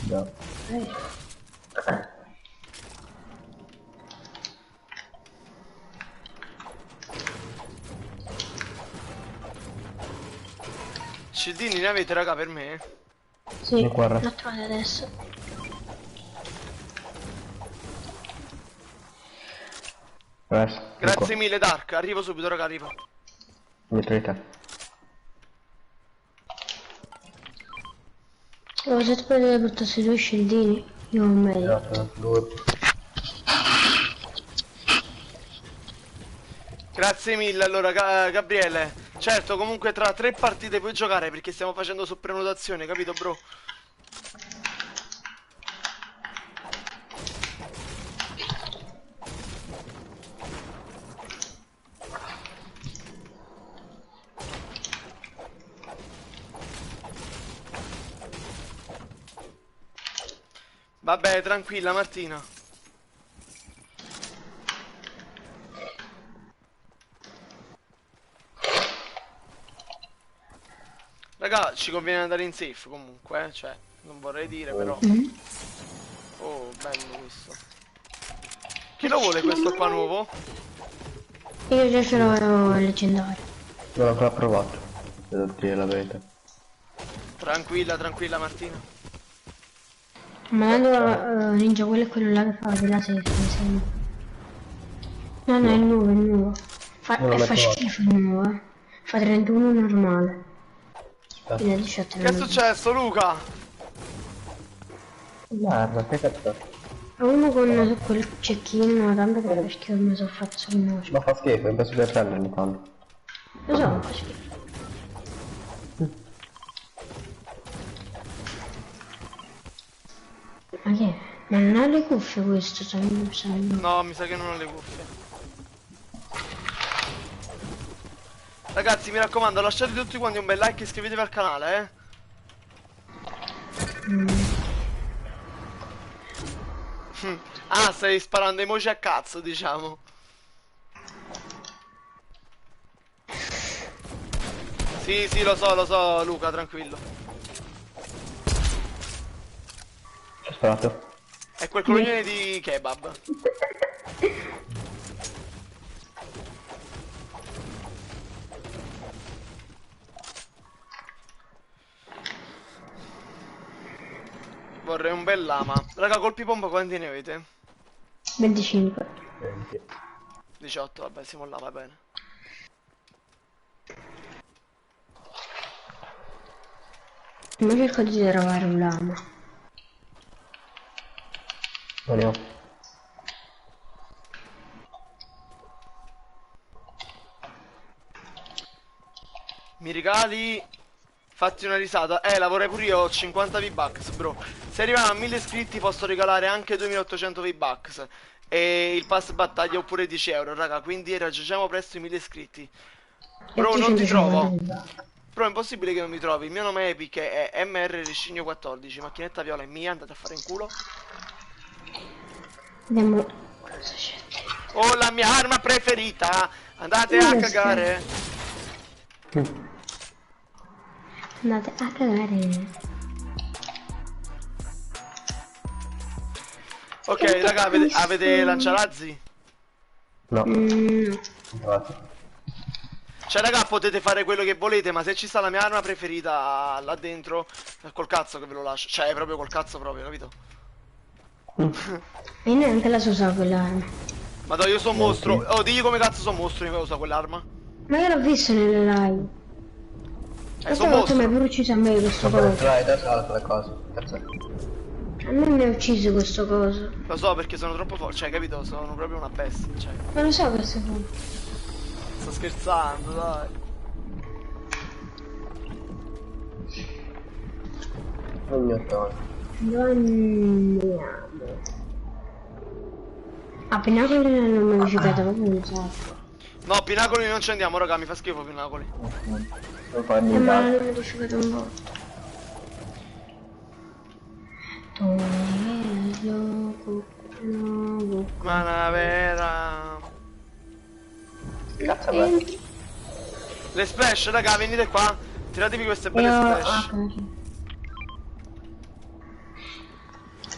No. Scildini ne avete, raga, per me? Sì, Mi guarda. l'ho trovato adesso. Grazie mille, Dark. Arrivo subito, raga, arrivo. Dietro di te. Oh, se tu potete portarsi due scildini, io ho meglio. Esatto, due. Grazie mille, allora, Gabriele. Certo, comunque tra 3 partite puoi giocare perché stiamo facendo su prenotazione, capito, bro? Vabbè, tranquilla, Martina. Raga, ci conviene andare in safe comunque, cioè, non vorrei dire però. Oh, bello questo. Chi lo vuole questo qua nuovo? Io già ce l'ho leggendario. Non l'ho ancora provato. Devo dire la verità. Tranquilla, tranquilla Martina. Ma Ninja, quello è quello là che fa della safe, mi sembra. No, no, è il nuovo. Fa schifo il nuovo, Fa 31 normale. Fino a 18 Che è successo, Luca? Guarda, che cazzo. Uno con quel cecchino, tanto che perché mi sono fatto sul muso. Ma fa schifo, è impossibile prenderli tanto. Lo so, fa schifo. Ma che è? Ma non ha le cuffie questo, No, mi sa che non ho le cuffie. Ragazzi, mi raccomando, lasciate tutti quanti un bel like e iscrivetevi al canale, Ah, stai sparando emoji a cazzo, diciamo. Sì, sì, lo so, Luca, tranquillo. Ci ho sparato. È quel coglione di kebab. Vorrei un bel lama. Raga, colpi pompa quanti ne avete? 25. 20. 18, vabbè, siamo là, va bene. Ma cerco di trovare un lama. Non ne ho. Mi regali? Fatti una risata. La vorrei pure io, ho 50 V-Bucks, bro. Se arriviamo a 1000 iscritti posso regalare anche 2800 V-Bucks. E il pass battaglia oppure 10 euro, raga. Quindi raggiungiamo presto i 1000 iscritti. Bro, non ti trovo. Bro, è impossibile che non mi trovi. Il mio nome Epic è MR Riscigno 14. Macchinetta viola è mia, andate a fare in culo. Andiamo. Oh, la mia arma preferita. Andate a cagare. Andate a cagare. Ok, raga, avete lanciarazzi? No. No. Infatti. Cioè, raga, potete fare quello che volete, ma se ci sta la mia arma preferita là dentro, è col cazzo che ve lo lascio. Cioè, è proprio col cazzo proprio, capito? E neanche la so usare quell'arma. Madonna, io sono mostro. Oh, digli come cazzo sono mostro io che uso quell'arma. Ma io l'ho visto nelle live. Questa sono volta mi ha mostro. pure ucciso a me questo Vabbè, coso. dai, adesso altre cose. Cazzo. A me mi ha ucciso questo coso. Lo so perché sono troppo forte, cioè, capito? Sono proprio una bestia, cioè. Ma lo so questo coso. Sto scherzando, dai. Ogni tono. Andiamo. A Pinacoli non mi ho giocato proprio un sacco. No, Pinacoli non ci andiamo, raga, mi fa schifo Pinacoli. Non fa Ma niente. non mi ho giocato un po'. Manavera. Cazzo, beh. Le splash, raga, venite qua. Tiratevi queste belle splash.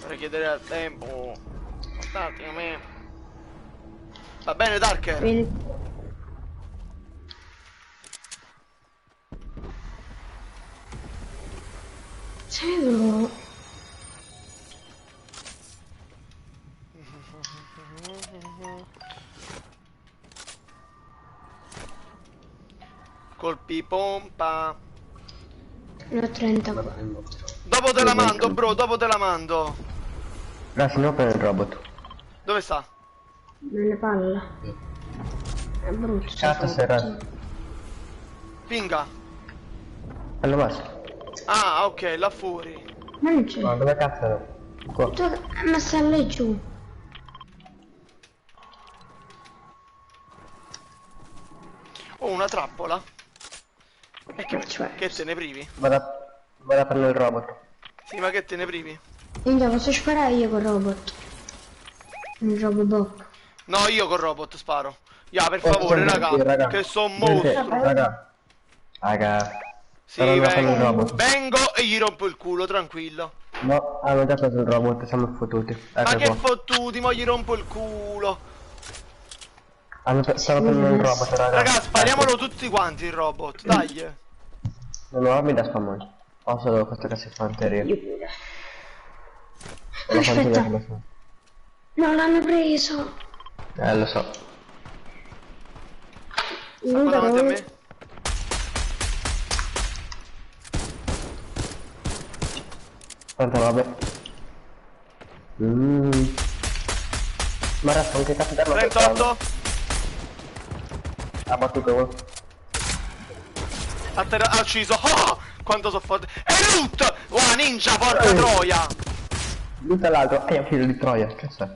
Vorrei chiedere al tempo. Stati a me. Va bene, Darker. Ciao. Colpi pompa. Ne ho 30. Dopo te la mando, bro, dopo te la mando. Ragazzi, non prendo il robot. Dove sta? Nelle palle. È brutto. Cazzo, serra. Pinga. Allora basta. Ah, ok, là fuori. Ma non c'è. Ma dove cazzo è? Qua. Ma sta lì giù. Oh, una trappola. E Cioè. che te ne privi? Vado a prendere il robot. Sì, ma che te ne privi? Quindi posso sparare io col robot. Il robot. No, io col robot sparo. Ya, per favore, raga, che sono mostro. Raga. Sì, Però non fanno il vengo, robot. vengo e gli rompo il culo, tranquillo. No, hanno già preso il robot, siamo fottuti. Ma Ecco che qua. fottuti, mo gli rompo il culo. Stanno prendendo il robot, raga. Raga, spariamolo tutti quanti il robot, dai. Non ho armi da spammare. Ho solo questa cassa di fanteria. La fanteria che lo so. No, l'hanno preso. Lo so. Sta davanti a me. Tanta roba. Ma resta anche cazzo d'arma. 38. Ha battuto uno. Ha ucciso. Oh, quanto so forte. E loot! Wow, ninja, porca troia. Butta l'altro. È un figlio di troia. Che sei?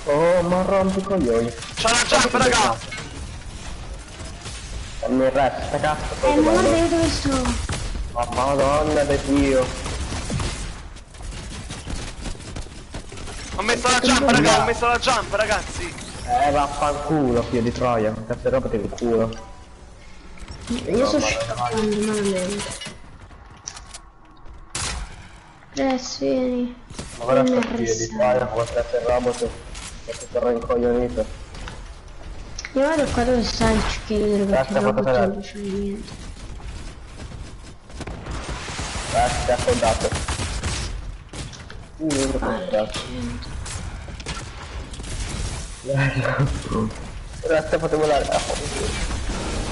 Oh, ma rompi i coglioni. C'ha la jump, raga. Fammi il rest, sta cazzo. Ma guarda io dove sto. Ma madonna di Dio. Ho messo la jump, raga, ho messo la jump, ragazzi. Vaffanculo, figlio di Troia. Questa roba del culo. Io sto scappando malamente. Ress, vieni. Ma guarda Non sto mi figlio di arrestare. Troia, come sta il robot. Che si sarà incoglionito. Io vado qua dove sta il ciocchino perché il robot non mi fa niente. Si è affondato. Non lo comprato. Adesso potevo volare.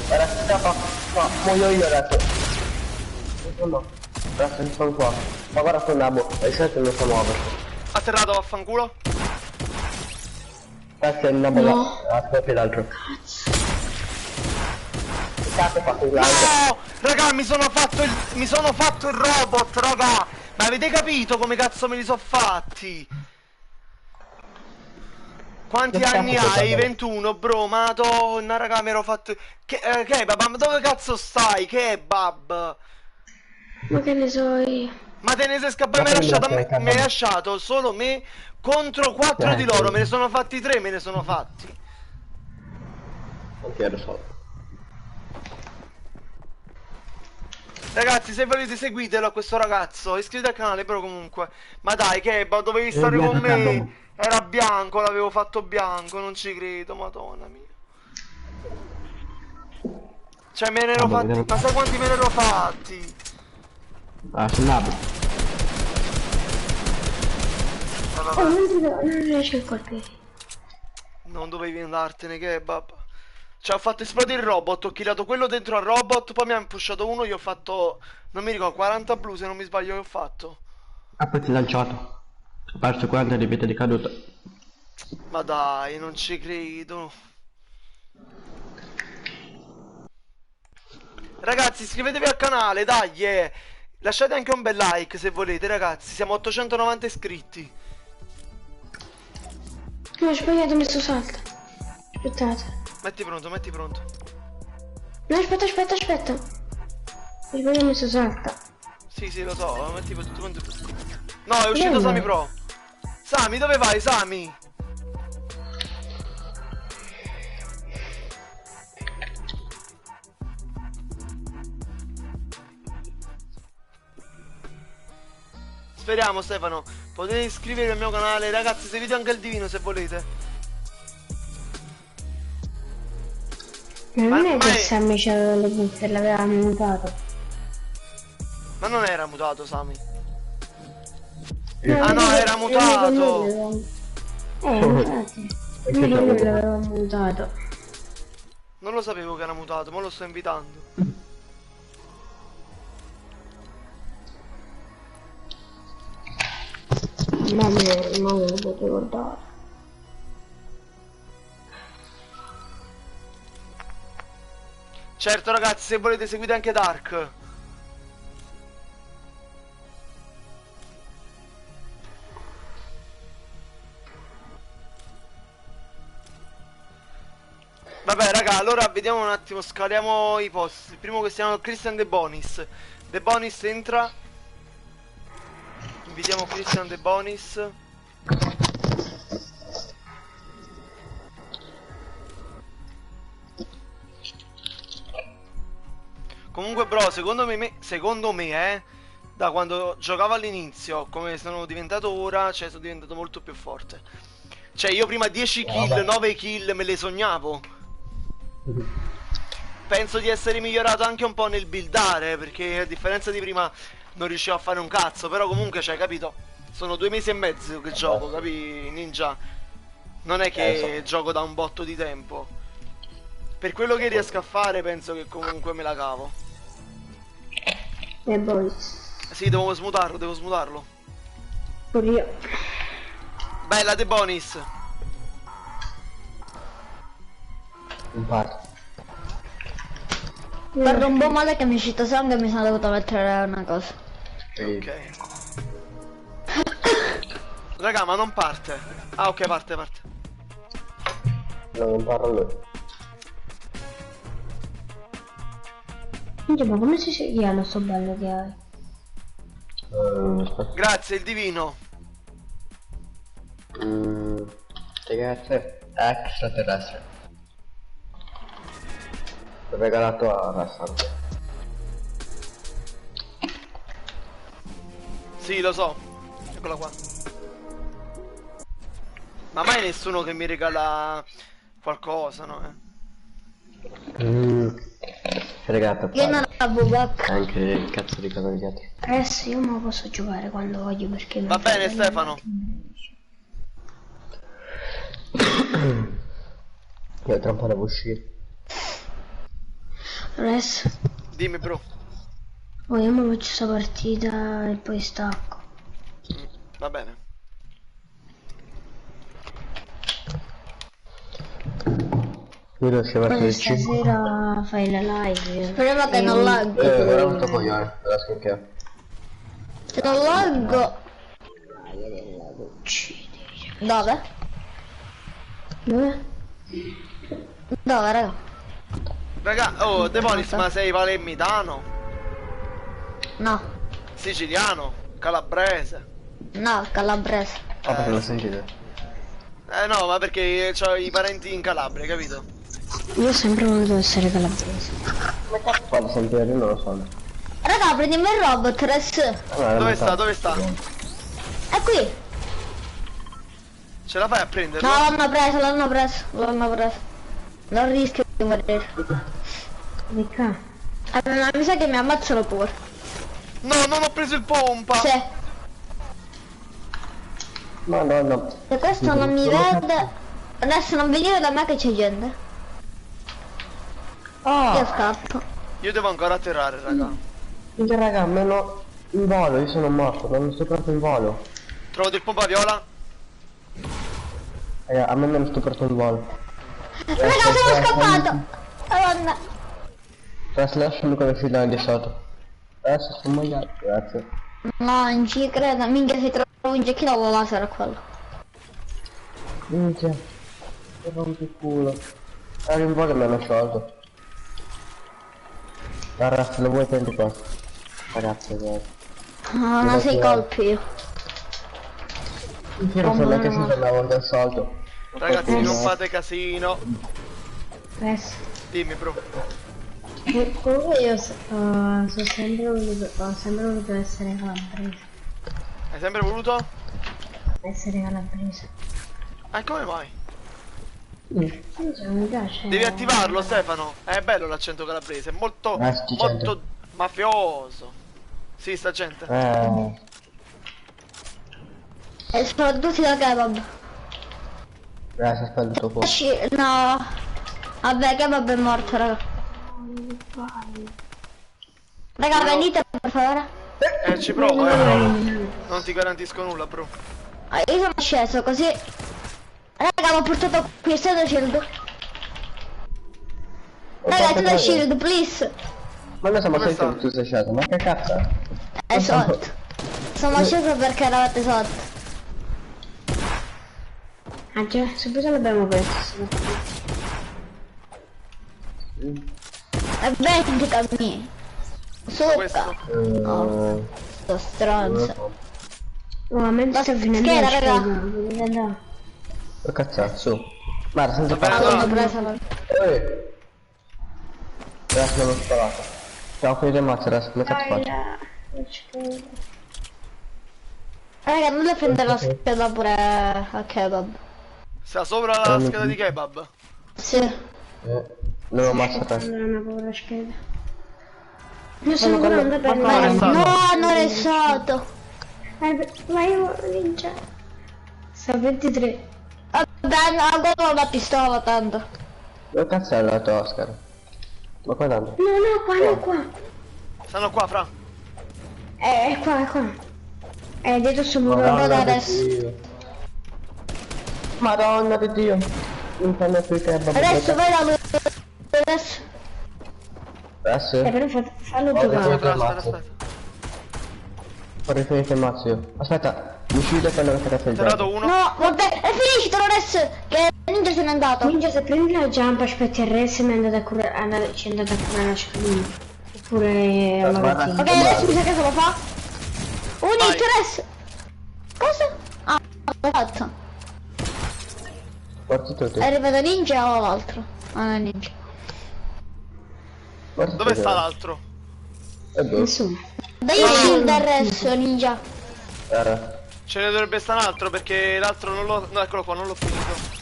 Adesso scappa. No, muoio io adesso. No. Adesso mi sono qua. Ma guarda sto nabo, il set non si muove. Atterrato, vaffanculo. Adesso è il nabo No. là. Aspetta l'altro. Cazzo fatto il lancio. No! Raga, mi sono fatto il robot, raga! Ma avete capito come cazzo me li so fatti? Quanti Che anni cazzo hai? sei? 21, bro, madonna, raga, mi ero fatto... Kebab, ma dove cazzo stai? Kebab! Ma che ne so io? Ma te ne sei scappato, Ma mi prendi hai la lasciato solo me contro 4 di loro, me ne sono fatti 3, me ne sono fatti. Ok, lo so. Ragazzi, se volete seguitelo a questo ragazzo, iscrivetevi al canale, però comunque. Ma dai, Kebab, dovevi stare con me. Era bianco, l'avevo fatto bianco, non ci credo, madonna mia. Cioè, me ne ero fatti, ma sai quanti me ne ero fatti? Ah, sul nabo. Oh, non riesco a colpire. Non dovevi andartene, Kebab. Cioè, ho fatto esplodere il robot, ho killato quello dentro al robot, poi mi hanno pushato uno, io ho fatto, non mi ricordo, 40 blu se non mi sbaglio che ho fatto. Ah, poi ti ho lanciato. Ho perso 40 di vita di caduta. Ma dai, non ci credo. Ragazzi, iscrivetevi al canale, dai, lasciate anche un bel like se volete, ragazzi, siamo a 890 iscritti. No, ho sbagliato, ho messo salta. Aspettate. Metti pronto, metti pronto. No, aspetta. Ho sbagliato, ho messo salta. Sì, lo so, metti tutto quanto. No, è uscito Sami Pro. Sami, dove vai, Sami? Speriamo, Stefano. Potete iscrivervi al mio canale, ragazzi, seguite anche il Divino se volete. Non è che ma- Sammy c'aveva le buste, l'aveva mutato. Ma non era mutato, Sami. No, Ah no, era mutato. Infatti. Noi l'aveva mutato. Non lo sapevo che era mutato, ma lo sto invitando. Ma me lo potevo guardare. Certo, ragazzi, se volete seguite anche Dark. Vabbè, raga, allora vediamo un attimo, scaliamo i posti. Il primo che stiamo è Christian De Bonis. De Bonis entra. Invitiamo Christian De Bonis. Comunque, bro, secondo me, da quando giocavo all'inizio, come sono diventato ora, cioè sono diventato molto più forte. Cioè, io prima 10 kill, 9 kill me le sognavo. Penso di essere migliorato anche un po' nel buildare, perché a differenza di prima non riuscivo a fare un cazzo. Però comunque, cioè, capito? Sono 2 mesi e mezzo che gioco, capi, Ninja? Non è che gioco da un botto di tempo. Per quello che riesco a fare, penso che comunque me la cavo. E poi. Sì, devo smutarlo. Pure io. Bella De Bonis. Un par. Guarda un po' male che mi è uscito sangue e mi sono dovuto mettere una cosa. Ok. Raga, ma non parte. Ah, ok, parte. No, non parlo lui. Minchia, ma come si chiama sto bello che hai? Aspetta. Grazie, il divino. Che cazzo è? Extraterrestre. L'ho regalato a Rassante. Sì, lo so. Eccola qua. Ma mai nessuno che mi regala qualcosa, no? Regalato Io non avevo back. anche il cazzo di cosa di altri. Adesso io ma posso giocare quando voglio perché... Va bene, Stefano. Io tra un po' devo uscire. Adesso... Dimmi, bro. Oh, io mi faccio questa partita e poi stacco. Va bene. Io devo uscire verso Poi il 5. stasera fai la live. Speriamo che non laggo. Ora non sto coglione, la scricchia. Se non laggo. Dove? Dove? Dove, raga? Raga, oh, Demonis, ma sei palermitano? No, Siciliano? Calabrese? no, calabrese. Ah, perché lo sentite? No, ma perché ho i parenti in Calabria, capito? Io ho sempre voluto essere calabrese. Come cazzo fate sentire? Io non lo so. Raga, prendiamo il robot, Res. Allora, Dove sta? Dove sta? È qui. Ce la fai a prenderlo? No, l'hanno preso. Non rischio di morire. Mica. Ma mi sa che mi ammazzano pure. No, non ho preso il pompa! Sì. Madonna. Se questo non mi vede, adesso non venire da me che c'è gente. Io scappo. Io devo ancora atterrare, raga. Minchia raga, almeno in volo, io sono morto, non sto proprio in volo. Trovo del pompa viola? A me non sto proprio in volo. Raga, sono scappato. Madonna. Lasciami con le fila di sotto. Adesso sto muoiando, grazie. No, non ci credo. Minchia, si trova un giochino con laser a quello. Minchia. Che rompi il culo. Era in volo e mi hanno sciolto. Ragazzi, lo vuoi prendi qua? Ragazzi, guarda. Ah, ma sei colpi io. Io non so neanche se l'avevo già sciolto. Ragazzi, non fate casino. Adesso. Dimmi, bro. Comunque io ho sempre voluto essere calabrese. Hai sempre voluto? Essere calabrese. Come mai? Non so, mi piace. Devi attivarlo, Stefano. È bello l'accento calabrese, è molto, sti molto mafioso. Sì, sta gente. E sono tutti da kebab. Grazie, aspetta il tuo fuoco. No. Vabbè, kebab è morto, raga. Raga, venite per favore. Ci provo, Non ti garantisco nulla, bro. Ah, io sono sceso così. Raga, ho portato qui, stai da shield. Raga, stai da shield, please. Ma noi siamo Dove sentiti sta? che tu sei sceso, ma che cazzo è? È sotto. Sono sceso perché eravate sotto. Ah già, subito l'abbiamo preso. E vendicami. Questo. Succa. Sto stronzo. Oh, a me sta finendo Scheda, la raga. scheda. Che cazzo è? Su. Guarda, senza Vabbè, fare. no. L'ho presa. Adesso non l'ho sparato. Ciao, qui del mazzo, adesso come cazzo faccio? Raga, non le prende la scheda pure a kebab. Sta sopra la scheda di kebab. Sì. Non ho ammazzato. Non è una povera scheda. Non sono pronta per Ma come sta? No, hanno restato. Ma io vince. Sta a 23. Vabbè, avevo la pistola tanto. Dove cazzo è la tua Oscar? Ma qua tanto? No, qua, no, qua. Stanno qua, fra. È qua, è qua. È dietro sul muro. Guarda adesso. Madonna di Dio. Non fanno più kebab. Adesso vai da lui. Adesso. Adesso? Però fallo Guarda, giocare. Aspetta. Vorrei finire il mazzo io. Aspetta, mi uccido quello che cazzo è il Tirato gioco. uno. No, vabbè, è finito adesso. Che Ninja se n'è andato. Ninja, se prendi la jump, aspetti il re, se mi è andato a curare, ci è andato a curare la scalina. Pure al magazzino. Ok, adesso mi sa che se lo fa. Un Vai. interesse. Cosa? Ah, l'ho fatto. Guarda tutti. È arrivato ninja o l'altro? Ah, no, ninja. Guarda Dove tutti. sta l'altro? E dove? Nessuno. Dai il shield adesso, ninja. Era. Ce ne dovrebbe stare un altro perché l'altro non l'ho... No, eccolo qua, non l'ho finito.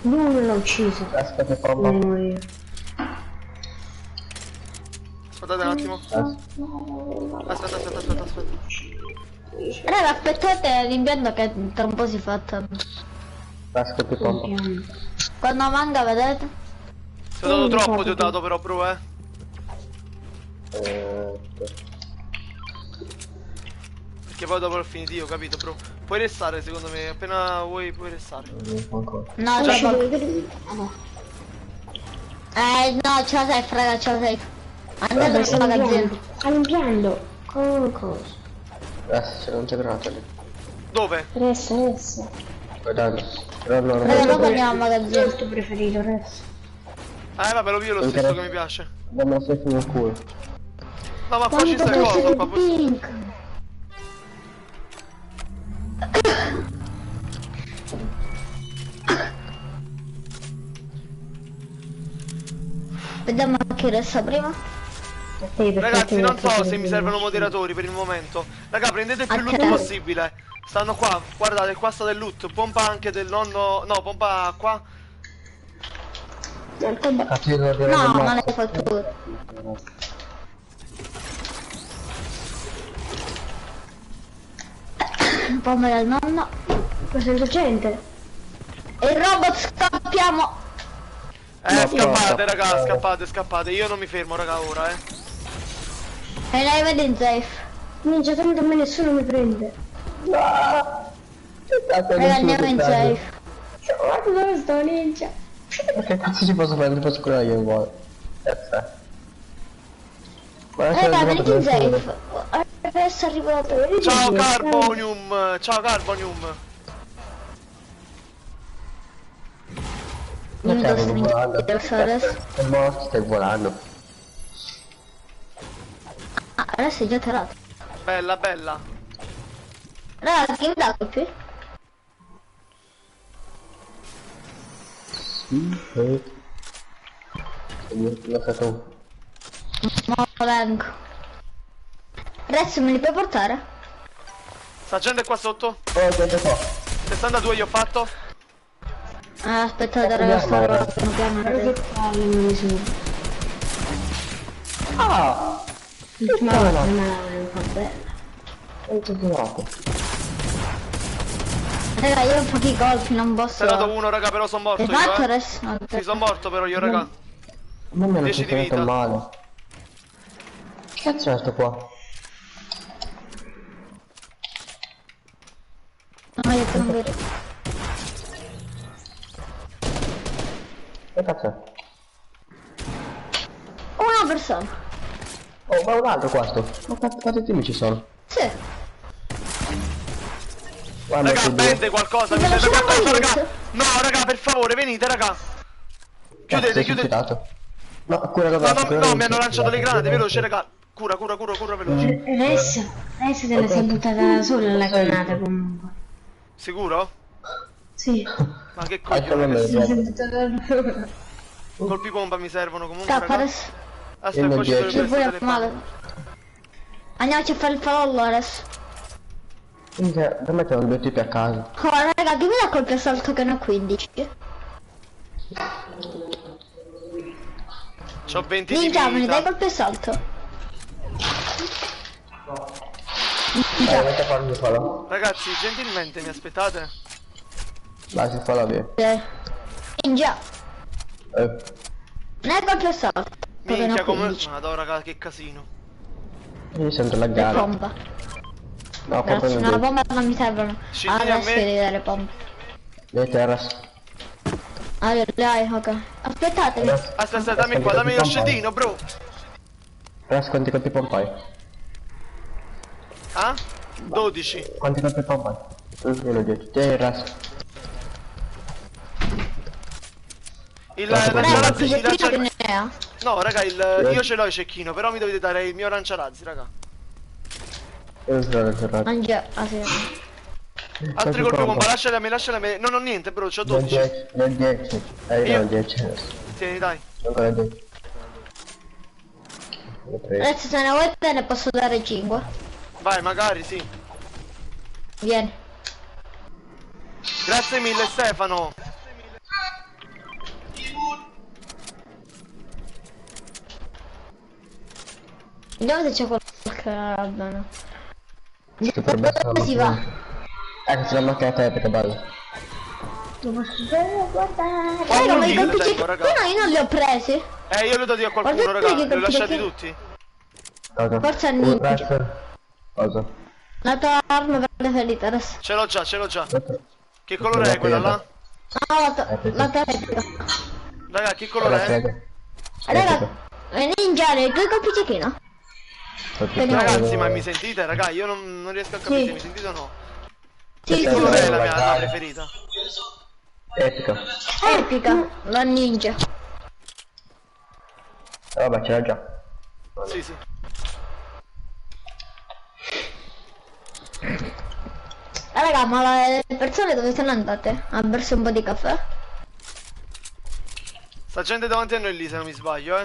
Lui non l'ha ucciso. Aspetta, pompa. Non io. Aspettate un attimo. Aspetta. Raga, aspettate l'impianto che tra un po' si fatta. Ascolti, pompa. Quando manca, vedete? Ti ho dato troppo, ti ho dato però, bro, Perché poi dopo l'ho finito io, capito, bro? Puoi restare, secondo me, appena vuoi puoi restare. No, c'è poco. No, ce la sei, raga, ce la sei. Andate nel magazzino. All'impianto. Cosa? Adesso non c'è granata lì. Dove? Resta. Guardate. Però non Raga, dopo andiamo al magazzino. Il tuo preferito, resta. Vabbè, io lo stesso che mi piace. Abbiamo sempre nel culo. No, ma poi ci sta cosa qua, poi... Pink. Vediamo chi resta prima. Ragazzi, non so se mi servono moderatori per il momento. Raga, prendete più loot possibile. Stanno qua, guardate, qua sta del loot. Pompa anche del nonno... No, pompa qua. No, non l'hai fatto. Un po' male al nonno. Ma sento gente. E il robot scappiamo. Scappate, raga, scappate. Io non mi fermo, raga, ora, E lei vede in safe. Ninja, tanto a me nessuno mi prende. Raga, andiamo in safe. Guarda dove sto, ninja. Ma che cazzo ci posso fare? Ti posso curare io vuoi? Raga, venite in safe. Adesso è arrivato. Ciao Carbonium, ciao Carbonium. Ma Non cavolo, volando. adesso. È morto, stai volando. Ah, adesso è già tirato. Bella. Raga, chi mi dà qui? L'ho fatto. No, vengo. Adesso me li puoi portare? Sta gente qua sotto? Oh, gente qua. 62 io ho fatto. Aspettate, raga, sto Che palle non mi sono. Ah! Ma vabbè. È tutto. Raga, io ho pochi colpi, non posso. Se ne ho dato uno, raga, però sono morto Hai io, fatto adesso? No, Sì, sono morto però io, raga. Ma me non 10 si di vita. male. Che cazzo è sto qua? No, io non vedo. Che cazzo è? Una persona. Oh, ma un altro questo. Ma quanti team ci sono? Sì. Guarda, Raga, che due. prende qualcosa, mi Te lo serve sono qualcosa, messo. raga. No, raga, per favore, venite, raga. Chiudete. No, cura la No, mi hanno lanciato le granate, veloce, raga. Cura, veloce. Adesso te la sei buttata sola la granata comunque. Sicuro? Sì. Ma che Ecco coglione. me, Te la sei buttata sola. Colpi pompa mi servono comunque, Scappa raga. adesso. Aspetta, poi ci Io dovrebbe Che pure essere male. Andiamoci a fare il fallo adesso. Minchia, da me c'erano due tipi a casa. Oh, raga, chi mi dà colpi assalto che ne ho 15? C'ho 20 di Ninja, me ne dai vita. colpi assalto? Dai, avete a farmi fallo. Ragazzi, gentilmente mi aspettate? Dai, si fa la via. Ninja, Eh, ne hai colpi assalto? Che ne Minchia ho come... 15. Madonna, raga, che casino. io sento la Le gara. pompa. No, Grazie, proprio no, le non pompe non mi servono. Scendini a Adesso me. devi dare pompe. le terras. Allora, dai, ok. Aspettatemi. Aspetta, dammi qua, dammi lo scendino, bro. Ras, quanti colpi pompai? Ah? 12. Quanti colpi pompai? Io l'ho detto. Te, Ras. Il Guarda, lanciarazzi, Che ne ha? No, raga, io ce l'ho il cecchino, però mi dovete dare il mio lanciarazzi, raga. Io non sono cerrato. Mangia. Ah sì. Altri colpi bomba, lasciali a me, lasciali a me. Non ho niente, bro, c'ho 12. Nel 10. Io ho 10. Tieni, dai. Ancora 10. Adesso se ne vuoi te ne posso dare 5. Vai, magari, sì. Vieni. Grazie mille, Stefano. Vediamo se c'è qualche roba, no? Dove si va? C'è la macchinetta epica, bella. Lo posso vedere, guardare. Quanto Raga, ma i giro colpi tengo, raga? cecchino io non li ho presi. Io li ho dati a qualcuno, Guardate raga. che Li ho lasciati colpi tutti? Cosa? Forza ninja. Cosa? La tua arma preferita adesso. Ce l'ho già, ce l'ho già. Che colore è quella là? No, la tua epica. Raga, che colore è? Raga, ninja, i tuoi colpi cecchino? Ragazzi, ma mi sentite? Raga, io non riesco a capire se mi sentite o no. Sì, Che sì, colore è sì. la mia preferita? Epica. Epica, la ninja. Vabbè, ce l'ha già. Sì, sì. Raga, ma le persone dove sono andate? Ha berso un po' di caffè? Sta gente davanti a noi lì, se non mi sbaglio,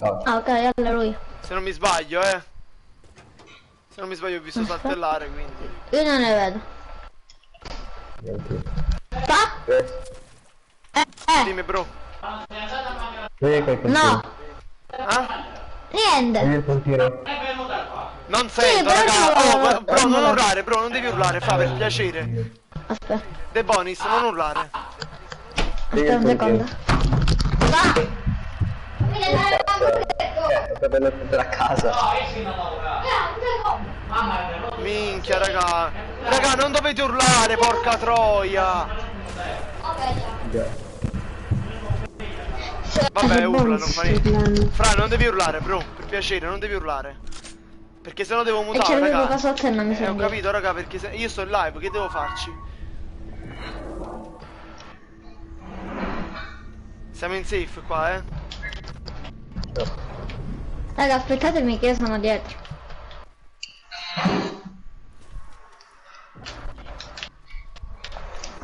No. Ah, ok, allora lui. Se non mi sbaglio, Se non mi sbaglio ho visto saltellare, quindi. Io non ne vedo. Pa? Dimmi, bro. Vedi quel puntino? No, Ah? niente. Vedi il puntino? Non sento, però raga. no, Oh, bro, non urlare, bro, non devi urlare, fa per piacere. Aspetta, De Bonis, non urlare. aspetta un secondo. Va! Per andare a casa. Minchia, raga. Raga, non dovete urlare, porca troia. Vabbè, urla, non fa niente. Fra, non devi urlare, bro. Per piacere, non devi urlare. Perché sennò devo E mutare, c'è raga. l'unico sotto e non mi Ho sembra. capito, raga, perché io sto in live, che devo farci? Siamo in safe qua, Raga, aspettatemi che io sono dietro.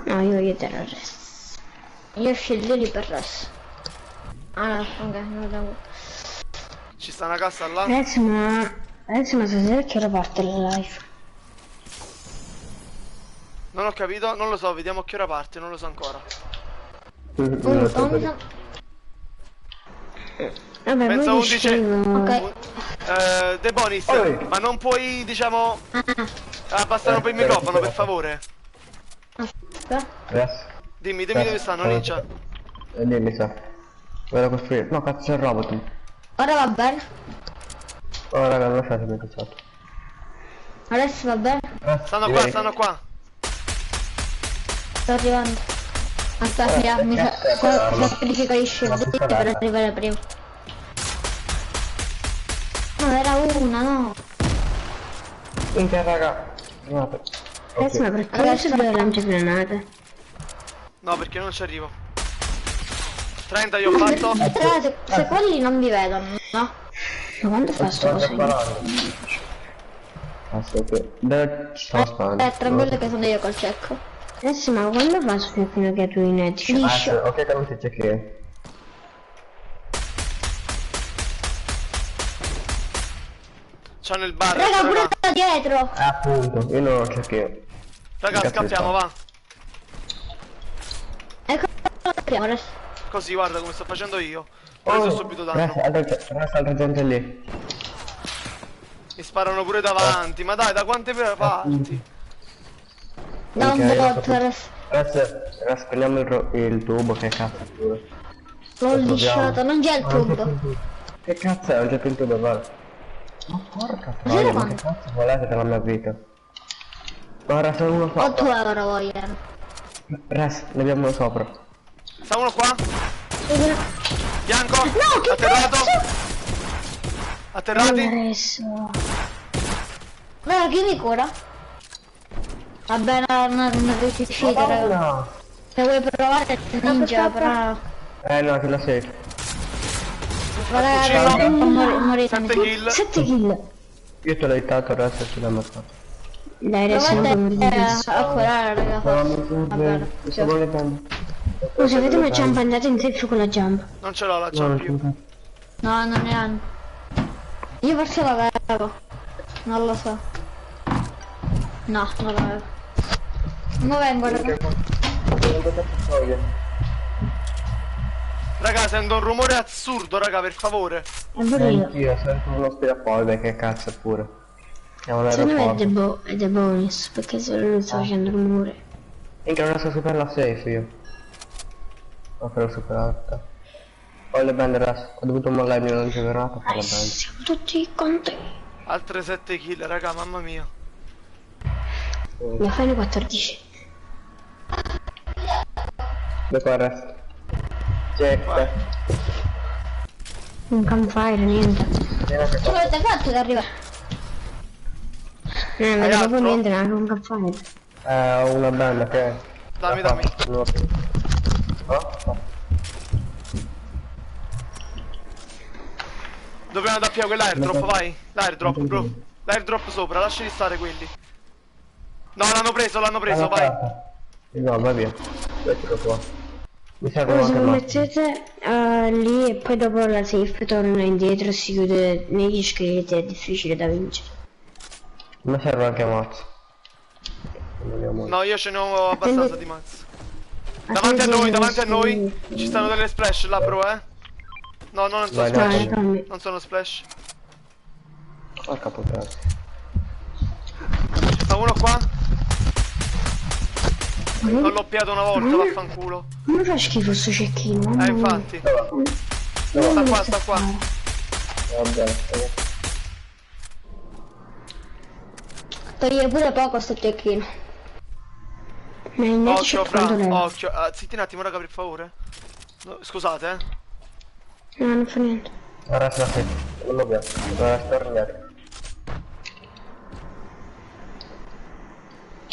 No, io te lo resto. Io sceglio lì per resto. Ah no, ok, non devo. Ci sta una cassa là? Adesso ma stasera che ora parte la live. Non ho capito, non lo so, vediamo a che ora parte, non lo so ancora. Vabbè, Pensa voi 11. scegliamo. Ok. De Bonis, Oi. ma non puoi, diciamo, abbassare un po' il microfono, per favore? Aspetta. Adesso. Dimmi dove stanno, Ninja. Dimmi, sa. Vado a costruire. No, cazzo, è il robot. Ora va bene. Oh, raga, non lasciatemi cazzato. Adesso va bene. Stanno qua, stanno qua. Sto arrivando. Aspetta, mi sacrifico gli scendi per arrivare prima. No, era una, no. Minchia, raga. No, Adesso ma perché adesso due lanciagranate? No, perché non ci arrivo. 30 io ho fatto. Se quelli non vi vedono, no? Ma quando fa sto cosa? Aspetta, dove sto sparando? Tranquillo che sono io col cecco. Sì, ma quando fa fino che tu in edge? Liscio. Ok, che non ti c'è che. C'hanno il bar. Raga, pure da dietro. Appunto, io non lo cerco. Raga, scappiamo, va. Ecco, adesso. Così, guarda come sto facendo io. Preso subito danno. Resta altra gente lì. Mi sparano pure davanti. Ma dai, da quante parti? Da un bot, adesso. Adesso prendiamo il tubo, che cazzo pure. L'ho lisciato, non c'è il tubo. Che cazzo è? Non c'è più il tubo, guarda. Ma porca Cos'era troia, ma quanto? che cazzo volete per la mia vita? No, resta uno 8 sopra. euro vogliono. Resta, ne abbiamo uno sopra. Sta uno qua? Bianco? No, che atterrato? Atterrati? Adesso. No, chi mi cura? Vabbè, non riuscite, raga. No. Se vuoi provare il ninja, però. No, che la sei. Raga, morite. 7 kill. 7 kill. Io te l'ho aiutato, il resto ce l'ho messo. Dai, adesso non morite. A curare, raga. Vabbè. Oh, se avete una jump andate in safe con la jump. Non ce l'ho la jump più. No, non ne hanno. Io forse l'avevo. Non lo so. No, non l'avevo. Non vengo, raga. Raga, sento un rumore assurdo, raga, per favore. È pure io. Io sento uno aspirapolvere, che cazzo è pure. È un Secondo me aeroporto. è The Bonus, perché se lui sta facendo rumore. Minchia, non riesco a superare la safe io. Ho però superato. Poi le banderas, ho dovuto mollare il mio lanciagranata per la band. Siamo tutti con te. Altre 7 kill, raga, mamma mia. Ne fai le 14. Dove qua il resto? Jack. Un campfire, niente. Che avete fatto ad arrivare? Non Hai vedo proprio altro? niente, neanche un campfire. Ho una banda che... Dammi. No? Dobbiamo andare a quell'airdrop, vai. L'airdrop, bro. L'airdrop sopra, lasciali stare quelli. No, l'hanno preso, vai. No, vai via. Mettilo qua. Mi serve Poi se anche lo ma. mettete lì e poi dopo la safe torna indietro e si chiude negli scheletri, è difficile da vincere. Mi serve anche mazzo. No, io ce ne ho abbastanza di mazzo. Davanti a noi. Ci stanno delle splash là, bro, eh. No, non sono Vai, splash. dai. Non sono splash. Porca puttana. Ma uno qua? Non l'ho piato una volta, vaffanculo. Non mi fa schifo sto cecchino. Infatti. Sta qua. Vabbè. Toglie pure poco sto cecchino. Ma in net Occhio, c'è quanto leva? occhio. Zitti un attimo, raga, per favore. No, scusate, eh. No, non fa niente. Ora sta qui. Non lo vedo. Ora sta arrivando.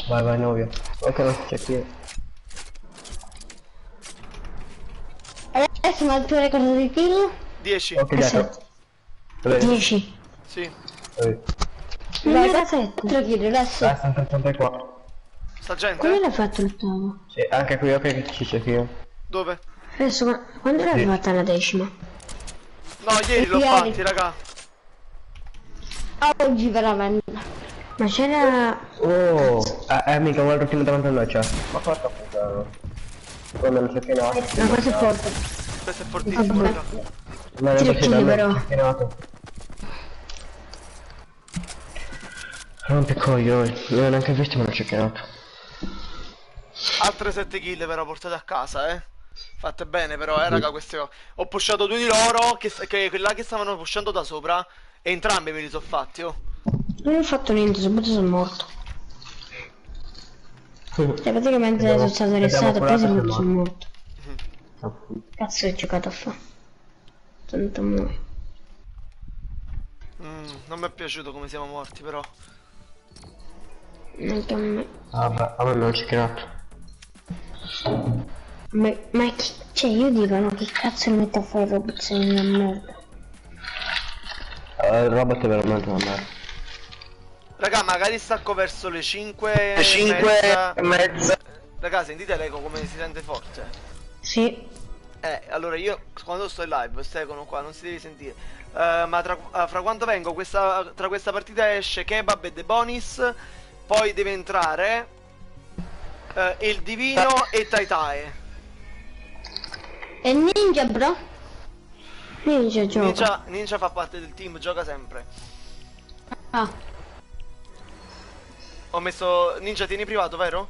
Vai, Novia. Ok, non c'è qui. Adesso mi ha più ricordato di kill. 10. Ok, dietro. 10. Sì. Non era 7. 4 kill adesso. Sono 34. Sta gente? Come l'hai fatto l'ottavo? Sì, anche qui, ok, che ci c'è qui. Dove? Adesso quando l'hai fatta la decima? No, ieri l'ho Ieri. fatti, raga. Oggi veramente. Ma c'era... Oh, mica un altro team davanti a noi c'è. Ma porca puttana. Come non c'è più nato. Ma questo è forte. Questo è fortissimo, raga. Ma Tre kill, però. Rompi coglioni, non ho neanche visto ma non c'è nato. Altre 7 kill però portate a casa, eh. Fatte bene però, raga, queste ho pushato due di loro, che là che stavano pushando da sopra, e entrambi me li sono fatti, oh. Non ho fatto niente, sono morto. Cioè praticamente sono stato arrestato e poi sono morto. Cazzo ho giocato a fa. Tanto muoio. Non mi è piaciuto come siamo morti però. Anche a me. Vabbè, a me non c'è nato. Ma chi... Cioè io dico no, che cazzo lo metto a fare robozzini di merda. Il robot è veramente una merda. Raga, magari stacco verso le 5 Le 5 e mezza. Raga, sentite l'eco come si sente forte? Sì. Allora io quando sto in live, Stefano qua, non si deve sentire. Ma fra quanto vengo, tra questa partita esce Kebab e The Bonis. Poi deve entrare Il Divino e Tai. E Ninja, bro? Ninja gioca. Ninja fa parte del team, gioca sempre. Ah. Ho messo Ninja, tieni privato, vero?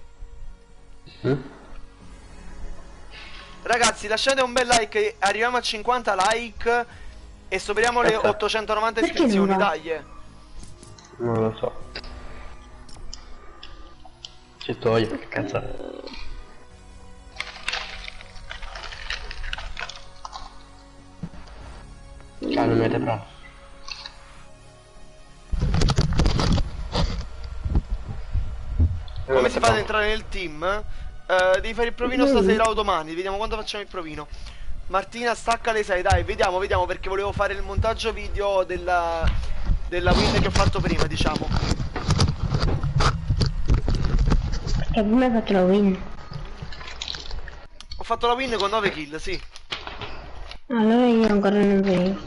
Ragazzi, lasciate un bel like, arriviamo a 50 like e superiamo le 890 Perché iscrizioni, non va? dai. Non lo so. Ci toglie, che cazzo. Non mette bravo. Come si fa ad entrare nel team? Devi fare il provino stasera o domani, vediamo quando facciamo il provino. Martina, stacca le 6, dai, vediamo, perché volevo fare il montaggio video della win che ho fatto prima, diciamo. Che prima hai fatto la win? Ho fatto la win con 9 kill, sì. Allora io ancora non venivo.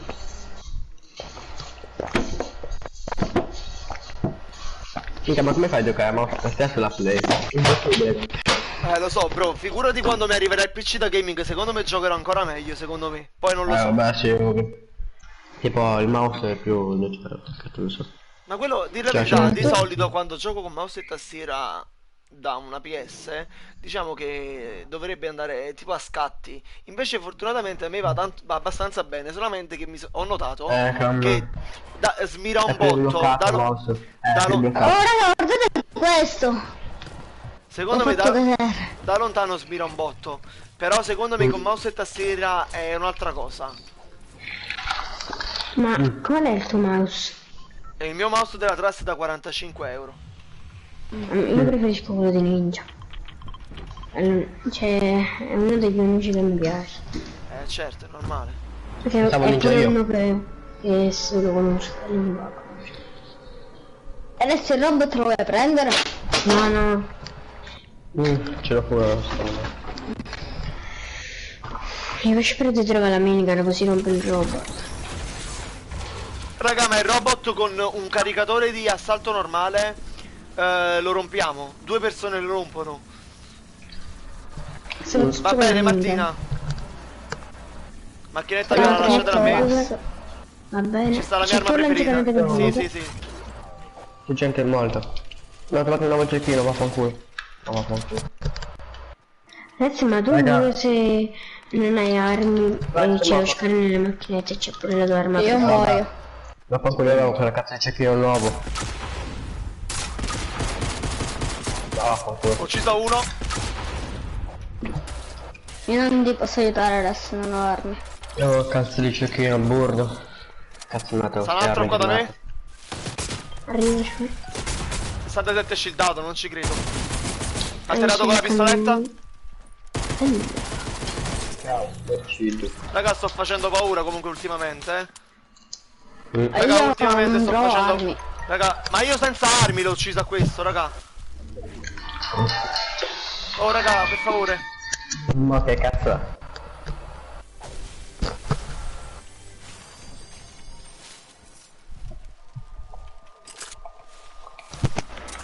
Figa, ma come fai a giocare a mouse per te sulla play? Impossibile. Lo so, bro, figurati quando mi arriverà il PC da gaming, secondo me giocherò ancora meglio, secondo me. Poi non lo so. Vabbè, sì, ovvio. Tipo il mouse è più leggero, che tu lo so. Ma quello, dire la Cioè, verità, c'è- di solito quando gioco con mouse e tastiera da una PS, diciamo che dovrebbe andare tipo a scatti. Invece fortunatamente a me va abbastanza bene, solamente che ho notato che smira un è più botto, bloccato il da, mouse. da È più lo- bloccato. Oh raga, guardate questo. secondo Ho me fatto da, vedere. da lontano smira un botto. Però secondo me con mouse e tastiera è un'altra cosa. Ma qual è il tuo mouse? E il mio mouse della Trust è da 45 euro. Io preferisco quello di Ninja. Cioè, è uno degli unici che mi piace. Certo, è normale. Perché Pensavo è Ninja pure io. uno che se lo conosco, non lo conosco. E adesso il robot lo vuoi prendere? No, no. Ce l'ho pure lo stomaco. Io faccio per trovare la minigun così rompe il robot. Raga, ma il robot con un caricatore di assalto normale lo rompiamo. 2 persone lo rompono. Va bene, Martina. Macchinetta me la lasciate a me. Va bene. Ci sta la mia C'è arma tu preferita. lanciato Sì, sì, sì. C'è gente morta. No, ho trovato un nuovo giochino, vaffanculo. No, vaffanculo. Adesso ma tu Raga. se non hai armi Vai, e c'è lo ma- scarico nelle macchinette c'è pure la tua arma. Io preferita. muoio. Vaffanculo avevo quella cazzo di cecchino nuovo. No, vaffanculo. Ho ucciso uno. Io non ti posso aiutare adesso, non ho armi. Io ho cazzo di cecchino burdo. Cazzo è nato. Sta un altro qua da me. Arrivaci. 67 shieldato, non ci credo. Ha tirato con la pistoletta. Raga, sto facendo paura comunque ultimamente, Raga, Io ultimamente non sto ho facendo... armi. Raga, ma io senza armi l'ho ucciso a questo, raga. Oh, raga, per favore. Ma che cazzo è?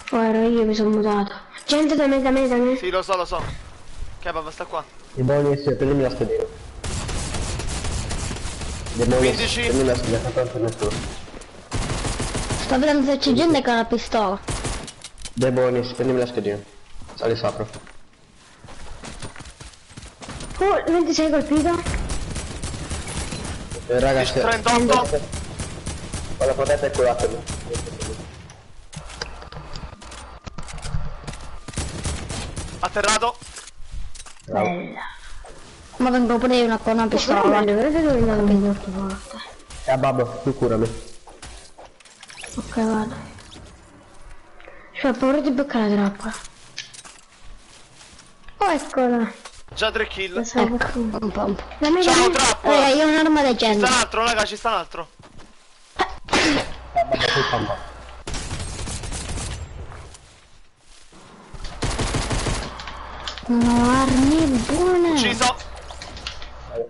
Guarda, io mi sono mutato. Gente da me. Sì, lo so, lo so. Kebab, sta qua. Demoni, prendimi la schedina. Demoni, 15. prendimi la schedina, tanto nessuno. Sto vedendo se c'è gente che ha la pistola. Demoni, prendimi la schedina. Sali sopra. Oh, 26 colpito. Ragazzi, 38. con la protetta e curatemi. Atterrato. Bella. Ma vengo pure io con una pistola. Guardate dove è andato molto forte. Babbo, tu curami. Ok, vado. C'ho paura di beccare la trappola. Oh, eccola. Già 3 kill. La so per tu. Un po'. Da me, Ciao, trappola. Raga, io ho un'arma da Ci gente. sta un altro, raga, ci sta un altro. Babbo, tu pompa. No, armi buone. Ucciso.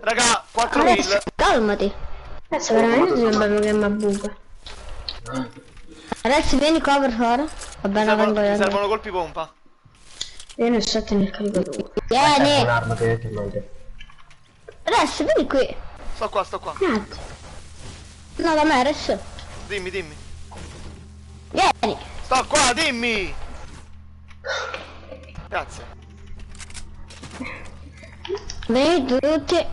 Raga, 4 Alex, kill. calmati. Adesso veramente sembra che mi buca. Adesso vieni qua per favore. Va bene, vengo Mi io. servono colpi pompa. Io non so tenere il caricatore. Vieni. Un'arma che ti manca. Adesso vieni qui. Sto qua, sto qua. No, da me adesso. Dimmi, dimmi. Vieni. Sto qua, dimmi. Grazie. Vieni tutti.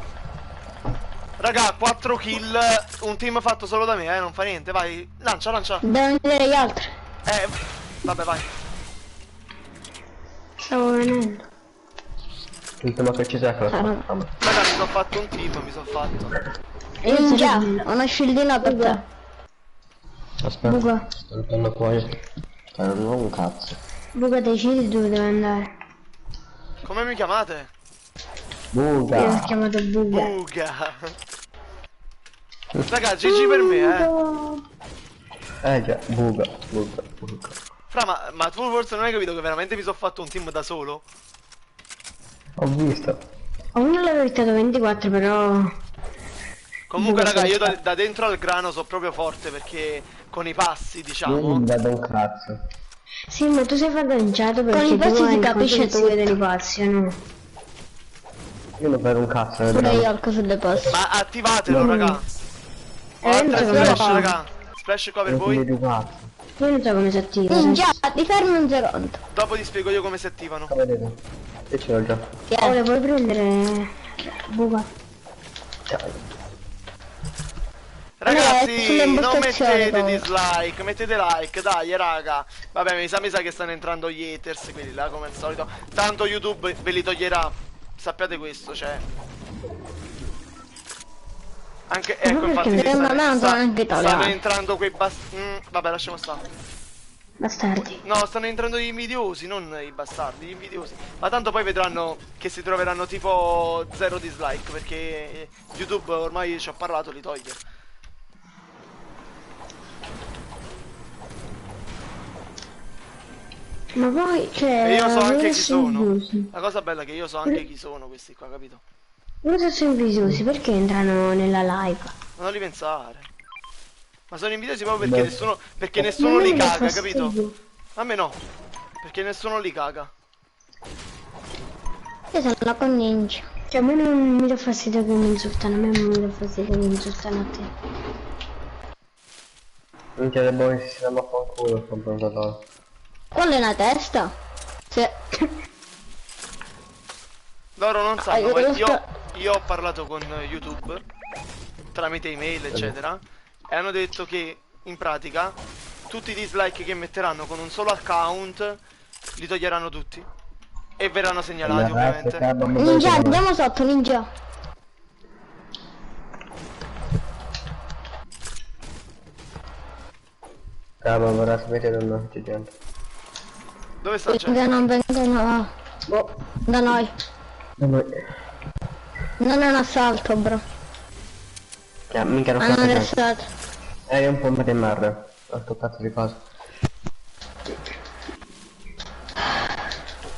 Raga, 4 kill. Un team fatto solo da me, non fa niente. Vai, lancia, lancia. Devono vedere gli altri. Vabbè, vai. Stavo venendo. L'ultima che ci sei con la Ah, no. fama. Raga, mi sono fatto un team, mi sono fatto. Io già ho una shieldina per te. Aspetta, Buca. sto andando fuori. Non un cazzo. Buca, decidi dove devo andare. Come mi chiamate? Buga. Io l'ho chiamato Buga. Buga. Raga, GG per me, Già, buga. Fra, ma tu forse non hai capito che veramente mi sono fatto un team da solo? Ho visto. Uno l'avevo hittato 24 però... Comunque raga, io da dentro al grano so proprio forte perché con i passi, Io diciamo. non vedo un cazzo. Sì, ma tu sei fagganciato perché i passi tu si hai capisce tu vedi tutto. i passi, no? Io non vedo un cazzo. Pure io al coso delle poste. Ma attivatelo, raga. non so come Splash, fa. raga. Splash qua per voi. Io non so come si attiva. Ninja, ti fermi un secondo. Dopo ti spiego io come si attivano. Vedete? Io ce l'ho già. Oh, le puoi prendere... Buga. Ciao. Ragazzi, sulle non impostazioni, mettete comunque. dislike, mettete like, dai raga. Vabbè, mi sa che stanno entrando gli haters, quelli là come al solito. Tanto YouTube ve li toglierà. Sappiate questo, cioè. Anche, ecco, infatti secondo me entrano anche stanno italiani. entrando quei vabbè, lasciamo stare. Bastardi. No, stanno entrando gli invidiosi, non i bastardi, gli invidiosi. Ma tanto poi vedranno che si troveranno tipo 0 dislike, perché YouTube ormai ci ho parlato, li toglie. Ma poi, cioè... E io so anche chi loro sono. invidiosi. La cosa bella è che io so anche chi sono questi qua, capito? Loro sono invidiosi, perché entrano nella live? Non li pensare. Ma sono invidiosi proprio perché nessuno Ma li mi dà caga, fastidio. capito? A me no. Perché nessuno li caga. Io sono con Ninja. Cioè, a me non mi dà fastidio che mi insultano, a me non mi dà fastidio che mi insultano a te. Non c'è le buone sistema a fanculo, sto pronto. Quello è una testa? Sì. Loro non sanno, io ma devo io ho parlato con YouTube tramite email, eccetera, e hanno detto che in pratica tutti i dislike che metteranno con un solo account li toglieranno tutti e verranno segnalati, ovviamente. Ninja, andiamo sotto, Ninja. Ma vorrà sapere da noi, c'è gente. Dove sta Che gente? non vengono da noi. Da noi. Non è un assalto, bro. Minchia non Hanno fa niente. arrestato. Io un po' mi demarre. Ho toccato di cose.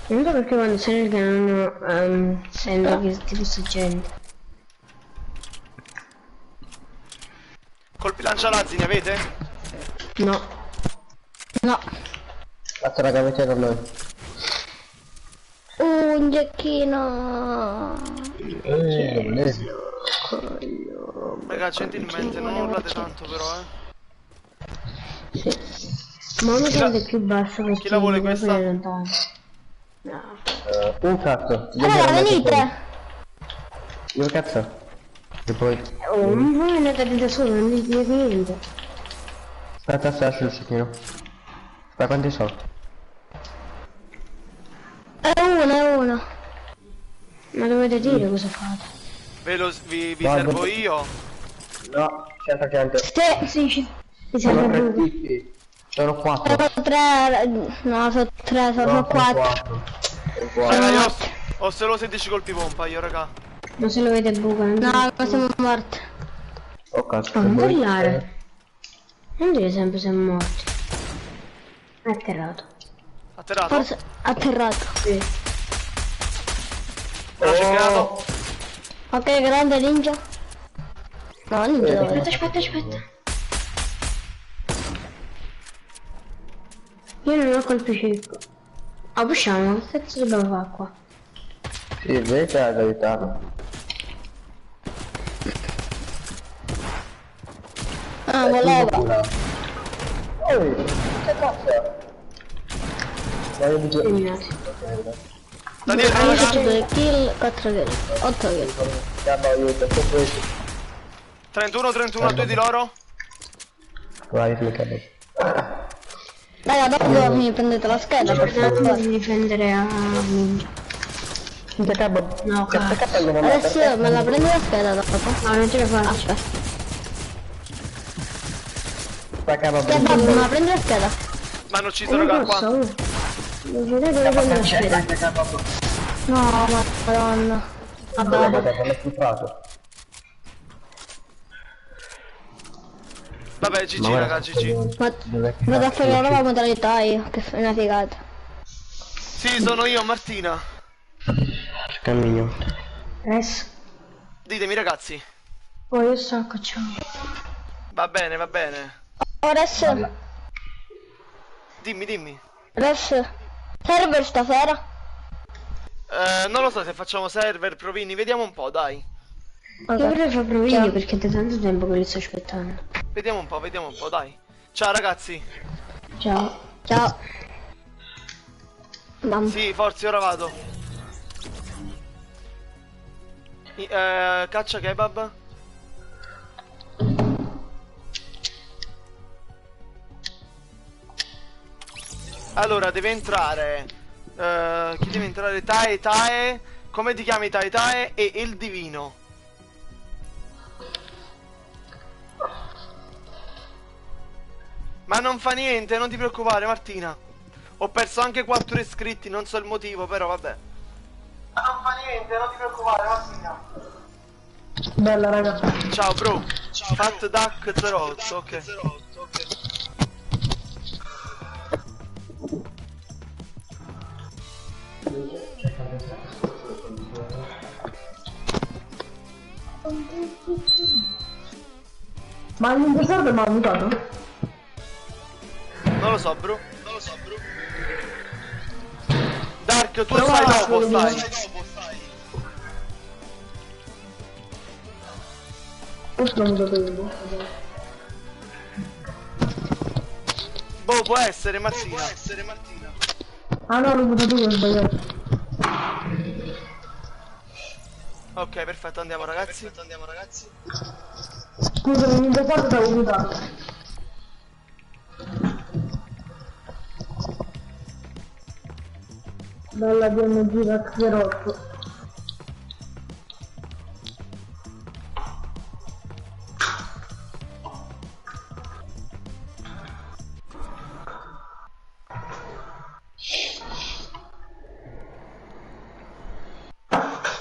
Non so perché quando sei nel canale sento che tipo sta gente. Colpi lancialazzi ne avete? No. No. Cazzo raga, avete da noi. Un giochino. Raga, gentilmente, non urlate tanto però, Ma uno sente più basso perché chi la vuole proprio questa? è lontano. No. Un cazzo. Allora, venite. Dove cazzo? E poi... Oh, non voi andate da solo, non dite niente. Aspetta, sul sicuro. Ma quanti sono? È uno. Ma dovete dire cosa fate. Vi Guarda. servo io? No, c'è altra gente. Sì, mi Sono serve 3 Buga. tipi. Sono 4. Sono tre. No, sono tre, sono quattro. Raga, io ho solo 16 colpi pompa io, raga. Non se lo vede Buga. Non No, ma siamo morti. Oh cazzo. non voi- parlare. Non dire sempre siamo morti. È atterrato. Atterrato? Forse atterrato. Sì. Però c'è creato. Ok, grande Ninja. No, Ninja dove? Aspetta. Io non ho colpi cieco. Ah, usciamo, che cazzo dobbiamo fare qua? Sì, invece è la verità. Ah, voleva. Oh, che cazzo? Voglio di Eliminati. Daniele, Hanno raga. fatto 2 kill, 4 kill, 8 kill. Chiama aiuto, sto questo. 31 a 2 di loro. Vai, mi capisci. Raga, dopo mi prendete la scheda per Guardate favore. di difendere a Ninja. No, cazzo. Adesso me la prendo la scheda dopo. No, non ce la faccio. Aspetta. Spacca va Che bene. babbo, me la prendo la scheda. Ma hanno ucciso, Non raga, posso. qua. Non ci deve prendere la scheda. No, madonna. La patata l'ho filtrato. Vabbè, GG raga, GG. Vado a fare la nuova modalità io, che è una figata. Sì, sono io, Martina. Cammino. Res. Ditemi ragazzi. Oh, io stacco, ciao. Va bene, va bene. Res, Dimmi. Res, server stasera? Non lo so se facciamo server, provini, vediamo un po', dai. Io vorrei fare provini perché da tanto tempo che li sto aspettando. Vediamo un po', dai. Ciao ragazzi. Ciao. Ciao. Mamma. Sì, forza, ora vado. Caccia kebab. Allora, deve entrare. Chi deve entrare? Tae. Come ti chiami Tae? E il divino. Ma non fa niente, non ti preoccupare Martina. Ho perso anche 4 iscritti, non so il motivo, però vabbè. Ma non fa niente, non ti preoccupare Martina. Bella raga. Ciao bro. Fat Duck 08, ok. Ma il server mi ha mutato? Non lo so bro. Dark, tu stai dopo, stai. Questo l'ho mutato io. Boh, può essere Martina. Ah no, l'ho mutato io, ho sbagliato. Ok, perfetto, andiamo ragazzi. Scusa, non mi ricordo che avevo mutato. Bella DMG Rack 08.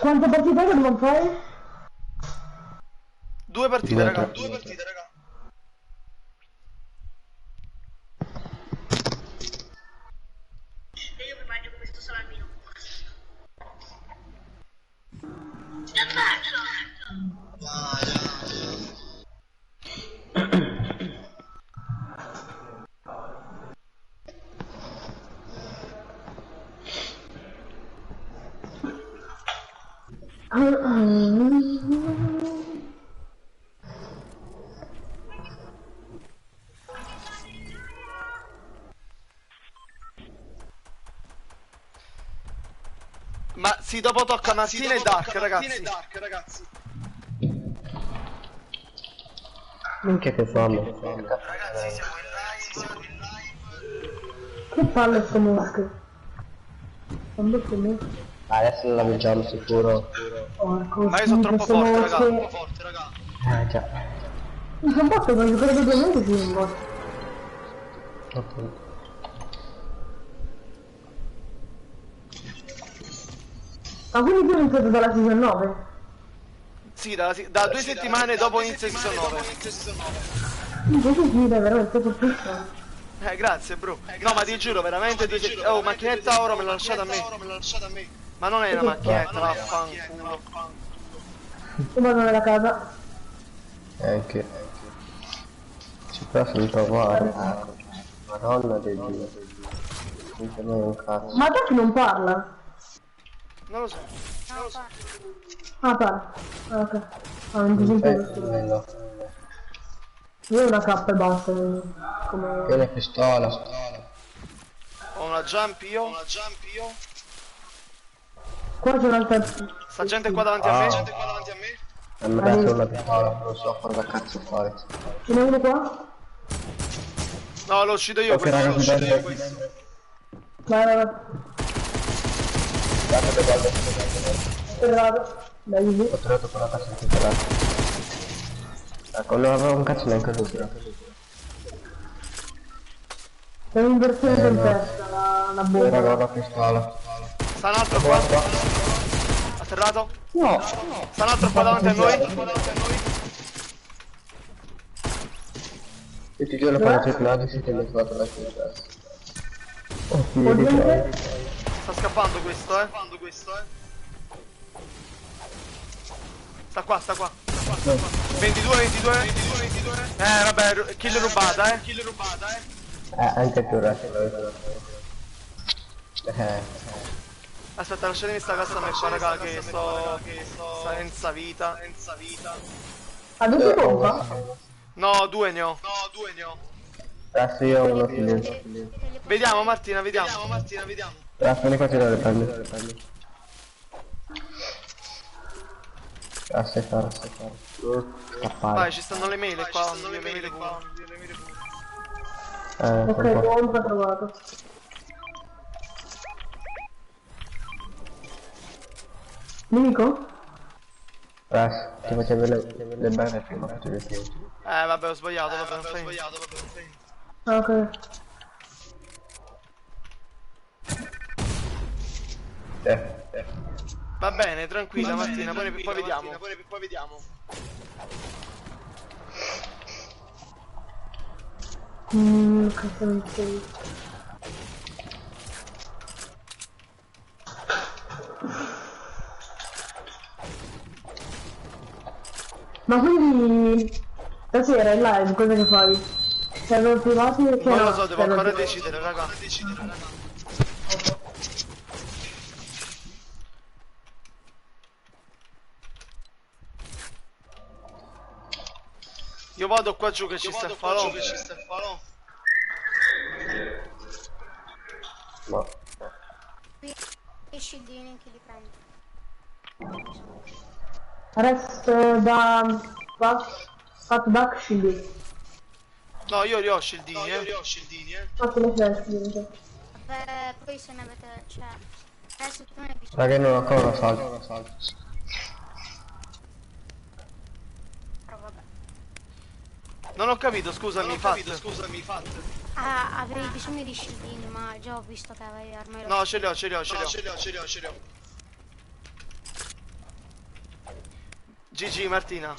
Quante partite dobbiamo fare? 2 partite, raga. Ma sì, dopo tocca Martina e Dark, ragazzi. Minchia che fame. Ragazzi, siamo in live. Che palle sto mosche? Quando che mosche? Adesso non la vinciamo sicuro. Porco, Ma io sono troppo queste forte, mosche. raga. Già. Mi sono fatto per giocare con 2 minuti sì, un po'. Appunto. Ma quindi tu hai iniziato dalla season 9? Sì, da 2 settimane dopo inizio season 9. Invece sì, dai, veramente fortissimo. Grazie, bro. No, ma ti giuro, veramente 2 settimane. Oh, macchinetta oro me l'ha lasciata a me. Ma non è una macchinetta, vaffanculo. Io vado nella casa. Anche. Ci possono trovare. Madonna del Dio. Non c'è mai un cazzo. Ma Doc non parla? Non lo so. Ah, parla. Ah, ok. Ah, non ti sentivo. Bello. Io ho una K e basta. Come... Che una pistola. Ho una jump io. Qua c'è un'altra... Sta gente qua davanti a me. A me dato una pistola, non so cosa cazzo fare. Ce n'è uno qua? No, l'ho uscito io Ok questo. raga, Vai. guarda. Errato. Dai, lì. Ho trovato quella cazzo di pistola. Ecco, non avevo un cazzo neanche lui però. È un'inversione no. tempesta, la Raga, ho bomba. la pistola. Sta un altro qua. atterrato. No. Sta un altro qua davanti a noi. E ti giuro quando sei plato si ti metti fatto la scelta. Oh, figlio. Sta scappando questo, Sta qua. 22. Vabbè, kill rubata, Anche tu ragazzi. Aspetta, lasciatemi sta cassa a me qua, raga, che sto senza vita. Adesso pompa? No, 2 ne ho. Adesso io ho uno figlio. Vediamo Martina, vediamo. Adesso ne continuo a prendere. Scappare. Vai, ci stanno le mele qua, le mele pure. Ok, pompa trovato. Nemico? Adesso ti facevo le belle prima che ti vedi. Vabbè, ho sbagliato, vabbè, non fai niente. Ok. Va bene, tranquilla Martina, poi vediamo. Cazzo non sei. Ma quindi stasera in live cosa che fai? Servono privati e che Non lo so, devo ancora decidere, raga. Io vado qua giù che ci sta il falò. No. I scildini che li prendo. Resto da fatto back shield. No, io li ho scildini, Fatto le feste. Vabbè, poi se ne avete, cioè, adesso tu ne hai bisogno. Raga, non ho ancora salto. Però vabbè. Non ho capito, scusami, fatto. Ah, avevi bisogno di scildini, ma già ho visto che avevi ormai No, ce li ho. GG Martina.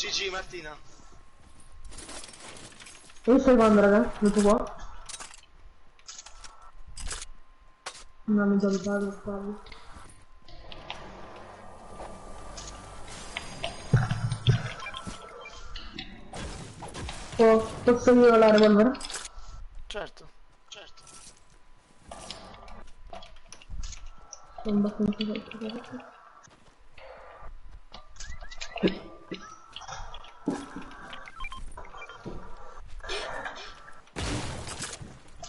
Io sto arrivando, raga, tutto qua. Non mi già abitato a farlo. Oh, posso io la revolver? Certo. Sono abbastanza forte.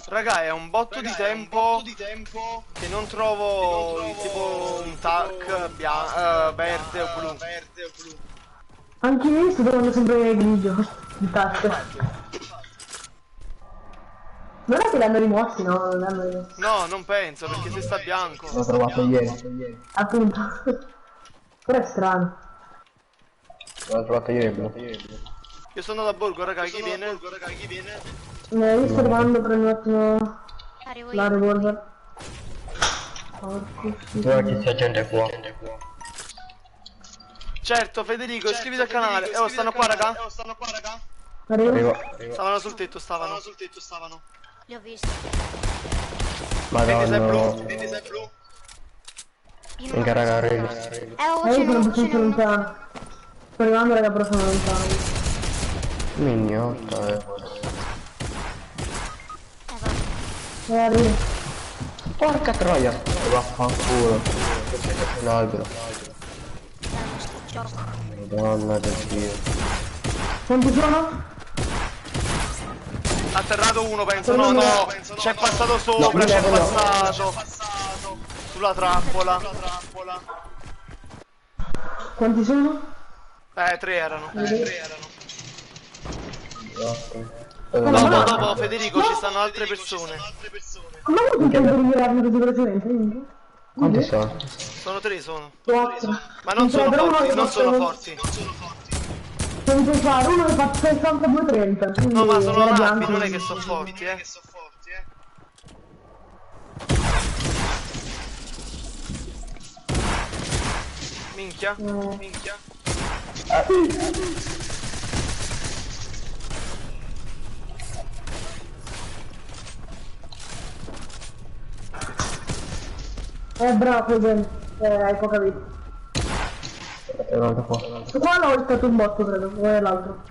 Raga, è un botto di tempo che non trovo tipo un tac verde o blu. Anche io sto trovando sempre grigio di tasto. Non è che l'hanno rimossi, no? Non l'hanno rimossi. No, non penso, perché se sta bianco. L'ho trovato ieri. Appunto. Però è strano. L'ho trovato ieri. Io sono andato a Borgo, raga, chi viene? Io sto arrivando, prendo un attimo la revolver. Guarda che c'è gente qua. Certo, Federico, iscriviti al canale. Oh, stanno qua, raga? Arrivo. Stavano sul tetto, Li ho visti. Madonna. Minchia raga, arrivi. Oh, Io sono abbastanza lontano. Sto arrivando, raga, però sono lontano. Mignotta, Arrivo. Porca troia. Vaffanculo. C'è un albero. Madonna del Dio. Quanti sono? Atterrato uno, penso. No, c'è passato sopra, c'è passato. Sulla trappola. Quanti sono? 3 erano. No. Dopo Federico ci stanno altre persone. Come hai potuto ritirarmi così velocemente? Quanti sono? Sono 3, sono. 4. Ma non sono forti, non sono forti. Devo fare uno che fa 62-30. No, ma sono rapidi, non è che sono forti, Minchia. Minchia. Bravo, bene. Hai poca vita. Qua l'ho stato un botto, credo, o è l'altro.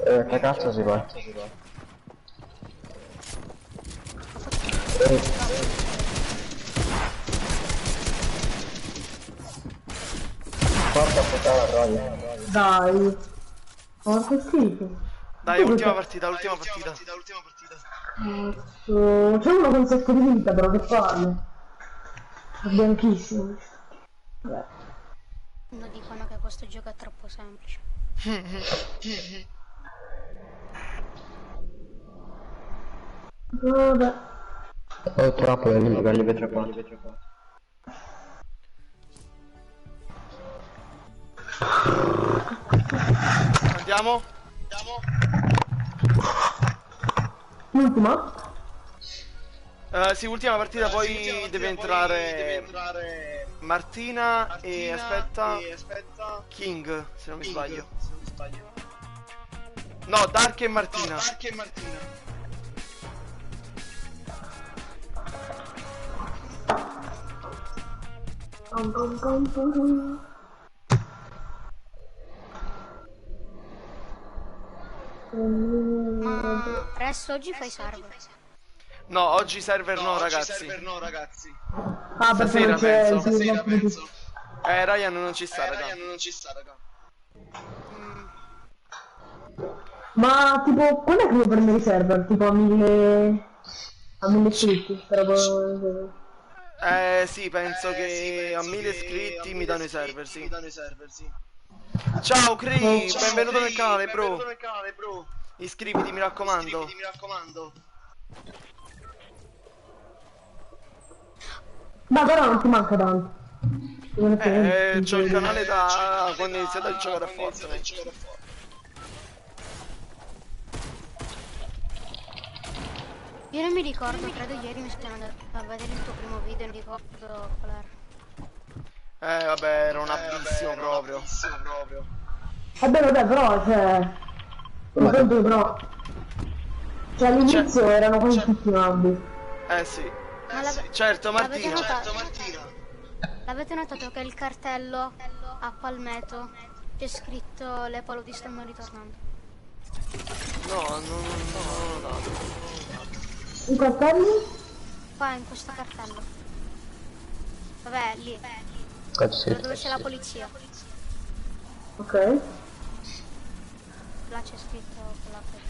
Che cazzo si fa? Porca puttana la troia. Dai. Porca schifo. Dai, ultima partita, ultima partita. C'è uno con un sacco di vita, però che palle. È bianchissimo. Vabbè. Non dicono che questo gioco è troppo semplice. Vabbè. Ho troppo le livelli 3-4. Andiamo? L'ultima? Sì, ultima partita, poi deve entrare Martina e aspetta King, se non mi sbaglio. No, Dark e Martina. Ma resto oggi fai server. No, oggi server no, ragazzi. Ah, perché non c'è Stasera penso. Ryan non ci sta, raga. Ma tipo, quando è che devo prendere i server? Tipo a 1000 iscritti? Sì, penso che a 1000 iscritti mi danno i server, sì. Ciao Cree, benvenuto nel canale, bro. Iscriviti, mi raccomando. Ma però non ti manca tanto. C'ho il canale da quando ho iniziato a giocare a Fortnite. Io non mi ricordo, credo ieri mi sono andato a vedere il tuo primo video, non ricordo qual era. Vabbè, era un abissimo proprio. Vabbè, però, cioè... però... Cioè all'inizio erano quasi tutti nabbi. Sì. Ma Certo, Martina. L'avete notato che il cartello a Palmetto c'è scritto le paludi stanno ritornando? No, non ho dato. I cartelli? Qua in questo cartello. Vabbè, lì. Dove c'è la polizia. Ok. Là c'è scritto quella cosa.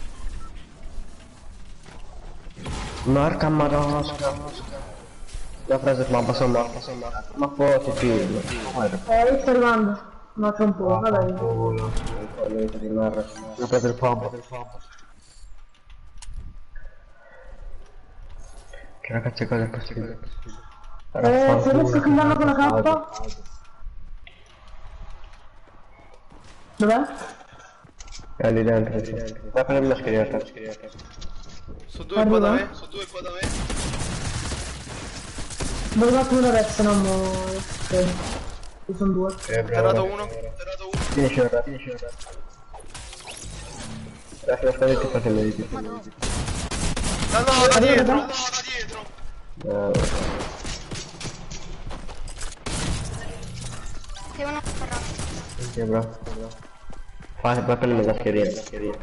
Marca madonna. La frase ma passa morta. Ma poi ti filmo. Io sto arrivando. Ma c'è un po', vabbè. Ho preso il pompo. Che ragazzi cosa è possibile? Se riesco a chiuderlo con la K. Dov'è? È lì dentro. Vai a prendere la scritta. Sono due qua da me. Dove va tu adesso, no? Ok. Ci sono due. Ti ho dato uno. Finisci ora. Lascia la squadra e ti fate le vite. No, da dietro. Devono afferrare. Ok, bravo. Vai a prendere la schierina.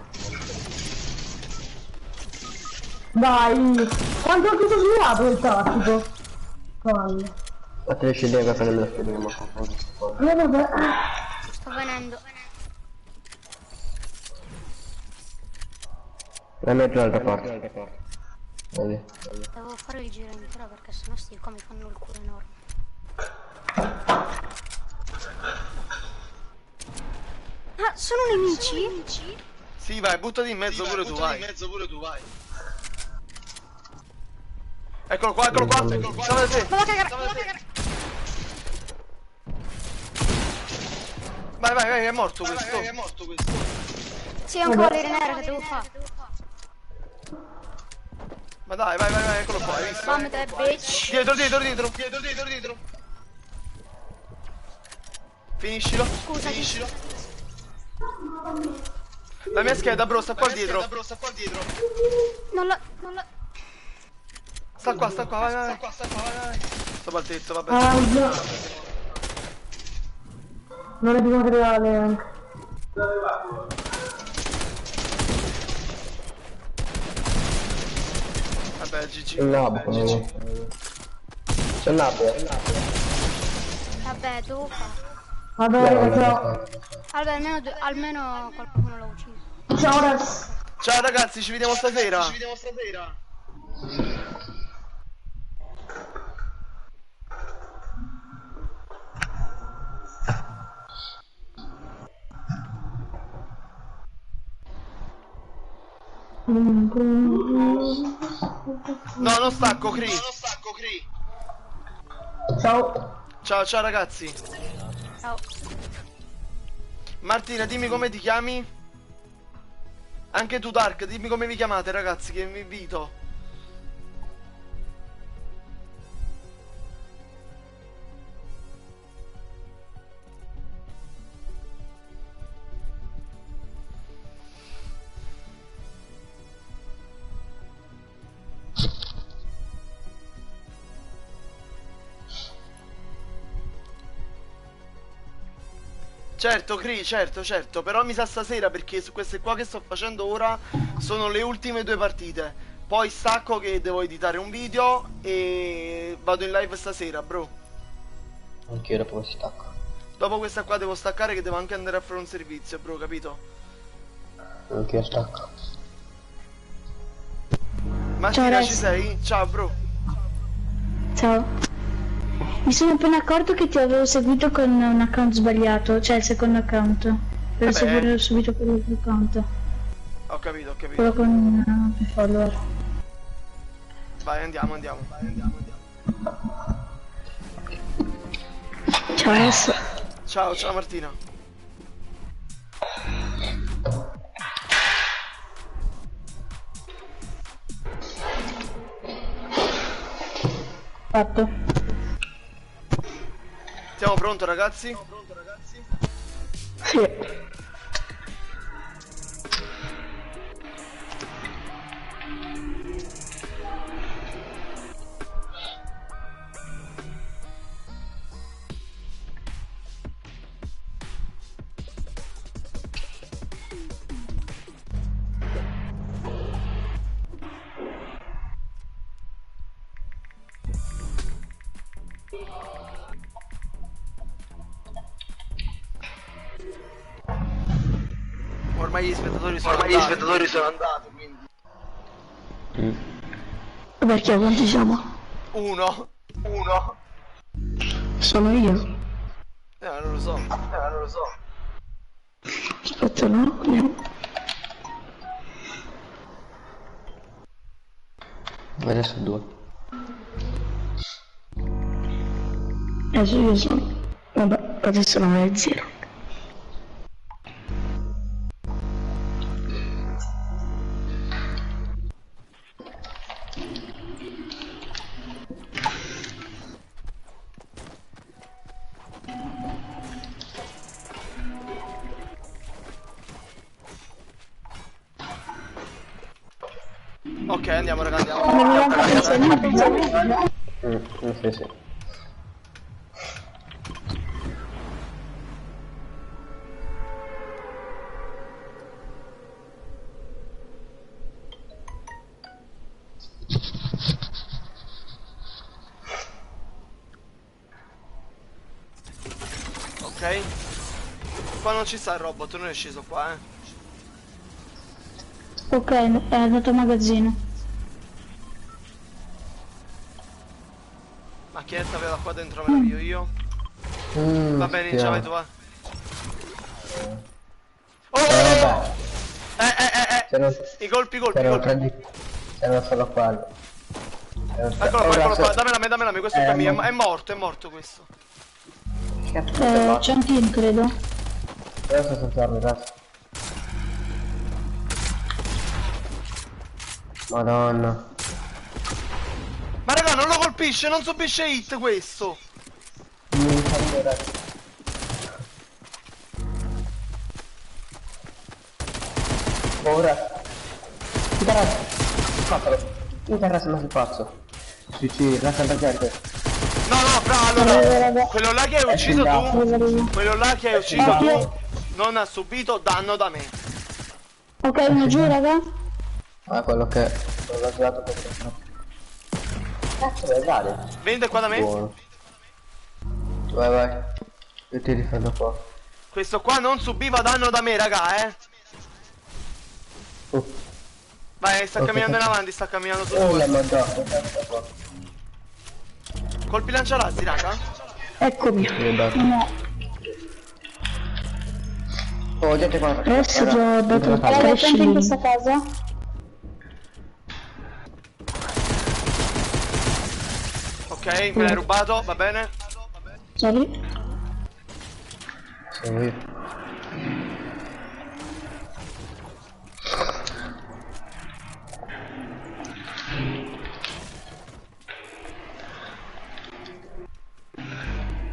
Dai! Quanto ho sbagliato il tattico? Palle. Fate le scegliere per prendere la schierina. Vabbè. Sto venendo. La metto dall'altra parte. Vedi. Devo fare il giro intero perché sennò sti qua mi fanno il culo enorme. Ah, sono nemici? Sì, vai, buttati in mezzo pure tu, vai. Eccolo qua. Stava da te. Vado a cagare. Vai, è morto questo. Sì, è un po' nero che devo fare. Ma dai, vai, eccolo qua, hai visto? Fammi te, bitch. Dietro. Finiscilo. Scusa, Finiscilo. La mia scheda, bro, sta qua dietro. Non la... Sta qua, vai, vai. Sto baltetto, vabbè. Ah, già. Non è più materiale anche. Vabbè, GG. No, c'è l'abbia. Vabbè, devo fare. Vabbè, però... Vabbè, almeno qualcuno l'ha ucciso. Ciao ragazzi. Ciao ragazzi, ci vediamo stasera. No, non stacco, Cri. Ciao. Ciao ragazzi. Ciao. Martina, dimmi come ti chiami? Anche tu Dark, dimmi come vi chiamate ragazzi, che vi invito. Certo, Cri, certo, però mi sa stasera perché su queste qua che sto facendo ora sono le ultime 2 partite. Poi stacco che devo editare un video e vado in live stasera, bro. Anch'io dopo stacco. Dopo questa qua devo staccare che devo anche andare a fare un servizio, bro, capito? Anch'io stacco. Martina, ci Rex. sei? Ciao, bro. Ciao. Mi sono appena accorto che ti avevo seguito con un account sbagliato, cioè il secondo account. Per seguire subito quell'altro account. Ho capito. Quello con più follower. Vai, andiamo. Ciao adesso. Ciao Martina. Fatto. Siamo pronti ragazzi? Sì. Ormai gli spettatori sono andati, quindi. Perché quanti siamo? Uno. Sono io. Non lo so. Aspetta, no? Adesso 2. Adesso io sono. Vabbè, adesso non è 0. Ok, andiamo ragazzi, Sì. Ok. Qua non ci sta il robot, non è sceso qua, eh. Ok, è andato al magazzino. Macchinetta aveva qua dentro, me la piglio io. Va bene, Ninja, vai tu, va. Oh! I colpi. C'erano solo quelli. Eccolo qua, dammela a me, questo è mio, è morto questo. C'è anche io, credo. Adesso sto tornando, adesso. Madonna. Ma raga, non lo colpisce, non subisce hit questo. Ora. Interessa ma sei pazzo. Sì, resta da gente. No, fra, allora, quello là che hai ucciso tu, non ha subito danno da me. Ok, uno giù, raga. Ah, quello che non l'ho girato per te. Cazzo, vai, dai. Venite qua da me. Buono. Vai. Io ti difendo qua. Questo qua non subiva danno da me, raga, Vai, sta camminando in avanti, sta camminando su l'ha due. mandato. Colpi lanciarazzi, raga. Eccomi. No. Oh, gente qua. Adesso ti ho dato il Raga, sempre in questa casa. Ok, me l'hai rubato, va bene. Sali. Sono io.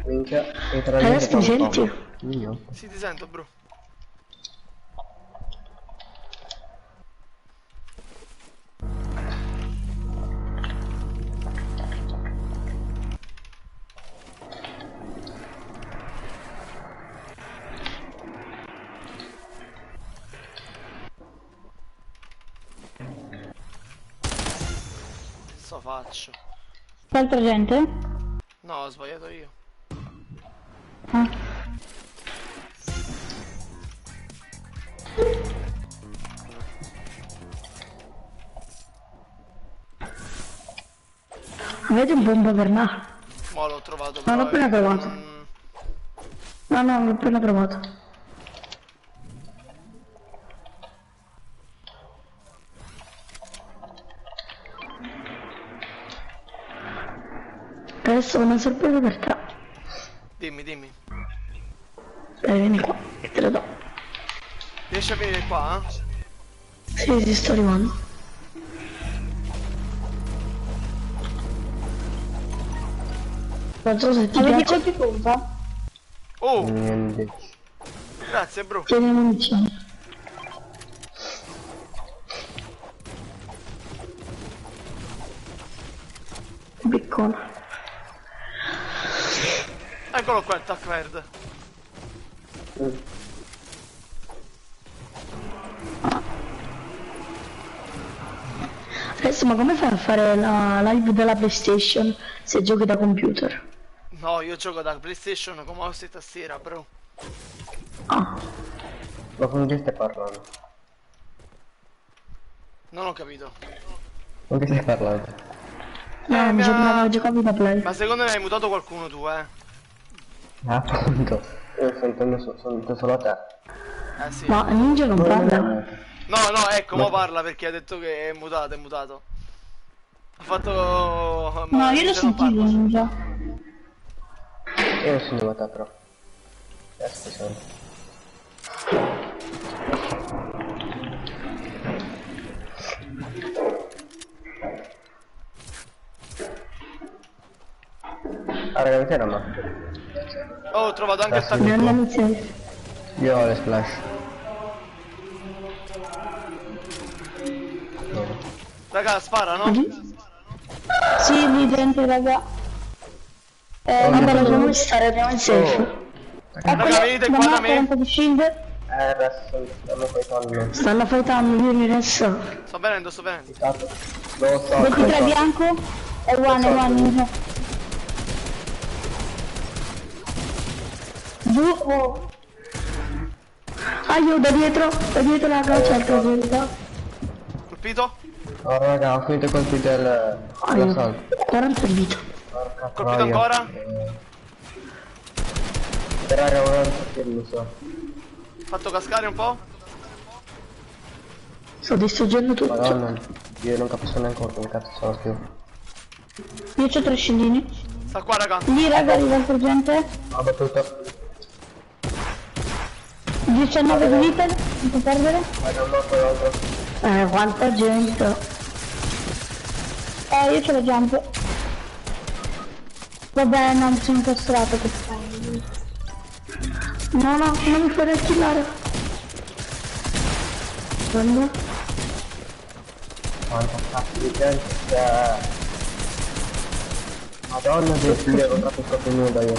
Minchia, Adesso mi senti? Io? Sì, ti sento, bro. Cosa faccio? Altra gente? No, ho sbagliato io. Ah. Avete un bomba per me? Mo' l'ho trovato, Non l'ho però, appena trovato. No, l'ho appena trovato. Adesso ho una sorpresa per te. Dimmi. Vieni qua, che te lo do. Riesci a venire qua? Sì, sto arrivando. Non so se ti Avete piace. colpi punta? Oh, Niente. grazie, bro. Tieni le munizioni. Piccolo. Eccolo qua il tac verde. Adesso ma come fai a fare la live della PlayStation se giochi da computer? No, io gioco da PlayStation con mouse e tastiera, bro. Ah, Ma con chi stai parlando? Non ho capito. Con chi stai parlando? no, mi ha- giocavi da Play. Ma secondo me hai mutato qualcuno tu, Ah, appunto. Io sento solo te. Sì. Ma Ninja non parla? No, ecco, mo parla perché ha detto che è mutato. Ha fatto... No, io l'ho sentito Ninja. Io non sono te però. Adesso sono. Ah, raga, avete una mappa? Oh, ho trovato anche il tac Mi hanno blu. iniziato. Io ho le splash. Raga, spara, no? Sì, lì dentro, raga. Vabbè, lasciamo stare, andiamo in safe. Raga, venite qua da me. 40 di shield. Adesso stanno poi con Stanno fightando, vieni adesso. Sto venendo. Lo so. 23 bianco. E one Ninja. Oh. Ah, io da dietro raga, c'è il casetta. Colpito? Oh raga, ho finito i colpi del... Ah, dello io. salto. 40 vita. Porca Colpito troia. ancora? Raga, un altro che lo so. Fatto cascare un po'? Sto distruggendo tutto. Madonna, io non capisco neanche come cazzo sono più. Io c'ho 3 scellini. Sta qua, raga. Lì, raga, arriva altra gente. Ho battuto. 19 di vita. Non può perdere. Ma non morto l'altro. Quanta gente. Io c'ho la jump. Vabbè, no, mi sono incastrato che fai. No, non mi fai killare. Quando? Quanta cazzo di gente c'è. Madonna che figlio, ho fatto proprio nuda io.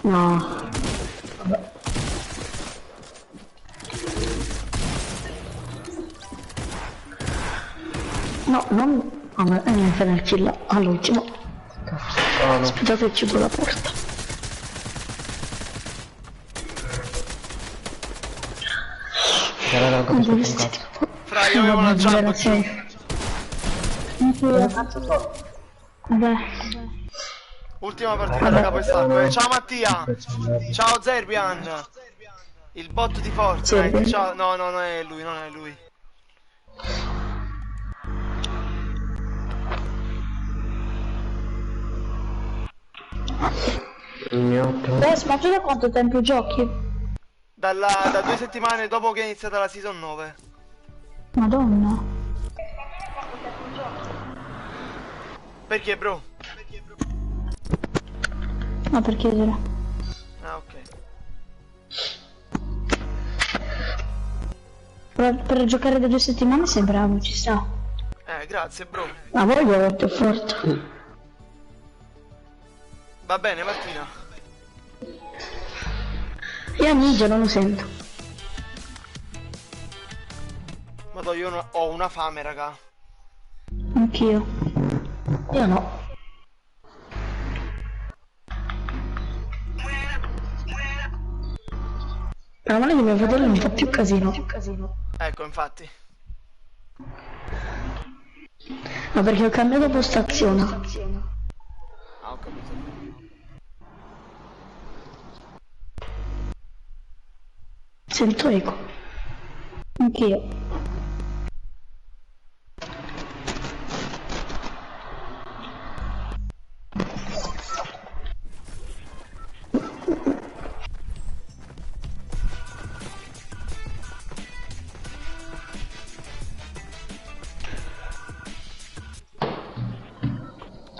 No. Vabbè. No, non... Ah, ma mi fa nel kill all'ultimo. Cazzo, no. Aspettate che chiudo la porta. Raga, Non capisco un dovresti cazzo. Fra, io avevo una jump giù. Dove cazzo sono? Vabbè. Ultima partita, raga, poi stacco. Ciao Mattia. Ciao Zerbian. Il bot di Fortnite. Zerbian? Ciao. No, no, non è lui, non è lui. Ma tu da quanto tempo giochi? Da 2 settimane dopo che è iniziata la season 9. Madonna. Perché, bro? Ma per chiedere? Ah, ok. Per giocare da 2 settimane sei bravo, ci sta. Grazie, bro. Ma voi vi avete forte. Va bene, Martina. Io a Ninja non lo sento. Madonna, io ho una fame, raga. Anch'io. Io no. Meno male che mio fratello non fa più casino. Ecco, infatti. Ma perché ho cambiato postazione. Ah, ho capito. Sento eco. Anch'io.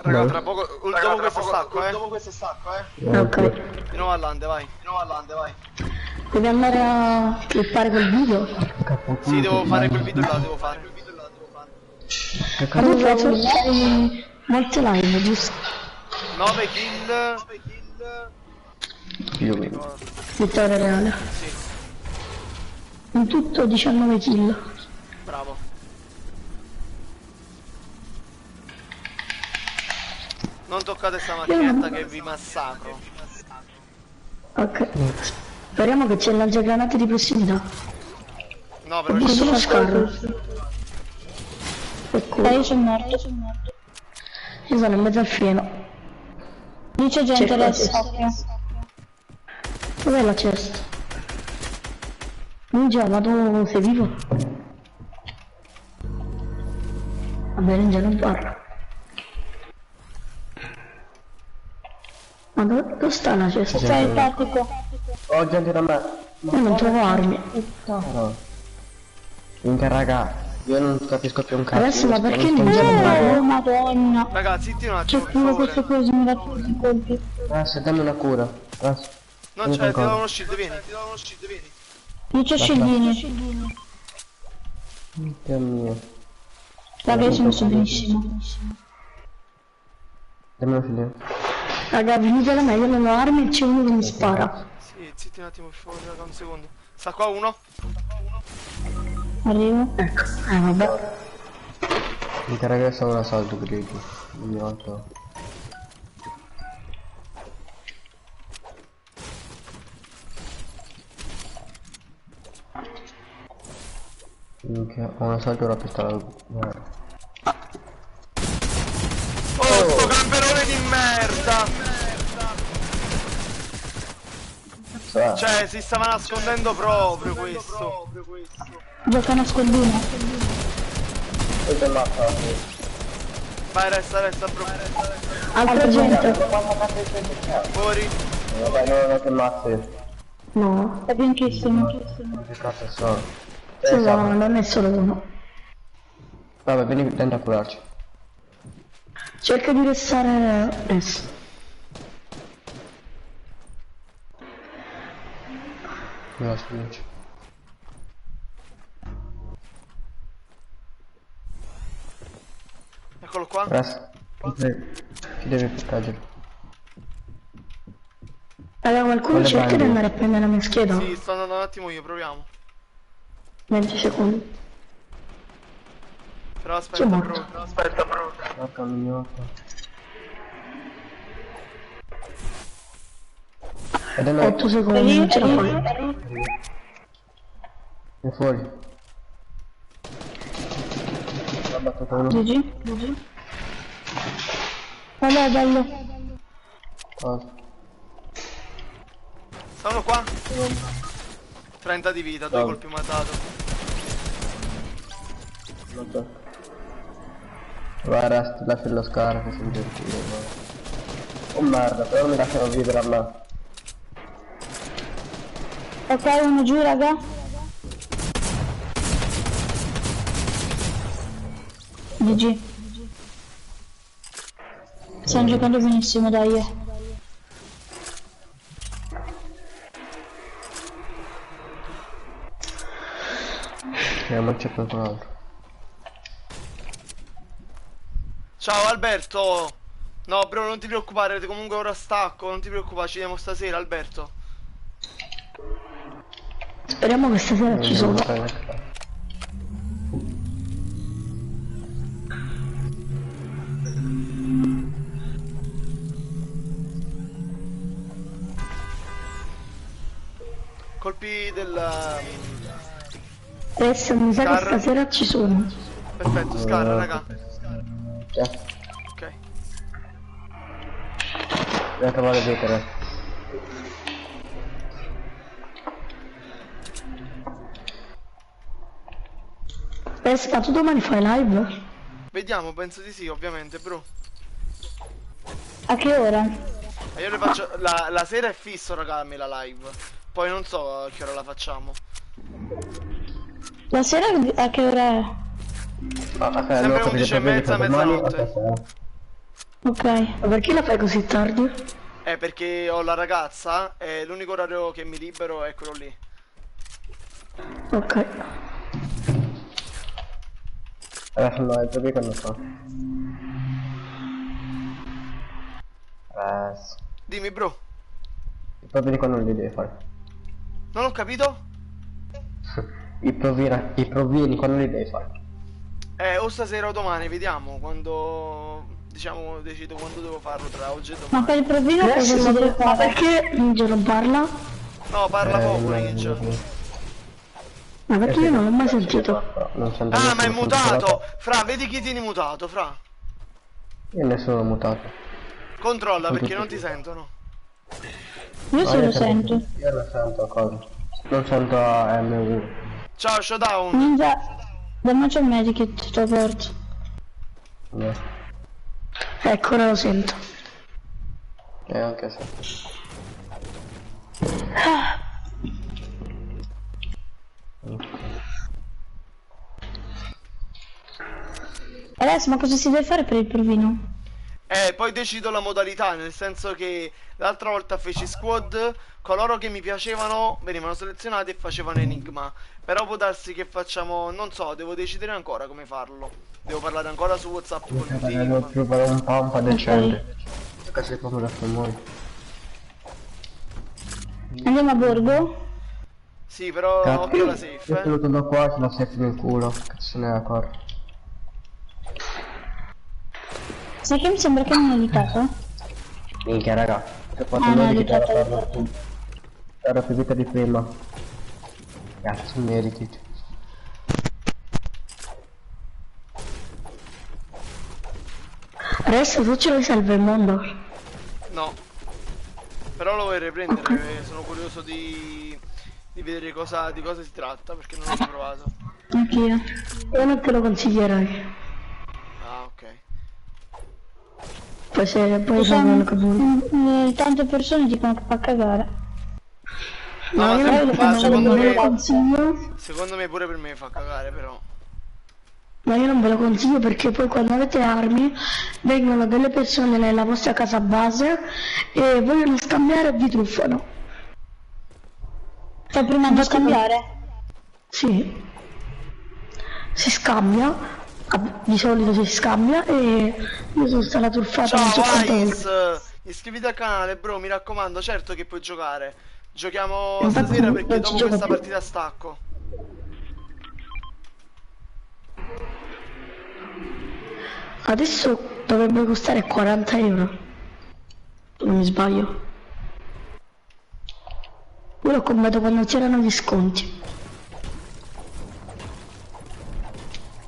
Raga, tra poco, dopo questo stacco, Ok. Di nuovo all'ande, vai. Devi andare a fare quel video? Sì, devo fare quel video là, devo fare. Che Ma tu cazzo? fai molte live, giusto? 9 kill. Più o meno. Vittoria reale. Sì, In tutto 19 kill. bravo. Non toccate sta macchinetta che vi massacro. Ok. Speriamo che c'è lanciagranate di prossimità. No, Ho però visto lo scarro. Io sono morto. Io sono in mezzo al fieno. Lì c'è gente C'è adesso. Dov'è la cesta? Ninja, ma tu sei vivo? Vabbè, Ninja non parla. Ma dove sta la cesta? Sei il tattico. Oh, gente da me. Io non trovo armi. No. Minchia, raga, io non capisco più un cazzo. Adesso, ma io perché non sto Ninja non giocando. parla? Madonna. raga, zitti un attimo, Che per culo questo favore. coso mi dà tutti i colpi. Adesso dammi una cura. Adesso. Non Vieni c'è, ti con do cosa. uno shield, vieni. Lì c'è scellini. Dio mio. Raga, io sono messo benissimo. Dammi una figlia. Raga, venite da me, io non ho armi e c'è uno che mi spara. Sì, zitti un attimo, per favore, raga, un secondo. Sta qua uno. Arrivo. Ecco, vabbè. Minchia, raga, io stavo da salto, gridi. Ogni volta. Minchia, ho una salto ora pistola. Oh, sto camperone di merda! Cioè, si stava nascondendo proprio questo. Gioca nascondino. Questo è mazza. Vai, resta, bro. Altra gente. Fuori. Vabbè, non è che mazzi. No. È bianchissimo. Che cazzo sono? Sì, no, non è solo uno. Vabbè, vieni dentro a curarci. Cerca di restare adesso. la sfiducia. Eccolo qua. Ras, ci devi proteggere. Allora qualcuno Con le cerca di bande. andare a prendere la mia scheda? Sì, sto andando un attimo io, proviamo. 20 secondi. Però Chi è aspetta, morto? bro. Porca mignota. Ed è 8 secondi, non ce la fai. è fuori. L'ha battuto uno. GG. Vabbè, bello. Cosa? Sono qua. 30 di vita, 2 colpi matato. Vabbè. Vai Rust, lascia lo scara che sei gentile. Oh merda, però mi lasciano vivere a me. Ok, uno giù, raga. GG. Stiamo giocando benissimo, dai. Ma c'è qualcun altro. Ciao Alberto. No, bro, non ti preoccupare, comunque ora stacco, non ti preoccupare, ci vediamo stasera, Alberto. Speriamo che stasera ci sono. Colpi del... Adesso mi sa che Scar. stasera ci sono. Perfetto, scarra, raga. Già, Ok. devo trovare due tre. Adesso tu domani fai live? Vediamo, penso di sì, ovviamente, bro. A che ora? E io le faccio... La sera è fisso, raga, a me la live. Poi non so a che ora la facciamo. La sera a che ora è? Sempre 11 e mezza, mezzanotte. Ok. Ma perché la fai così tardi? Perché ho la ragazza e l'unico orario che mi libero è quello lì. Ok. Adesso no, è proprio quando fa. Dimmi, bro. Proprio di quando li devi fare. Non ho capito? I provvieni quando li devi fare. O stasera o domani, vediamo. Quando... Diciamo, decido quando devo farlo, tra oggi e Ma domani. per il provino cosa Adesso si deve ma fare? perché Ninja non parla? No, parla poco, non- Ninja. Ma perché io non l'ho mai sentito? Non sento Ah, niente, ma è non sento mutato! solo- Fra, vedi chi tieni mutato, Fra. Io nessuno l'ho mutato. Controlla Sono perché tutti non ti qui. sentono. Io se lo sento. Io lo sento cosa. Non sento M1. Ciao, Showdown. Ninja, dammi c'è il medikit, te lo porto. No. Ecco, ora lo sento. Anche se. Adesso, ma cosa si deve fare per il provino? Poi decido la modalità, nel senso che l'altra volta feci squad, coloro che mi piacevano venivano selezionati e facevano enigma. Però può darsi che facciamo, non so, devo decidere ancora come farlo. Devo parlare ancora su WhatsApp con il Devo team. trovare un pampa decente. Perché sei proprio da fuori. Andiamo a borgo? Sì, però occhio alla safe, Io sono da qua, ce la safe nel culo. Che se ne accorge. Sai che mi sembra che non è aiutato? Minchia raga. Se quattro Ah, no, meriti aiutato. era più vita di prima. Cazzo meriti. Adesso tu ce lo salva il mondo. No. Però lo vorrei prendere, sono curioso di vedere di cosa si tratta, perché non l'ho provato. Anch'io. Io non te lo consiglierei. Ah, ok. Poi se poi Ci fanno sono che vuoi. tante persone dicono che fa cagare. No, No, io ma, non lo ma secondo ve lo me consiglio. secondo me pure per me fa cagare, però. Ma io non ve lo consiglio perché poi quando avete armi vengono delle persone nella vostra casa base e vogliono scambiare e vi truffano. Fai prima di scambiare? Sì. Si scambia, di solito si scambia e io sono stata truffata non so Ciao quante volte. Ice, iscriviti al canale bro, mi raccomando, certo che puoi giocare. Giochiamo Infatti stasera non perché ci dopo gioco questa più. partita stacco. Adesso dovrebbe costare 40 euro. Se non mi sbaglio. Io l'ho comprato quando c'erano gli sconti.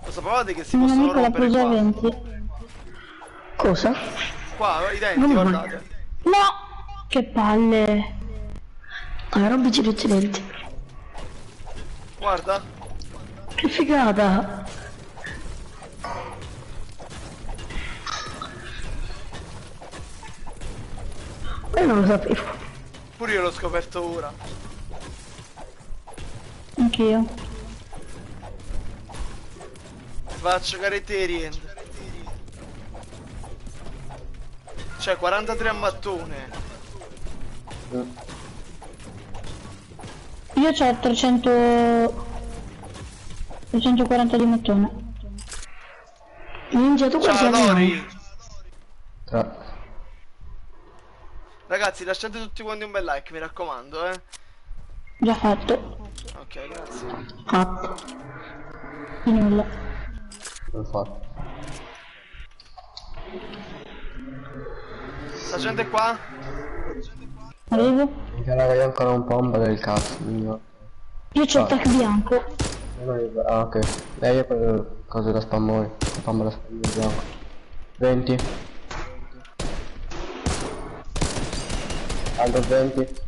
Lo sapevate che si Un possono amico l'ha rompere preso a qua? 20. Cosa? Qua, i denti, Non lo guardate. No! Che palle! Ah, rompici tutti i denti. Guarda. Che figata! Io non lo sapevo. Pure io l'ho scoperto ora. Anch'io. Va a giocare Tyrant. Cioè 43 a mattone. Io c'ho 340 di mattone. Ninja, tu quanti Ciao anni hai? Dori. Tra... Ragazzi, lasciate tutti quanti un bel like, mi raccomando, eh. Già fatto. Ok, grazie. Fatto. Di nulla. Non fatto. Sta gente qua? Arrivo. Minchia raga, io ho ancora un pompa del cazzo. Io... Io c'ho il tac bianco. Ah ok. Io ho preso cose da spammore. Pompa da spammore bianco. 20. Altro 20.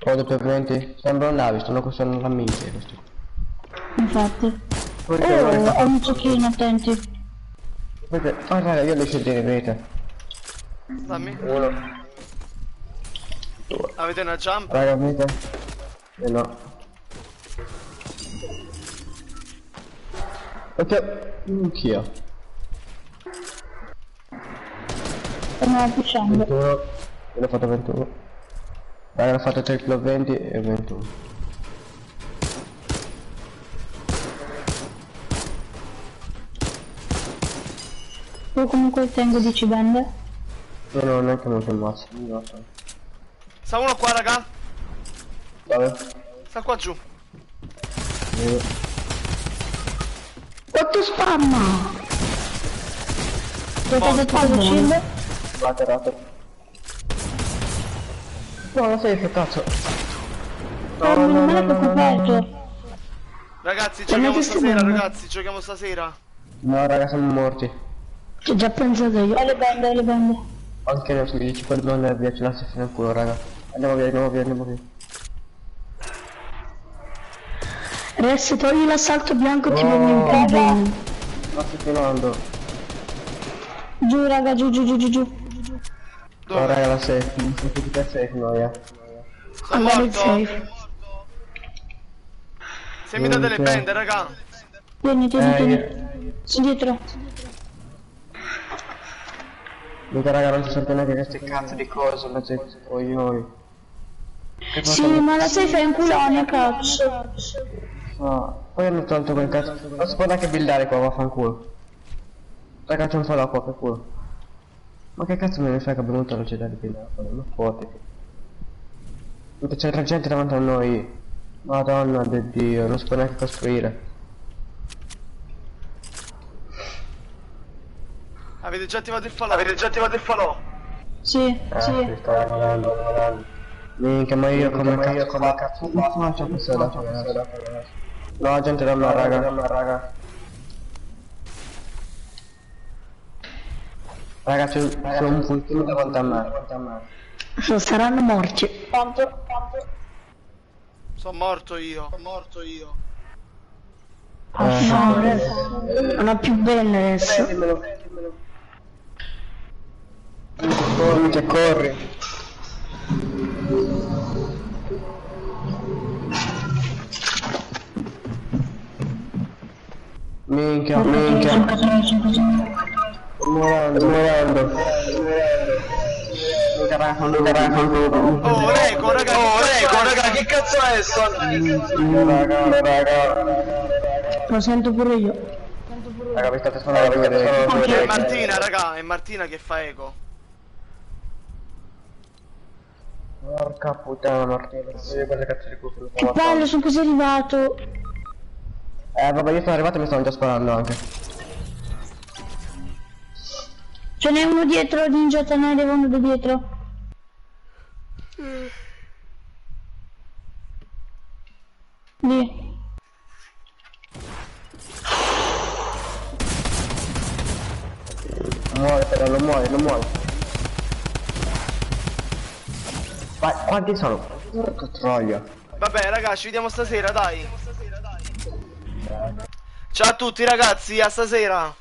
Code per 20. Sembrano navi, stanno costando la minchia questi. Infatti. Perché Oh, ho un zucchino, attenti. Perché? Ah raga, io le scegliere, vedete. Dammi. 1. Avete una jump? Raga, vedete? No. Ok, minchia. Stiamo pushando. 21. Io l'ho fatto 21. Raga, ho fatto 3 kg 20 e 21. Io comunque tengo 10 bende. No, neanche molto il mazzo. Sta uno qua, raga. Dove? Sta qua giù. Quanto spamma? Aspettate tutto il shield. Baterato. No, lo safe, cazzo. Non me l'ho coperto. Ragazzi, giochiamo stasera, ragazzi, giochiamo stasera. No, raga, siamo morti. Ci ho già pensato io. E le bende. Anche noi, se mi dici perdono e via, ce l'ha fino al culo, raga. Andiamo via. Rex, togli l'assalto bianco e ti No. vengo in bene. Ma sto filando. Giù raga, giù. No, raga, la safe. Non so che è safe, no, Sono Andare in morto. safe. Se mi date le bende, raga. Vieni. Sono dietro. Mica raga, non ci sono neanche queste cazzo di cose, ma c'è coglioni. Sì, ma la safe è un culone, cazzo. No, poi hanno tolto quel cazzo. Non si può neanche buildare qua, vaffanculo. Raga, c'è un falò qua, per culo. Ma che cazzo me ne frega, abbiamo avuto la città di buildare qua, non può. C'è altra gente davanti a noi. Madonna di Dio, non si può neanche costruire. Avete già attivato il falò? Sì. Sì, sto lavorando. Minchia, ma io come cazzo faccio questo da fare? No, gente da me, raga. Raga, c'è un puntino davanti a me. Saranno morti. Quanto? Sono morto io. No, non ho più bene adesso. Corri. Minchia. Sto morendo. Oh, Reco, raga, che cazzo è sto? Lo sento pure io. Raga, mi state sparando a vedere. È Martina, raga, è Martina che fa eco. Porca puttana Martina, non so quelle cazzo di culo. Che bello, sono quasi arrivato. Vabbè, io sono arrivato e mi stanno già sparando anche. Ce n'è uno dietro, Ninja, te ne arriva uno da dietro. Lì. Muore però, non muore. Vai, quanti sono? Porca troia. Vabbè, raga, ci vediamo stasera, dai. Ciao a tutti, ragazzi, a stasera.